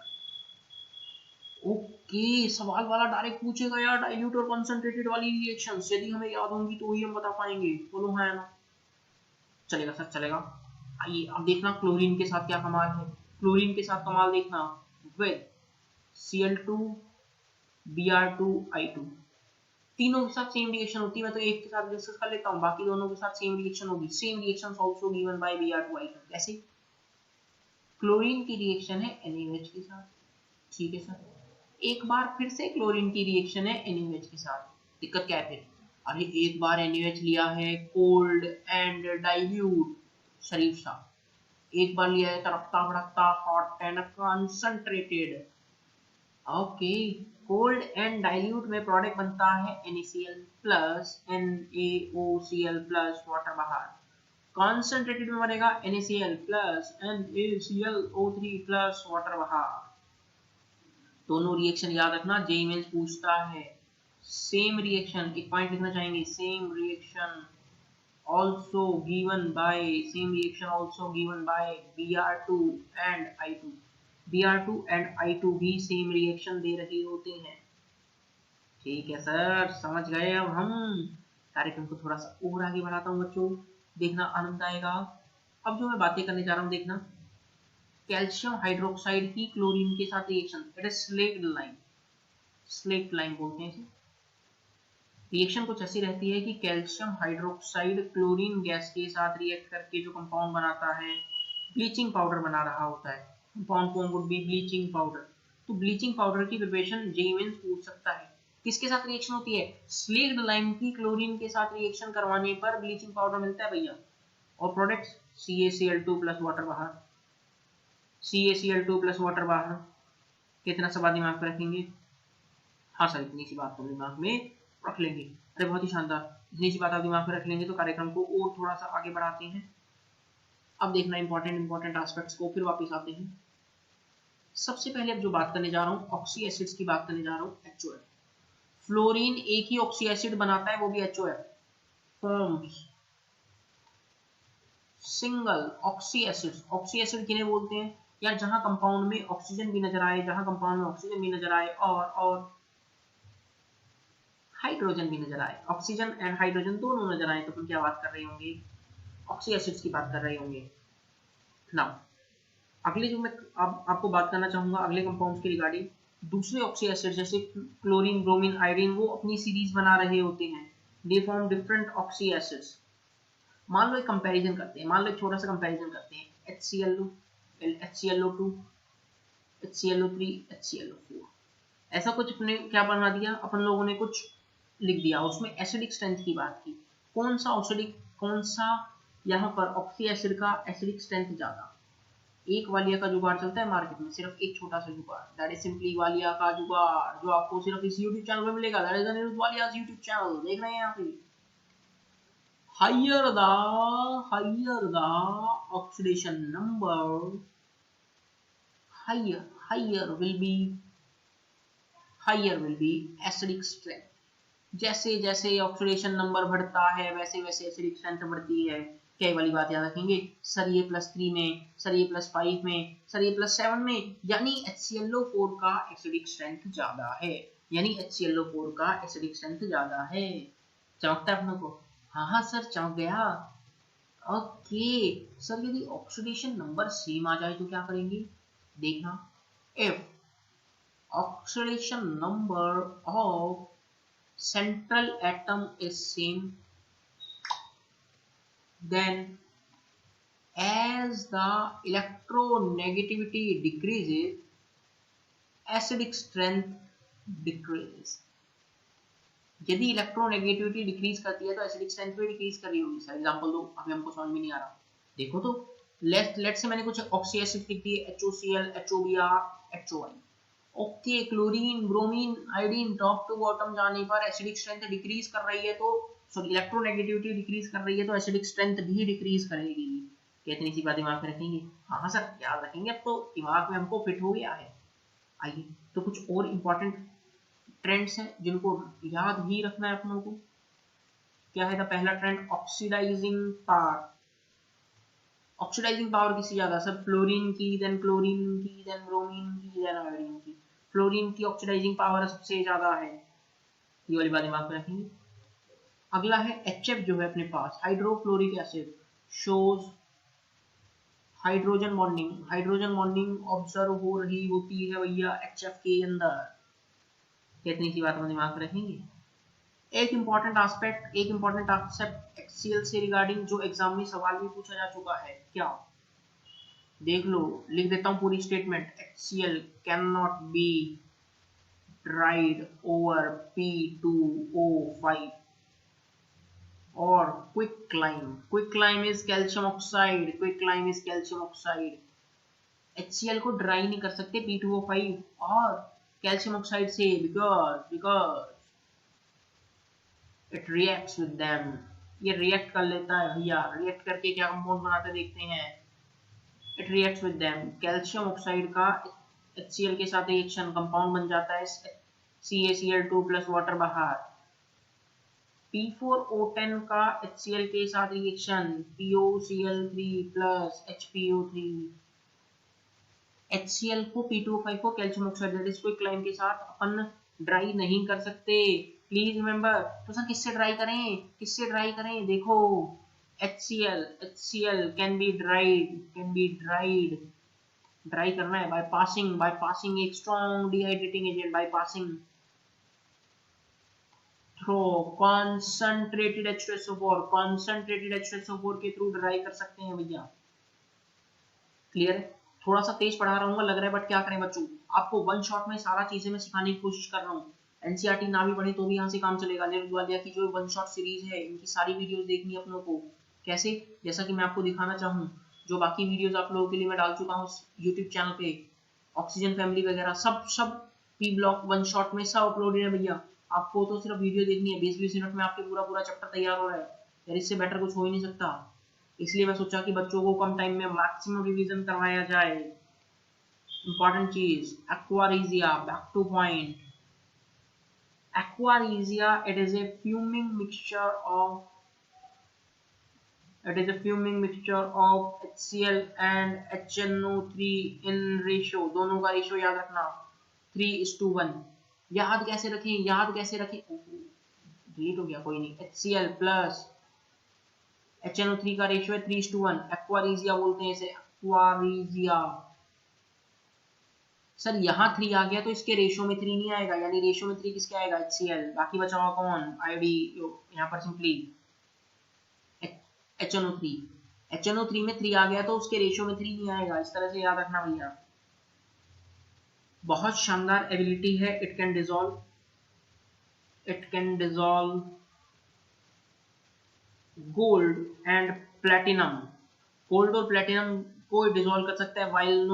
Okay, सवाल वाला डायरेक्ट पूछेगा यार, डाइल्यूट और कॉन्सेंट्रेटेड वाली रिएक्शंस यदि हमें याद होंगी तो ही हम बता पाएंगे। बोलो है ना? चलेगा सर, चलेगा। आइए अब देखना क्लोरीन के साथ क्या कमाल है। क्लोरीन के साथ कमाल देखना, विद Cl2 Br2 I2, तीनों के साथ सेम रिएक्शन होती है। मैं तो एक के साथ डिस्कस कर लेता हूँ, बाकी दोनों के साथ सेम रिएक्शन होगी। Same reactions also given by Br2 I2। कैसे? क्लोरीन की रिएक्शन है NaOH के साथ, ठीक है सर। एक बार फिर से क्लोरीन की रिएक्शन है NaOH के साथ। दिक्कत क्या है फिर? अरे एक बार NaOH लिया है कोल्ड एंड डाइल्यूट, शरीफ सा। एक बार लिया है तड़कता भड़कता hot and concentrated. Okay, cold and dilute में प्रोडक्ट बनता है NaCl plus NaOCl plus water बाहर। कॉन्सेंट्रेटेड में बनेगा NaCl plus NaClO3 plus water बाहर। दोनों रिएक्शन याद रखना, जेईई मेंस पूछता है। सेम रिएक्शन, एक पॉइंट लिखना चाहेंगे, same reaction also given by Br2 and I2। Br2 and I2 भी सेम रिएक्शन दे रहे होते हैं। ठीक है सर, समझ गए। अब हम कार्यक्रम को थोड़ा सा और आगे बढ़ाता हूँ बच्चों, देखना आनंद आएगा। अब जो मैं बातें करने जा रहा हूँ देखना, कैल्शियम हाइड्रोक्साइड की क्लोरीन के साथ reaction, it is slaked lime बोलते हैं इसे। रिएक्शन कुछ ऐसी रहती है कि कैल्शियम हाइड्रोक्साइड क्लोरीन गैस के साथ रिएक्ट करके जो कंपाउंड बनाता है, ब्लीचिंग पाउडर बना रहा होता है। Compound form would be bleaching powder. तो ब्लीचिंग पाउडर की प्रिपरेशन जेईई मेंस पूछ सकता है। किसके साथ रिएक्शन होती है? स्लेक्ड लाइम की क्लोरीन के साथ रिएक्शन करवाने पर ब्लीचिंग पाउडर मिलता है भैया। और प्रोडक्ट्स CaCl2 प्लस वाटर बाहर, CaCl2 प्लस वाटर बाहर। कितना सा बात दिमाग में रखेंगे? हाँ सर, इतनी सी बात तो दिमाग में रख लेंगे। अरे बहुत ही शानदार, इतनी सी बात आप दिमाग में रख लेंगे तो कार्यक्रम को और थोड़ा सा आगे बढ़ाते हैं। अब देखना इंपॉर्टेंट एस्पेक्ट्स को, फिर वापस आते हैं। सबसे पहले अब जो बात करने जा रहा हूँ, ऑक्सी एसिड्स की बात करने जा रहा हूँ। HOF फ्लोरीन एक ही ऑक्सी एसिड बनाता है, वो भी HOF forms single oxy acid. Oxy acid किन्हें बोलते हैं यार? जहां कंपाउंड में ऑक्सीजन भी नजर आए, जहां कंपाउंड में ऑक्सीजन भी नजर आए और हाइड्रोजन भी नजर आए, ऑक्सीजन एंड हाइड्रोजन दोनों नजर आए, तो हम क्या बात कर रहे होंगे? ऑक्सी एसिड्स की बात कर रहे होंगे। नाउ अगले जो मैं अब आपको बात करना चाहूंगा अगले कंपाउंड्स के रिगार्डिंग, दूसरे ऑक्सी एसिड जैसे क्लोरीन, ब्रोमीन, आयोडीन, वो अपनी सीरीज बना रहे होते हैं, they form different oxy acids. मान लो एक कंपैरिजन करते हैं, मान लो एक छोटा सा कंपैरिजन करते हैं, HCl2, HClO2, HClO3, HClO4, ऐसा कुछ अपने क्या बना दिया अपन लोगों ने, कुछ लिख दिया, उसमें एसिडिक स्ट्रेंथ की बात की। कौन सा यहाँ पर ऑक्सी एसिड का एसिडिक स्ट्रेंथ ज्यादा? एक वालिया का जुगाड़ चलता है मार्केट में, सिर्फ एक छोटा सा जुगाड़, दैट इज सिंपली वालिया का जुगाड़, जो आपको सिर्फ इस YouTube चैनल पे मिलेगा, that is the news Walia's YouTube channel, देख रहे हैं यहाँ पे। higher the oxidation number, higher will be acidic strength। जैसे जैसे ऑक्सीडेशन नंबर बढ़ता है वैसे वैसे एसिडिक स्ट्रेंथ बढ़ती है। क्या ये वाली बात याद रखेंगे? सर ये +3 में, सर ये +5 में, सर ये +7 में, यानी HClO4 का एसिडिक स्ट्रेंथ ज्यादा है, यानी HClO4 का एसिडिक स्ट्रेंथ ज्यादा है। चमकता है अपनों को? हाँ सर चमक गया। ओके सर, यदि ऑक्सीडेशन नंबर सेम आ जाए तो क्या करेंगे? देखना, if oxidation number of central atom is same, then as the electronegativity decreases, acidic strength decreases। यदि इलेक्ट्रोनेगेटिविटी डिक्रीज करती है तो एसिडिक स्ट्रेंथ भी डिक्रीज कर रही होगी। सर एग्जांपल दो, अभी हमको समझ में नहीं आ रहा। देखो तो लेट से मैंने कुछ ऑक्सी एसिड लिख दिए, HOCl, HOBr, HOI। Okay, chlorine, bromine, iodine top to bottom जाने पर एसिडिक स्ट्रेंथ डिक्रीज कर रही है, तो सॉरी इलेक्ट्रोनेगेटिविटी डिक्रीज कर रही है तो एसिडिक स्ट्रेंथ भी डिक्रीज करेगी। कितनी सी बात दिमाग में रखेंगे? हाँ सर याद रखेंगे, अब तो दिमाग में हमको फिट हो गया है। आइए तो कुछ और इंपॉर्टेंट ट्रेंड्स हैं जिनको याद ही रखना है अपनों को। क्या है? पहला trend oxidizing power. Oxidizing power किसी ज्यादा? सर फ्लोरीन की, देन क्लोरीन की, देन ब्रोमीन की, देन आयोडीन की। फ्लोरीन की ऑक्सीडाइजिंग पावर सबसे ज्यादा है, ये वाली बात दिमाग में रखेंगे। अगला है HF जो है अपने पास, hydrofluoric acid, shows hydrogen bonding observe हो रही होती है भैया HF के अंदर। कितनी सी बात हम दिमाग में रखेंगे। एक इंपॉर्टेंट एस्पेक्ट HCl से रिगार्डिंग जो एग्जाम में सवाल भी पूछा जा चुका है, क्या? देख लो, लिख देता हूं पूरी statement. HCl can not be dried over P2O5 और quicklime is calcium oxide. HCl को ड्राई नहीं कर सकते P2O5 और कैल्शियम ऑक्साइड से, because it reacts with them. ये रिएक्ट कर लेता है भैया, रिएक्ट करके क्या कंपाउंड बनाते देखते हैं, it reacts with them. Calcium oxide का HCl के साथ रिएक्शन, कंपाउंड बन जाता है CaCl2 प्लस वाटर बाहर। P4O10 का HCl के साथ reaction, POCl3 plus HPO3। HCl को P2O5 को calcium oxide that is quicklime के साथ अपन ड्राई नहीं कर सकते, प्लीज रिमेंबर। तो सर किससे ड्राई करें? देखो HCl can be dried. Dry करना है बाय पासिंग एक strong dehydrating agent, by passing through concentrated H2SO4 के थ्रू ड्राई कर सकते हैं भैया। क्लियर है? थोड़ा सा तेज पढ़ा रहा हूँ लग रहा है, बट क्या करें बच्चों, आपको वन शॉट में सारा चीजें मैं सिखाने की कोशिश कर रहा हूँ। एनसीईआरटी ना भी पढ़े तो भी यहाँ से काम चलेगा। नीरज वालिया की जो वन शॉट सीरीज है, इनकी सारी वीडियोस देखनी है अपनों को। कैसे? जैसा कि मैं आपको दिखाना चाहूँ, जो बाकी वीडियोस आप लोगों के लिए मैं डाल चुका हूँ यूट्यूब चैनल पे, ऑक्सीजन फैमिली वगैरह सब पी ब्लॉक वन शॉट में सब अपलोडेड है भैया। आपको तो सिर्फ वीडियो देखनी है, 20-20 मिनट में आपके पूरा चैप्टर तैयार हो रहा है यार, इससे बेटर कुछ हो ही नहीं सकता। इसलिए मैं सोचा कि बच्चों को कम टाइम में मैक्सिमम रिवीजन करवाया जाए। इंपॉर्टेंट चीज aqua regia, back two point, Aquaresia, it is a fuming mixture of HCl and HNO3 in ratio, दोनों का रेशियो याद रखना 3:1। याद कैसे रखें डिलीट हो गया, कोई नहीं। HCl प्लस HNO3 का रेशियो है 3:1। एक्वारीजिया बोलते हैं इसे, एक्वारीजिया। सर यहाँ 3 आ गया तो इसके रेशियो में 3 नहीं आएगा, यानी रेशियो में 3 किसके आएगा? HCl। बाकी बचा हुआ कौन? आईडी, यहाँ पर सिंपली HNO3। HNO3 में 3 आ गया तो उसके रेशियो में 3 नहीं आएगा। इस तरह से याद रखना भैया। बहुत शानदार एबिलिटी है। It can dissolve gold and platinum. Gold और प्लेटिनम को डिसॉल्व कर सकता है while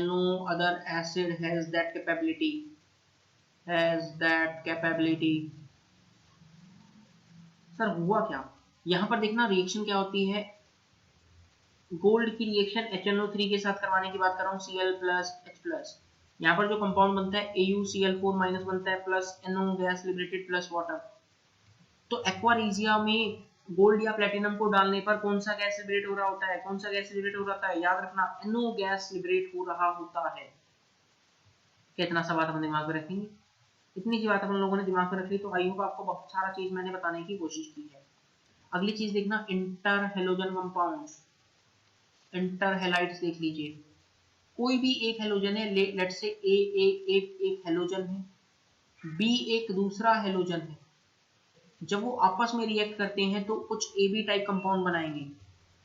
no other acid has that capability। Sir हुआ क्या यहाँ पर? देखना रिएक्शन क्या होती है। गोल्ड की रिएक्शन HNO3 के साथ करवाने की बात कर रहा हूँ, Cl प्लस H+। यहाँ पर जो कंपाउंड बनता है AuCl4- बनता है plus NO gas liberated plus water. तो एक्वारीजिया में गोल्ड या प्लेटिनम को डालने पर कौन सा गैस लिबरेट हो रहा होता है? याद रखना, NO गैस लिबरेट हो रहा होता है। कितना सा बात हम दिमाग में रखेंगे? इतनी सी बात अपन लोगों ने दिमाग में रखी, तो आई होप आपको बहुत सारा चीज मैंने बताने की कोशिश की है। अगली चीज देखना, inter halogen compounds, inter halides देख लीजिए। कोई भी एक हेलोजन है, लेट से ए एक हेलोजन है, बी एक दूसरा हेलोजन है। जब वो आपस में रिएक्ट करते हैं तो कुछ AB टाइप कंपाउंड बनाएंगे।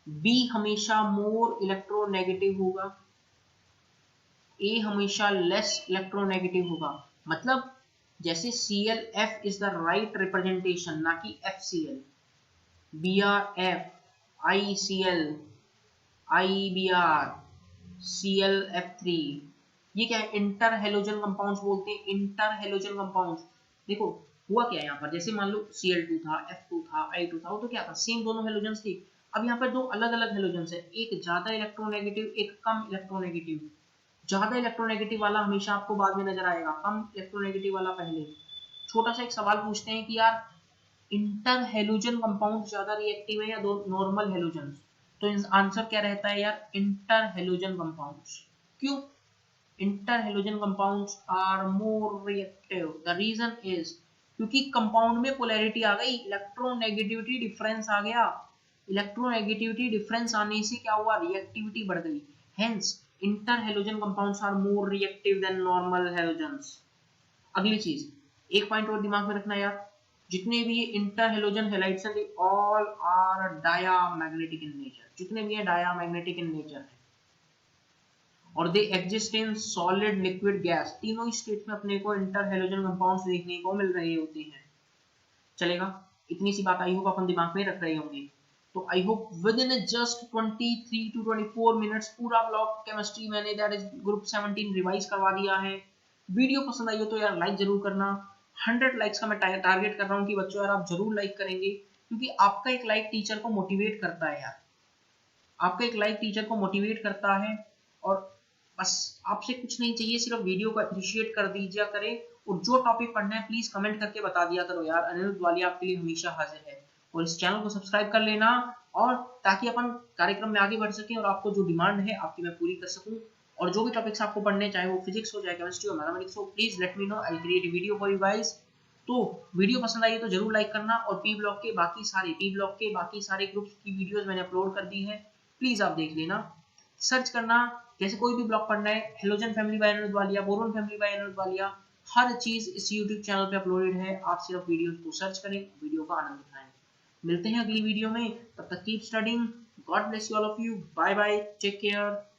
B हमेशा मोर इलेक्ट्रोनेगेटिव होगा, A हमेशा लेस इलेक्ट्रोनेगेटिव होगा। मतलब जैसे ClF is the right representation, ना कि FCl। BrF, ICl, IBr, ClF3, ये क्या है? इंटर हेलोजन कंपाउंड्स बोलते हैं, इंटर हेलोजन कंपाउंड्स। देखो हुआ क्या है यहाँ पर, जैसे मान लो Cl2 था, F2 था, I2 था, तो क्या था? सेम दोनों हेलोजन्स थी। अब यहाँ पर दो अलग अलग हेलोजन्स है, एक ज्यादा इलेक्ट्रोनेगेटिव, एक कम इलेक्ट्रोनेगेटिव। ज्यादा इलेक्ट्रोनेगेटिव वाला हमेशा आपको बाद में नजर आएगा, कम इलेक्ट्रोनेगेटिव वाला पहले। छोटा सा एक सवाल पूछते हैं कि यार इंटर हेलोजन कंपाउंड ज्यादा रिएक्टिव है या दो नॉर्मल हेलोजन? तो आंसर क्या रहता है यार? Inter halogen compounds. क्यों? Inter halogen compounds are more reactive. The reason is क्योंकि कंपाउंड में पोलैरिटी आ गई, इलेक्ट्रोनेगेटिविटी डिफरेंस आ गया। इलेक्ट्रोनेगेटिविटी डिफरेंस आने से क्या हुआ? रिएक्टिविटी बढ़ गई। Hence inter halogen compounds are more reactive than normal halogens. अगली चीज, एक पॉइंट और दिमाग में रखना यार, जितने भी इंटर हेलोजन हैलाइड्स हैं, all are diamagnetic in nature. जितने भी हैं डायामैग्नेटिक इन नेचर है, और they exist in solid, liquid, gas. तीनों ही स्टेट में अपने को इंटर हेलोजन कंपाउंड्स देखने को मिल रहे होते हैं। चलेगा? इतनी सी बात आई होप अपन दिमाग में रख रहे होंगे। तो I hope with in just 23 to 24 minutes पूरा ब्लॉक केमिस्ट्री मैंने दैट इज ग्रुप 17 रिवाइज करवा दिया है। वीडियो पसंद आई हो तो यार लाइक जरूर करना। 100 लाइक्स का मैं टारगेट कर रहा हूँ कि बच्चों यार आप जरूर लाइक करेंगे, क्योंकि आपका एक लाइक टीचर को मोटिवेट करता है यार। आपका एक लाइक टीचर को मोटिवेट करता है, और बस आपसे कुछ नहीं चाहिए, सिर्फ वीडियो को अप्रिशिएट कर दीजिए करें, और जो टॉपिक पढ़ना है प्लीज कमेंट करके बता दिया करो यार। अनिरुद्ध वालिया आपके लिए हमेशा हाजिर है। और इस चैनल को सब्सक्राइब कर लेना, और ताकि अपन कार्यक्रम में आगे बढ़ सकें और आपको जो डिमांड है आपकी मैं पूरी कर सकूं। और जो भी टॉपिक्स आपको पढ़ने, चाहे वो फिजिक्स हो, चाहे केमिस्ट्री हो, मैथमेटिक्स हो, please let me know, I create video for you guys. तो वीडियो पसंद आई तो जरूर लाइक करना, और पी ब्लॉक के बाकी सारे ग्रुप्स की वीडियोस मैंने अपलोड कर दी है, प्लीज आप देख लेना। सर्च करना, जैसे कोई भी ब्लॉग पढ़ना है, halogen family by Anirudh Walia, boron family by Anirudh Walia, हर चीज इस यूट्यूब चैनल पे अपलोडेड है। आप सिर्फ वीडियोस को सर्च करें, वीडियो का आनंद उठाएं। मिलते हैं अगली वीडियो में, तब तक keep studying. God bless you all of you. Bye bye, take care.